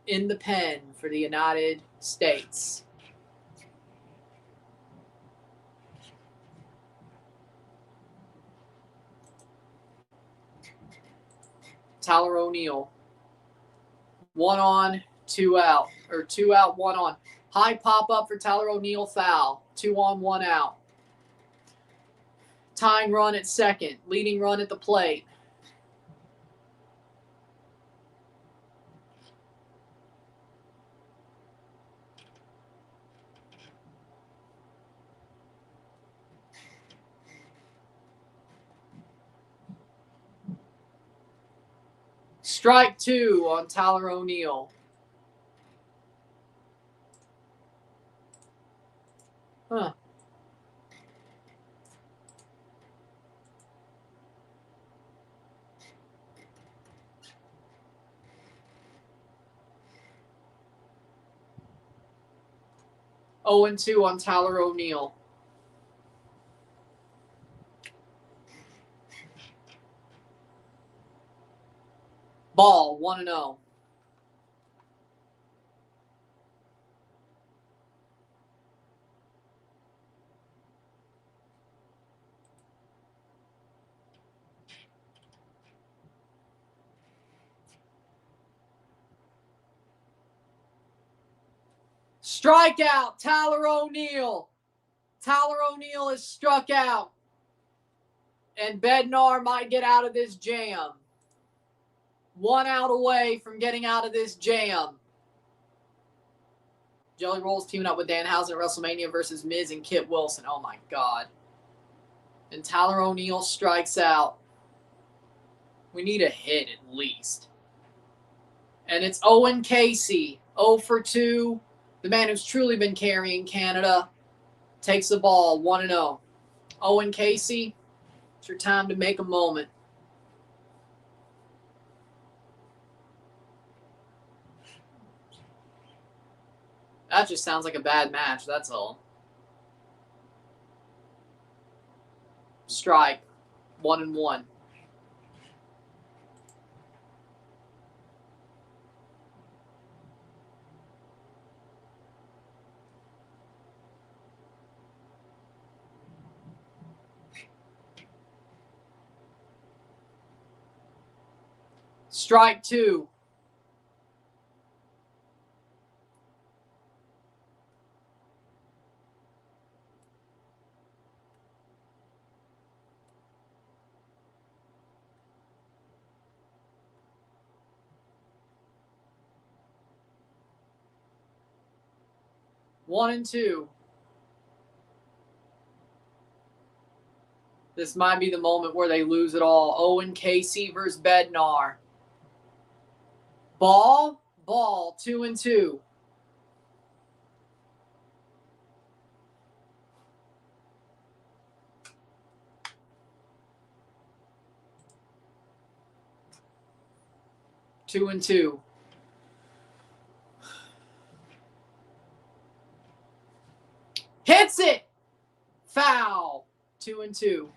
in the pen for the United States. Tyler O'Neill. 1 on, 2 out. Or 2 out, 1 on. High pop-up for Tyler O'Neill, foul. 2 on, 1 out. Tying run at second. Leading run at the plate. Strike 2 on Tyler O'Neill. Huh. Oh, and 2 on Tyler O'Neill. Ball, 1-0. Strikeout, Tyler O'Neill. Tyler O'Neill is struck out. And Bednar might get out of this jam. 1 out away from getting out of this jam. Jelly Roll's teaming up with Danhausen at WrestleMania versus Miz and Kit Wilson. Oh my God. And Tyler O'Neill strikes out. We need a hit at least. And it's Owen Casey, 0 for 2. The man who's truly been carrying Canada takes the ball, 1-0. Owen Casey, it's your time to make a moment. That just sounds like a bad match, that's all. Strike, 1-1. Strike 2. One and 2. This might be the moment where they lose it all. Owen Casey versus Bednar. Ball, 2-2. Two and 2. Hits it! Foul. 2 and 2.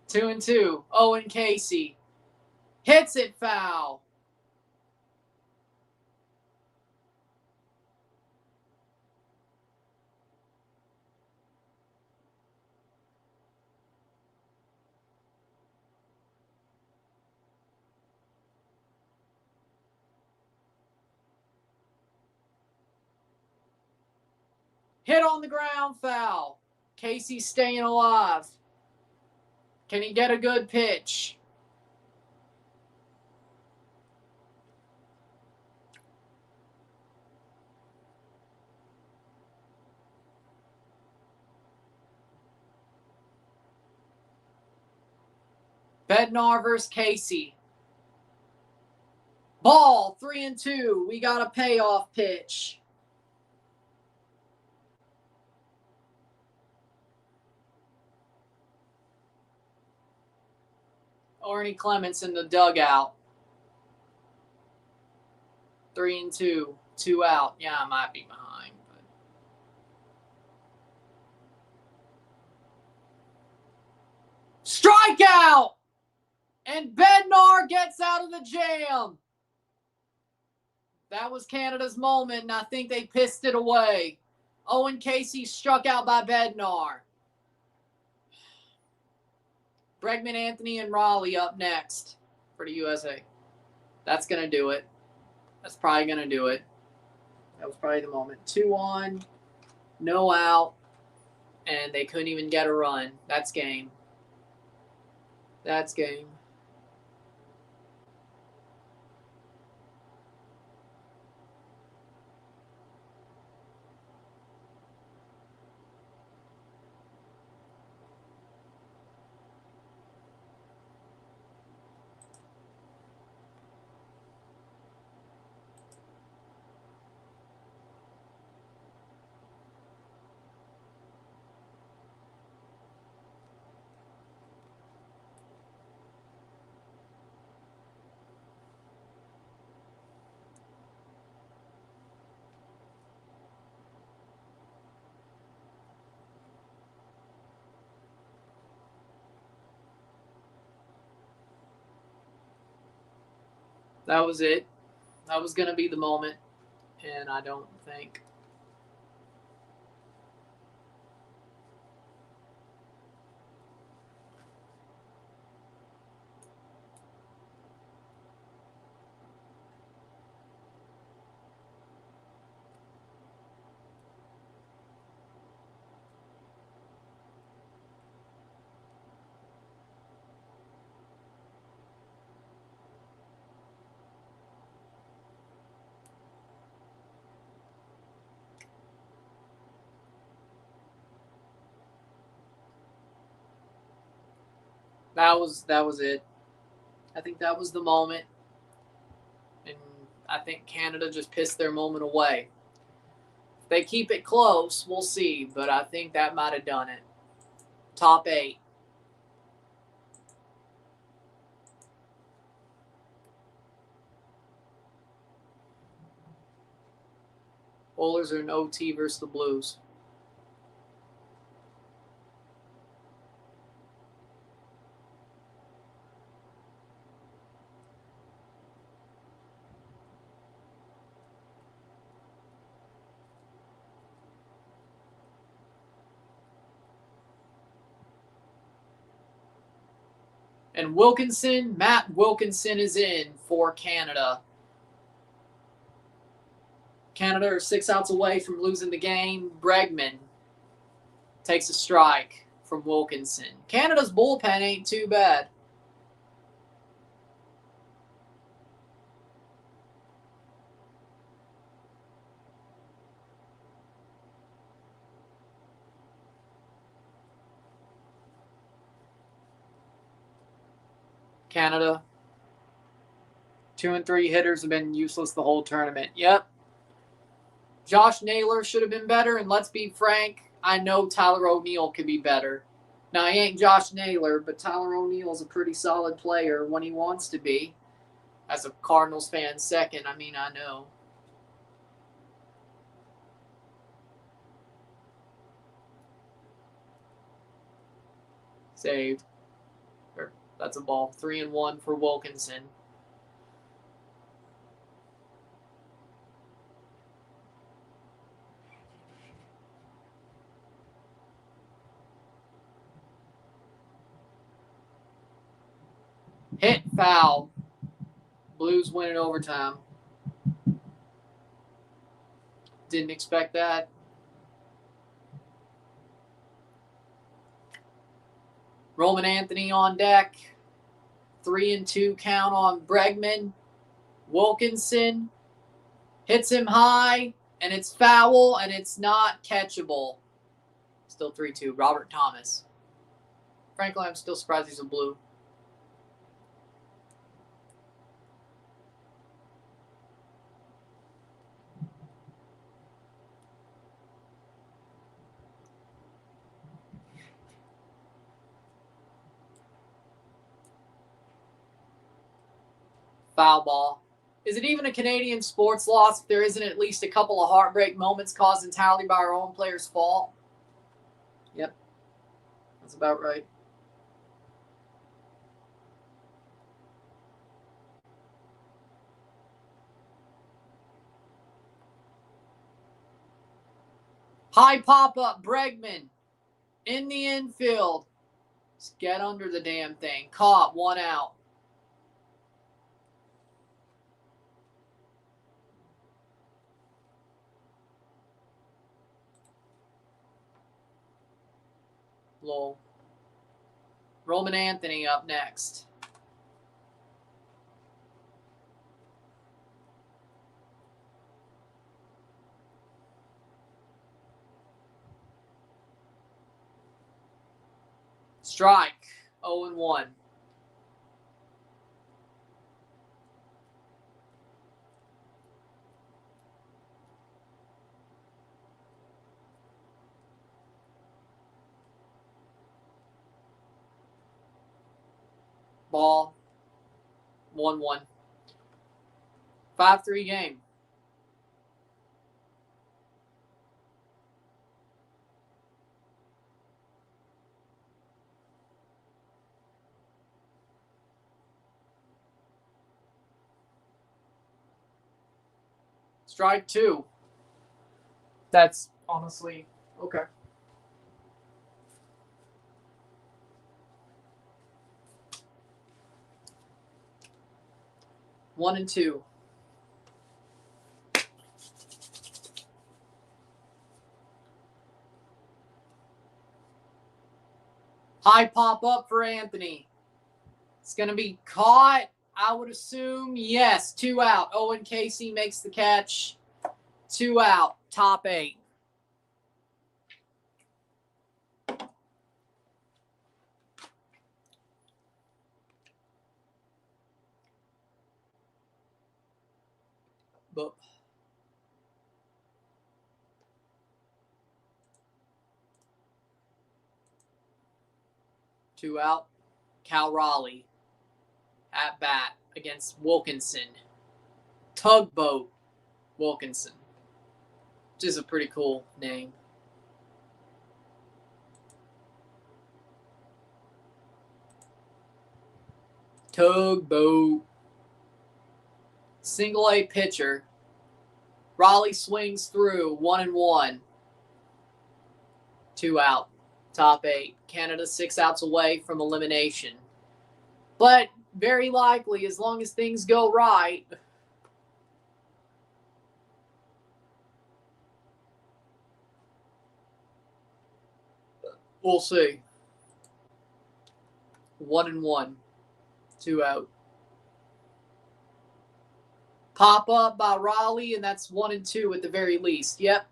Two and 2. Owen Casey hits it foul. Hit on the ground, foul. Casey's staying alive. Can he get a good pitch? Bednar versus Casey. Ball, 3 and 2. We got a payoff pitch. Arnie Clements in the dugout. 3 and 2. 2 out. Yeah, I might be behind. But... Strikeout! And Bednar gets out of the jam. That was Canada's moment, and I think they pissed it away. Owen Casey struck out by Bednar. Bregman, Anthony, and Raleigh up next for the USA. That's going to do it. That's probably going to do it. That was probably the moment. 2 on, no out, and they couldn't even get a run. That's game. That's game. That was it. That was going to be the moment, and I don't think. That was it. I think that was the moment, and I think Canada just pissed their moment away. If they keep it close, we'll see, but I think that might have done it. Top 8. Oilers are in OT versus the Blues. And Matt Wilkinson is in for Canada. Canada are 6 outs away from losing the game. Bregman takes a strike from Wilkinson. Canada's bullpen ain't too bad. Canada, 2 and 3 hitters have been useless the whole tournament. Yep. Josh Naylor should have been better, and let's be frank, I know Tyler O'Neill could be better. Now, he ain't Josh Naylor, but Tyler O'Neill's a pretty solid player when he wants to be. As a Cardinals fan, second, I know. Saved. That's a ball. 3-1 for Wilkinson. Hit foul. Blues win in overtime. Didn't expect that. Roman Anthony on deck. 3-2 count on Bregman. Wilkinson hits him high, and it's foul, and it's not catchable. Still 3-2. Robert Thomas. Frankly, I'm still surprised he's a Blue. Foul ball. Is it even a Canadian sports loss if there isn't at least a couple of heartbreak moments caused entirely by our own player's fault? Yep. That's about right. High pop-up, Bregman. In the infield. Let's get under the damn thing. Caught, 1 out. Lol. Roman Anthony up next. Strike. 0-1. Ball. 1-1. 5-3 game. Strike 2. That's honestly okay. One and 2. High pop up for Anthony. It's going to be caught, I would assume. Yes, 2 out. Owen Casey makes the catch. 2 out. Top 8. But 2 out. Cal Raleigh at bat against Wilkinson. Tugboat Wilkinson, which is a pretty cool name. Tugboat. Single A pitcher. Raleigh swings through 1-1. 2 out. Top 8. Canada 6 outs away from elimination. But very likely, as long as things go right, we'll see. 1-1. 2 out. Pop up by Raleigh, and that's 1-2 at the very least. Yep.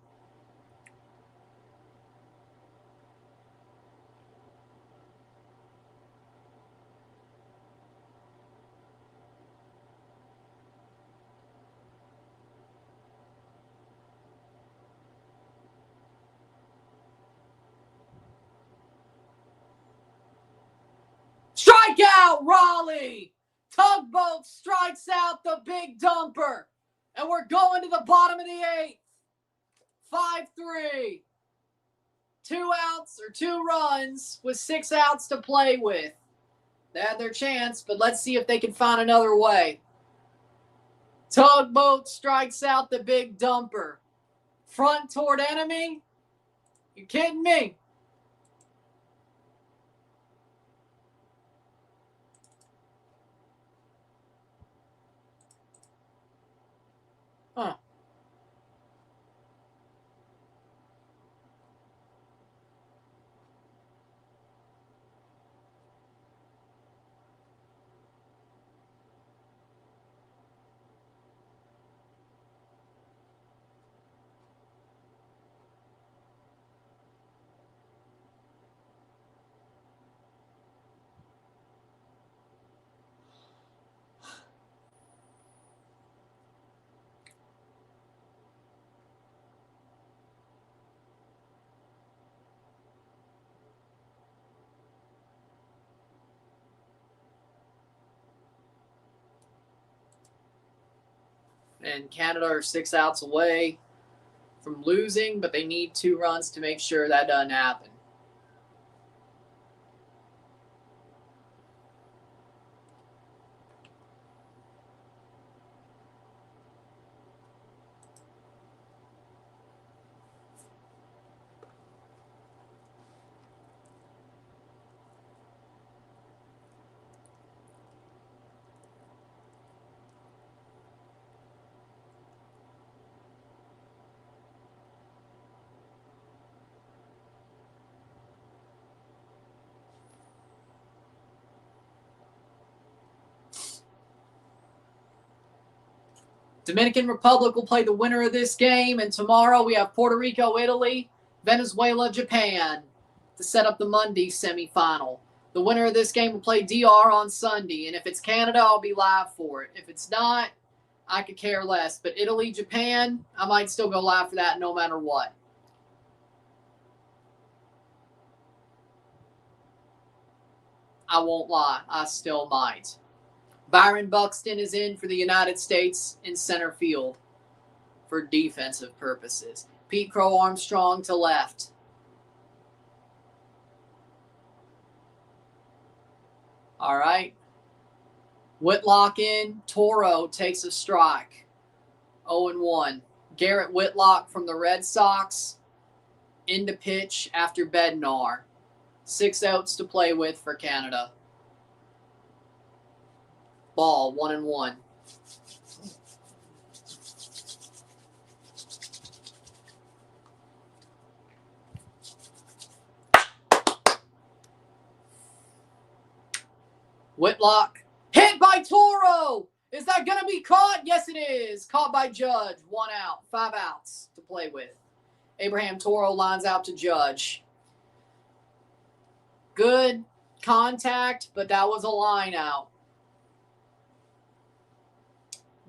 Strikeout, Raleigh! Tugboat strikes out the big dumper. And we're going to the bottom of the 8th. 5-3. 2 outs or 2 runs with 6 outs to play with. They had their chance, but let's see if they can find another way. Tugboat strikes out the big dumper. Front toward enemy? You kidding me? Huh. And Canada are 6 outs away from losing, but they need 2 runs to make sure that doesn't happen. Dominican Republic will play the winner of this game, and tomorrow we have Puerto Rico, Italy, Venezuela, Japan to set up the Monday semifinal. The winner of this game will play DR on Sunday, and if it's Canada, I'll be live for it. If it's not, I could care less. But Italy, Japan, I might still go live for that no matter what. I won't lie, I still might. Byron Buxton is in for the United States in center field for defensive purposes. Pete Crow Armstrong to left. All right. Whitlock in. Toro takes a strike. 0-1. Garrett Whitlock from the Red Sox into pitch after Bednar. 6 outs to play with for Canada. Ball, 1-1. Whitlock, hit by Toro. Is that going to be caught? Yes, it is. Caught by Judge. 1 out. 5 outs to play with. Abraham Toro lines out to Judge. Good contact, but that was a line out.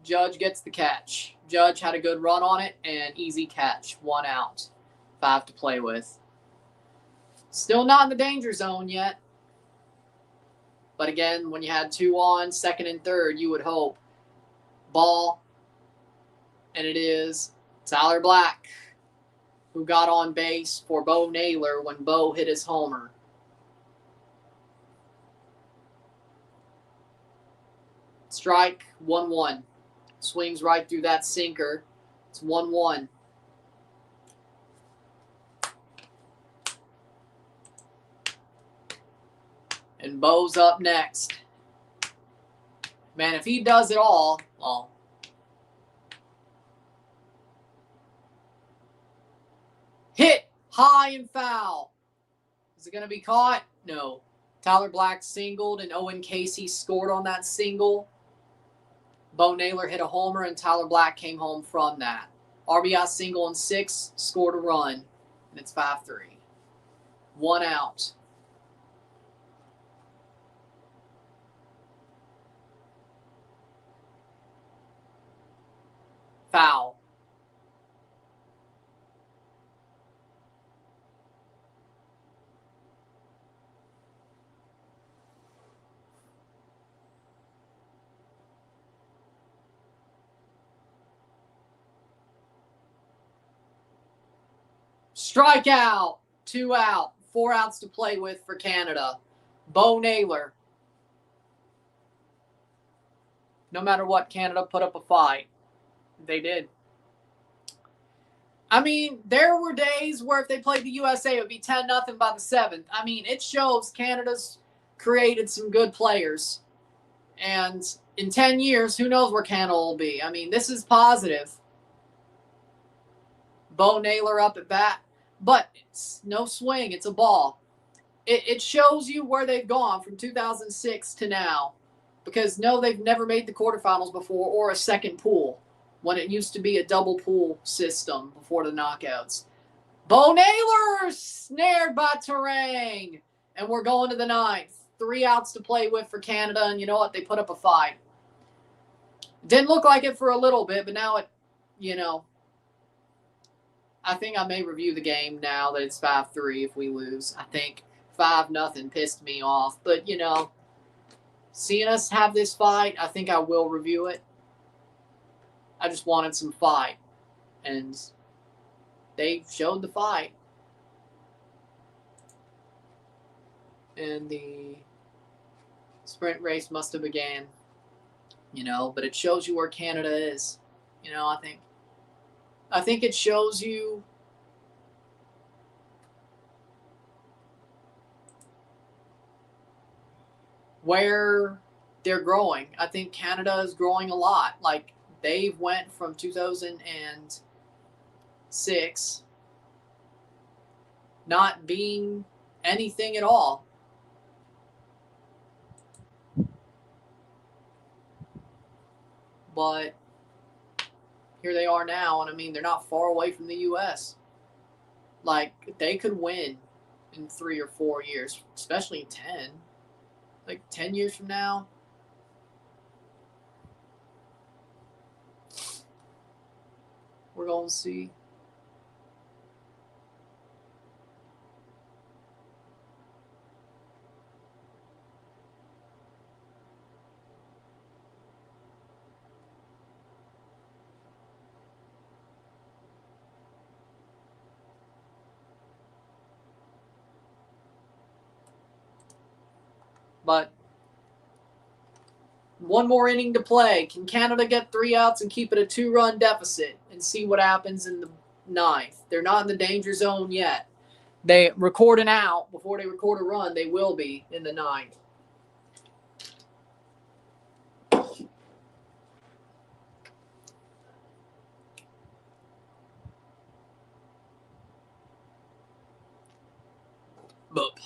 Judge gets the catch. Judge had a good run on it and easy catch. 1 out. 5 to play with. Still not in the danger zone yet. But again, when you had 2 on, second and third, you would hope. Ball. And it is Tyler Black, who got on base for Bo Naylor when Bo hit his homer. Strike, 1-1. Swings right through that sinker. It's 1-1. And Bo's up next. Man, if he does it all, well. Hit high and foul. Is it going to be caught? No. Tyler Black singled and Owen Casey scored on that single. Bo Naylor hit a homer and Tyler Black came home from that. RBI single in 6, scored a run, and it's 5-3. 1 out. Foul. Strikeout. 2 out. 4 outs to play with for Canada. Bo Naylor. No matter what, Canada put up a fight. They did. I mean, there were days where if they played the USA, it would be 10-0 by the 7th. I mean, it shows Canada's created some good players. And in 10 years, who knows where Canada will be. I mean, this is positive. Bo Naylor up at bat. But it's no swing. It's a ball. It shows you where they've gone from 2006 to now. Because, no, they've never made the quarterfinals before or a second pool when it used to be a double pool system before the knockouts. Bo Naylor snared by Terang. And we're going to the 9th. 3 outs to play with for Canada. And you know what? They put up a fight. Didn't look like it for a little bit, but now it, you know. I think I may review the game now that it's 5-3 if we lose. I think 5-0 pissed me off. But, you know, seeing us have this fight, I think I will review it. I just wanted some fight. And they showed the fight. And the sprint race must have began. You know, but it shows you where Canada is. You know, I think it shows you where they're growing. I think Canada is growing a lot. Like, they went from 2006 not being anything at all. But here they are now, and I mean, they're not far away from the U.S. Like, they could win in 3 or 4 years, especially in 10. Like, 10 years from now. We're going to see. But One more inning to play. Can Canada get 3 outs and keep it a 2-run deficit and see what happens in the 9th? They're not in the danger zone yet. They record an out before they record a run. They will be in the 9th. Boop.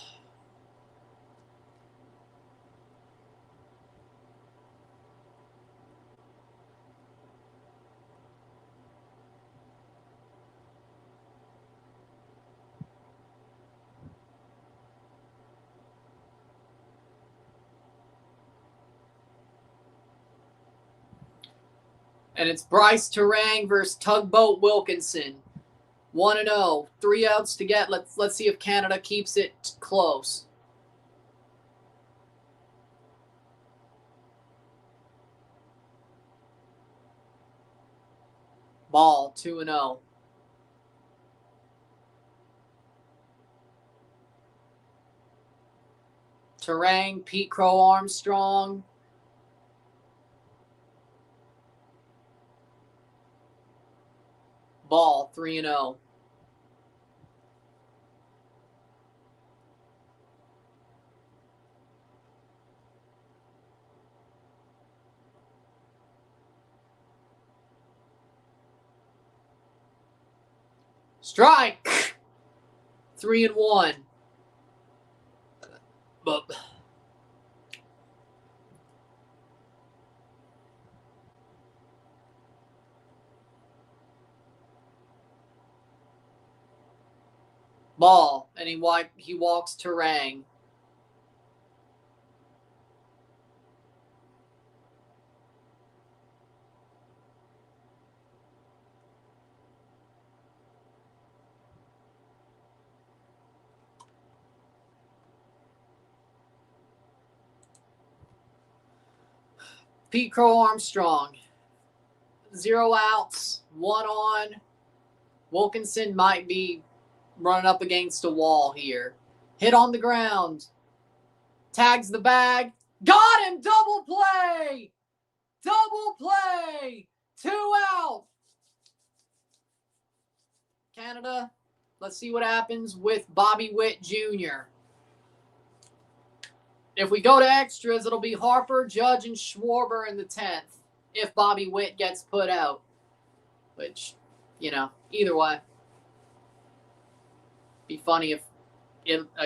And it's Bryce Terang versus Tugboat Wilkinson. 1-0. 3 outs to get. Let's see if Canada keeps it close. Ball, 2-0. Terang, Pete Crow Armstrong. Ball, 3-0. Strike! 3-1. But ball, and he walks Terang. Pete Crow Armstrong. 0 outs, 1 on. Wilkinson might be running up against a wall here. Hit on the ground. Tags the bag. Got him! Double play! Double play! 2 out. Canada, let's see what happens with Bobby Witt Jr. If we go to extras, it'll be Harper, Judge, and Schwarber in the 10th if Bobby Witt gets put out. Which, either way. Be funny if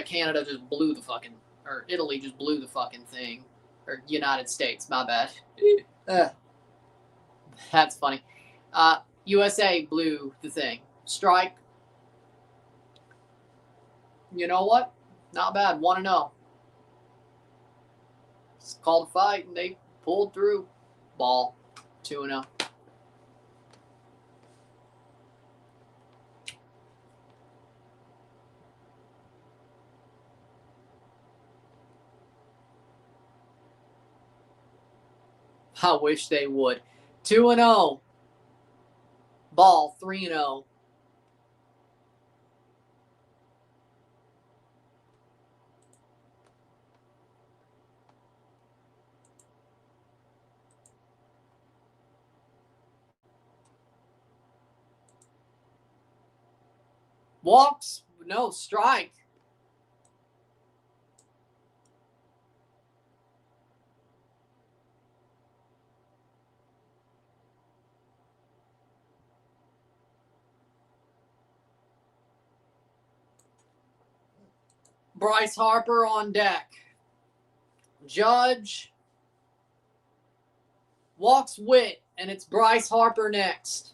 Canada just blew the fucking, or Italy just blew the fucking thing. Or United States, my bad. That's funny. USA blew the thing. Strike. You know what? Not bad. 1-0. It's called a fight, and they pulled through. Ball. 2-0. I wish they would. 2-0. Ball, 3-0. Walks, no, strike. Bryce Harper on deck. Judge walks Witt, and it's Bryce Harper next.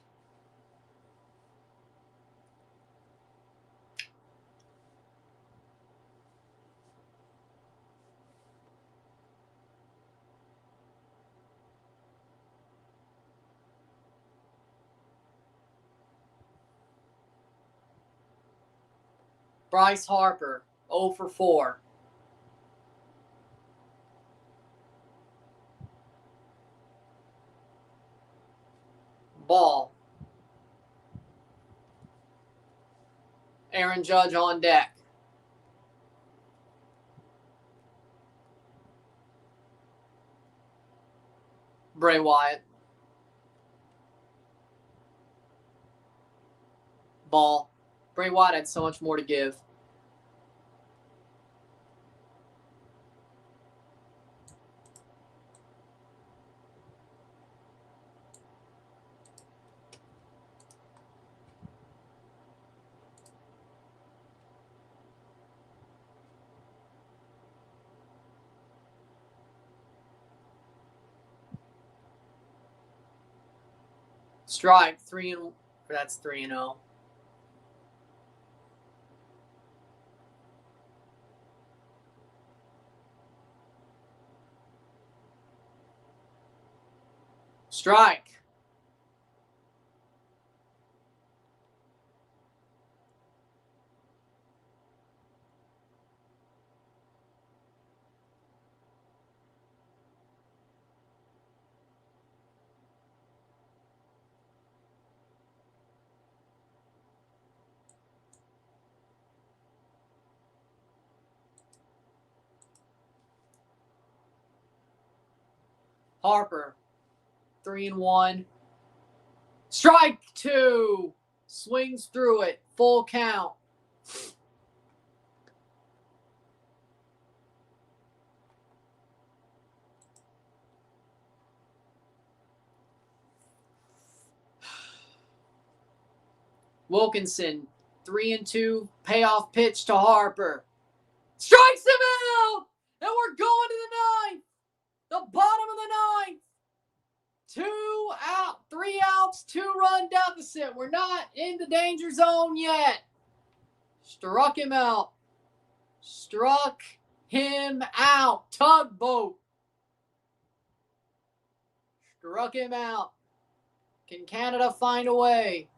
Bryce Harper, 0 for 4. Ball. Aaron Judge on deck. Bray Wyatt. Ball. Bray Wyatt had so much more to give. Strike. That's 3-0. Strike. Harper. 3-1. Strike 2. Swings through it. Full count. Wilkinson. 3-2. Payoff pitch to Harper. Strikes him out! And we're going to the ninth. The bottom of the ninth. 2 out. 3 outs. 2-run deficit. We're not in the danger zone yet. Struck him out. Struck him out. Tugboat. Struck him out. Can Canada find a way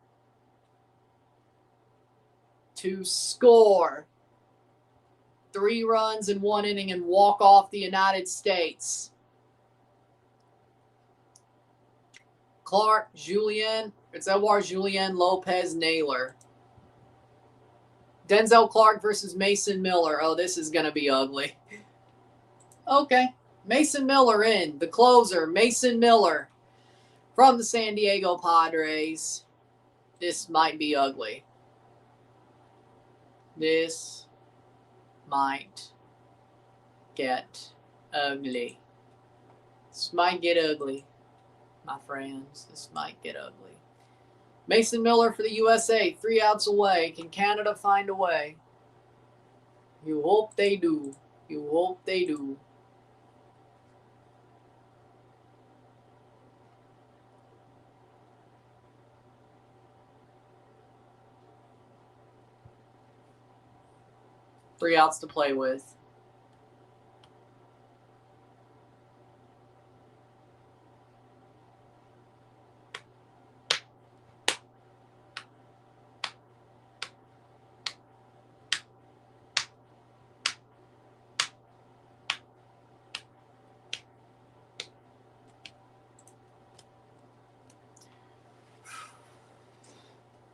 to score 3 runs in 1 inning and walk off the United States? Clark, Julien. It's Edouard Julien, Lopez, Naylor. Denzel Clark versus Mason Miller. Oh, this is going to be ugly. Okay. Mason Miller in. The closer, Mason Miller from the San Diego Padres. This might be ugly. This might get ugly. This might get ugly, my friends. This might get ugly. Mason Miller for the USA, 3 outs away. Can Canada find a way? You hope they do. You hope they do. Three outs to play with.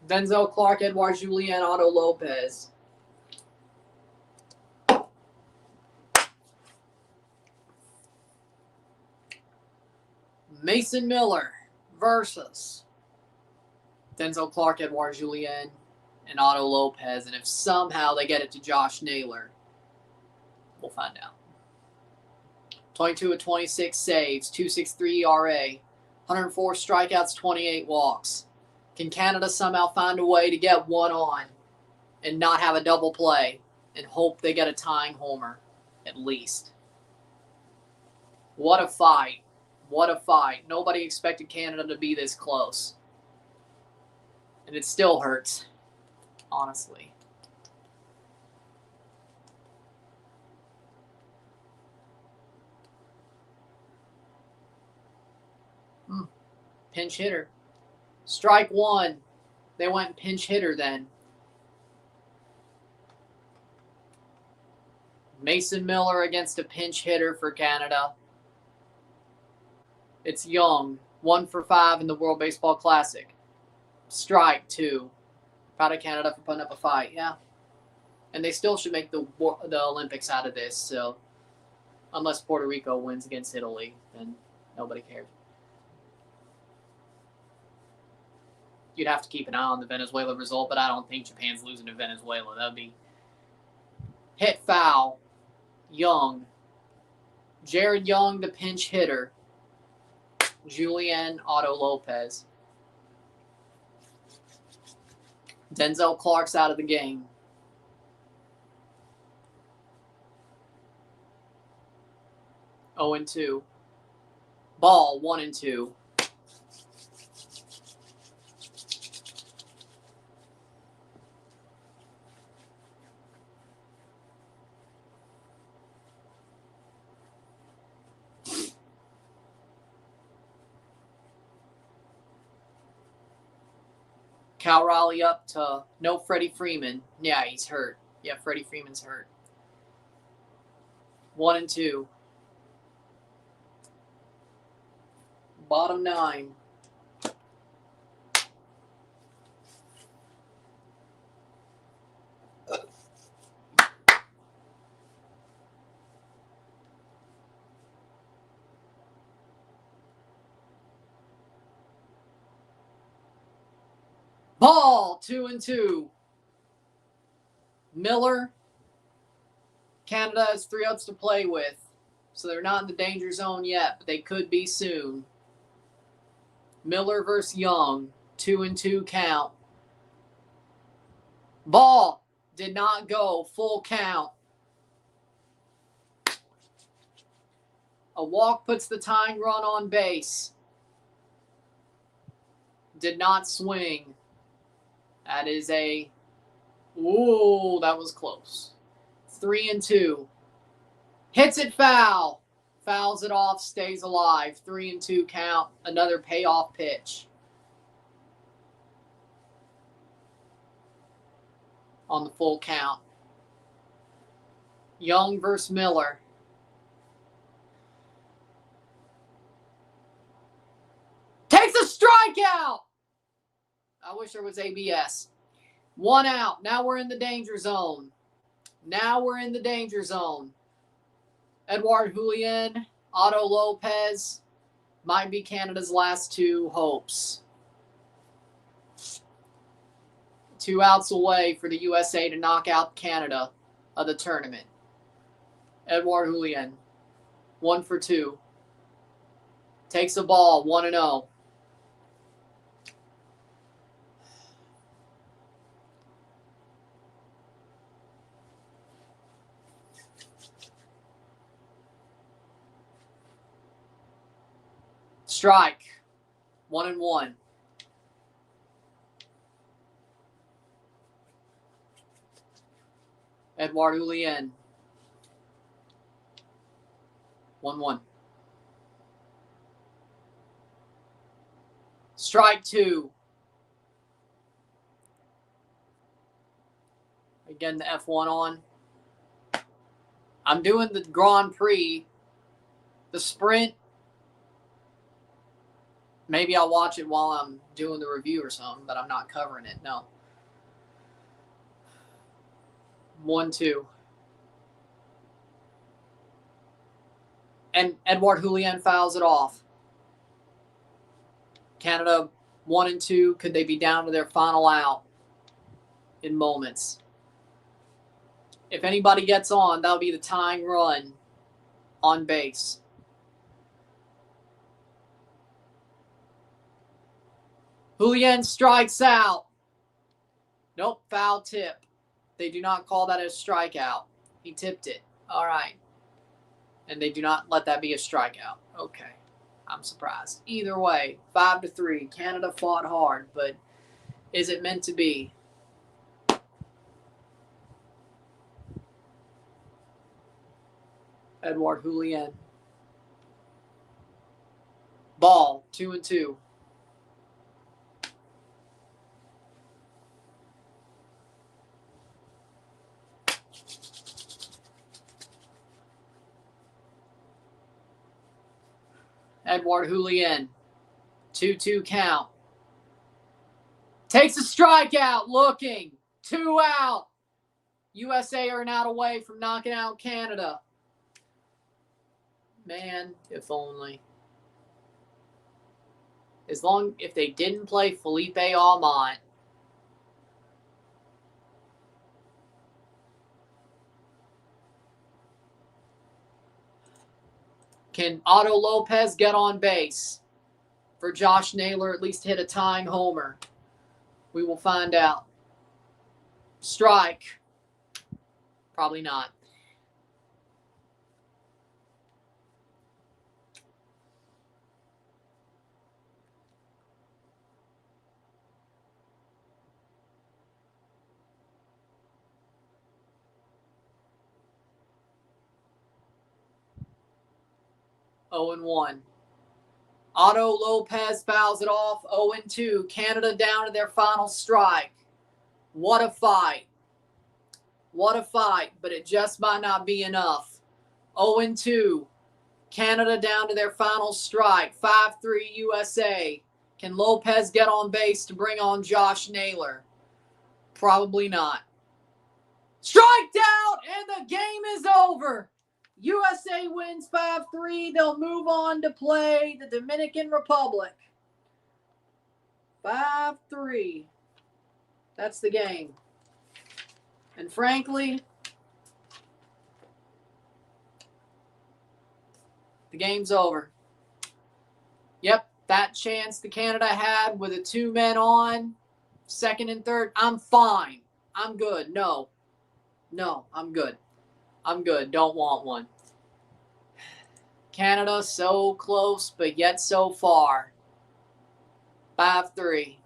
Denzel Clark, Edouard Julien, Otto Lopez. Mason Miller versus Denzel Clark, Edouard Julien, and Otto Lopez. And if somehow they get it to Josh Naylor, we'll find out. 22 of 26 saves, 2.63 ERA, 104 strikeouts, 28 walks. Can Canada somehow find a way to get one on and not have a double play and hope they get a tying homer at least? What a fight. What a fight. Nobody expected Canada to be this close. And it still hurts, honestly. Pinch hitter. Strike 1. They went pinch hitter then. Mason Miller against a pinch hitter for Canada. It's Young, 1 for 5 in the World Baseball Classic. Strike 2. Proud of Canada for putting up a fight, yeah. And they still should make the Olympics out of this, so unless Puerto Rico wins against Italy, then nobody cares. You'd have to keep an eye on the Venezuela result, but I don't think Japan's losing to Venezuela. That would be hit foul. Young. Jared Young, the pinch hitter. Julian Otto Lopez. Denzel Clark's out of the game. Oh and 2. Ball 1 and 2. Cal Raleigh up to no Freddie Freeman. Yeah, he's hurt. Yeah, Freddie Freeman's hurt. 1 and 2. Bottom 9. Ball 2 and 2. Miller. Canada has 3 outs to play with, so they're not in the danger zone yet, but they could be soon. Miller versus Young. 2 and 2 count. Ball did not go. Full count. A walk puts the tying run on base. Did not swing. That is a... Ooh, that was close. 3 and 2. Hits it foul. Fouls it off, stays alive. 3 and 2 count. Another payoff pitch. On the full count. Young versus Miller. Takes a strikeout! I wish there was ABS. 1 out. Now we're in the danger zone. Edouard Julien, Otto Lopez might be Canada's last 2 hopes. 2 outs away for the USA to knock out Canada of the tournament. Edouard Julien, 1 for 2. Takes the ball, 1 and 0. Strike. 1 and 1. Edouard Julien. 1-1. Strike 2. Again, the F1 on. I'm doing the Grand Prix. The sprint. Maybe I'll watch it while I'm doing the review or something, but I'm not covering it. No. 1-2. And Edouard Julien fouls it off. Canada 1 and 2. Could they be down to their final out in moments? If anybody gets on, that'll be the tying run on base. Julien strikes out. Nope, foul tip. They do not call that a strikeout. He tipped it. All right. And they do not let that be a strikeout. Okay. I'm surprised. Either way, 5-3. Canada fought hard, but is it meant to be? Edouard Julien. Ball, 2 and 2. Edouard Julien. 2-2 count. Takes a strikeout. Looking. 2 out. USA are an out away from knocking out Canada. Man, if only. if they didn't play Felipe Almont. Can Otto Lopez get on base for Josh Naylor, at least hit a tying homer? We will find out. Strike. Probably not. Oh and 1. Otto Lopez fouls it off. 0 and 2. Canada down to their final strike. What a fight. What a fight, but it just might not be enough. 0 and 2. Canada down to their final strike. 5-3 USA. Can Lopez get on base to bring on Josh Naylor? Probably not. Striked out, and the game is over. USA wins 5-3. They'll move on to play the Dominican Republic. 5-3. That's the game. And frankly, the game's over. Yep, that chance the Canada had with the 2 men on, second and third, I'm fine. I'm good. No, I'm good. I'm good. Don't want one. Canada so close, but yet so far. 5-3.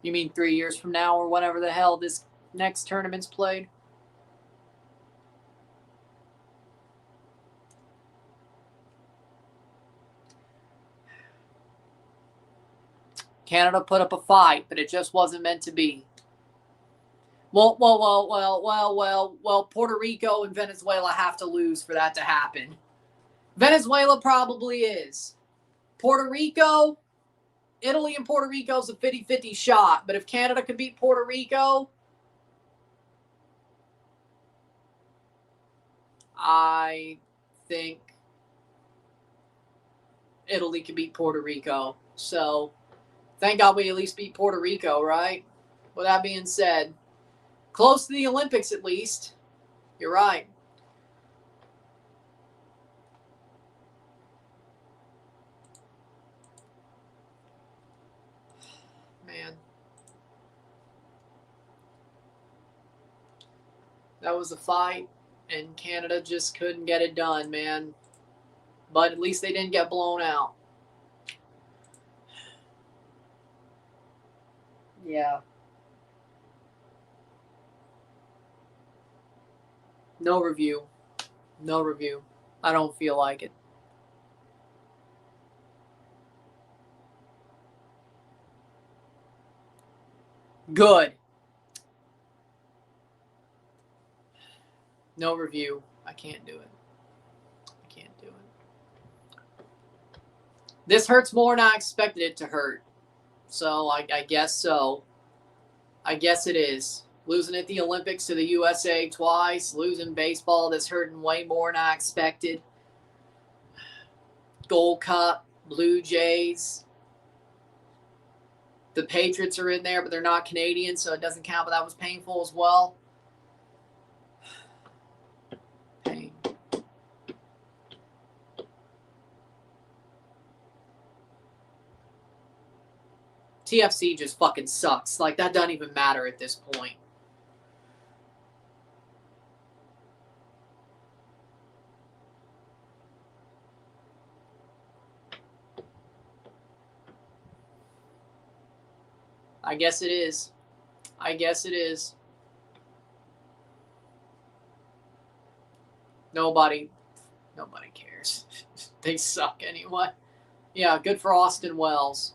You mean 3 years from now or whenever the hell this next tournament's played? Canada put up a fight, but it just wasn't meant to be. Well, Puerto Rico and Venezuela have to lose for that to happen. Venezuela probably is. Puerto Rico, Italy and Puerto Rico is a 50-50 shot. But if Canada can beat Puerto Rico, I think Italy can beat Puerto Rico. So, thank God we at least beat Puerto Rico, right? With that being said, close to the Olympics at least. You're right. Man. That was a fight, and Canada just couldn't get it done, man. But at least they didn't get blown out. Yeah. No review. No review. I don't feel like it. Good. No review. I can't do it. I can't do it. This hurts more than I expected it to hurt. So I guess so. I guess it is. Losing at the Olympics to the USA twice, losing baseball, that's hurting way more than I expected. Gold Cup, Blue Jays. The Patriots are in there, but they're not Canadian, so it doesn't count, but that was painful as well. Pain. TFC just fucking sucks. Like, that doesn't even matter at this point. I guess it is. I guess it is. Nobody cares. They suck anyway. Yeah, good for Austin Wells.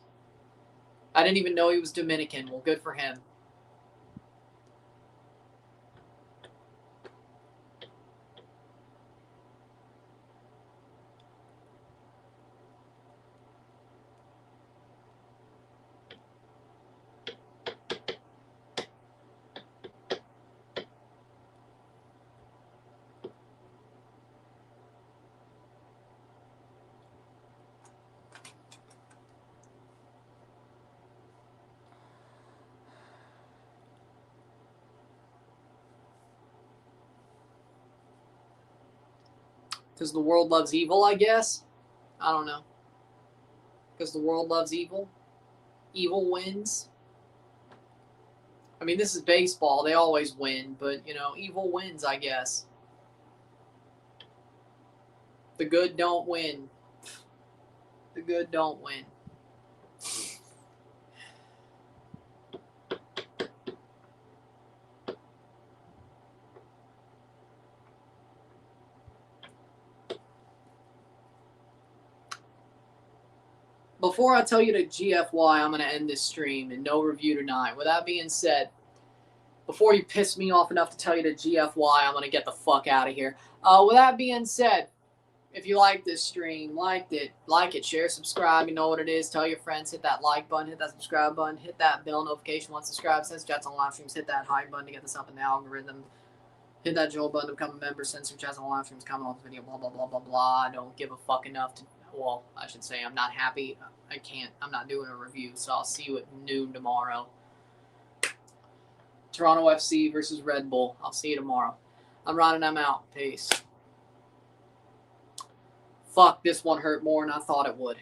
I didn't even know he was Dominican. Well, good for him. Because the world loves evil, I guess. I don't know. Because the world loves evil. Evil wins. I mean, this is baseball. They always win. But, you know, evil wins, I guess. The good don't win. The good don't win. Before I tell you to GFY, I'm going to end this stream and no review tonight. With that being said, before you piss me off enough to tell you to GFY, I'm going to get the fuck out of here. With that being said, if you like this stream, like it, share, subscribe. You know what it is. Tell your friends. Hit that like button. Hit that subscribe button. Hit that bell notification once subscribed. Since Jets on live streams, hit that hype button to get this up in the algorithm. Hit that join button to become a member. Since Jets on live streams, comment on this video. Blah blah blah blah blah. I don't give a fuck enough to. Well, I should say I'm not happy. I can't. I'm not doing a review. So I'll see you at noon tomorrow. Toronto FC versus Red Bull. I'll see you tomorrow. I'm Ron and I'm out. Peace. Fuck, this one hurt more than I thought it would.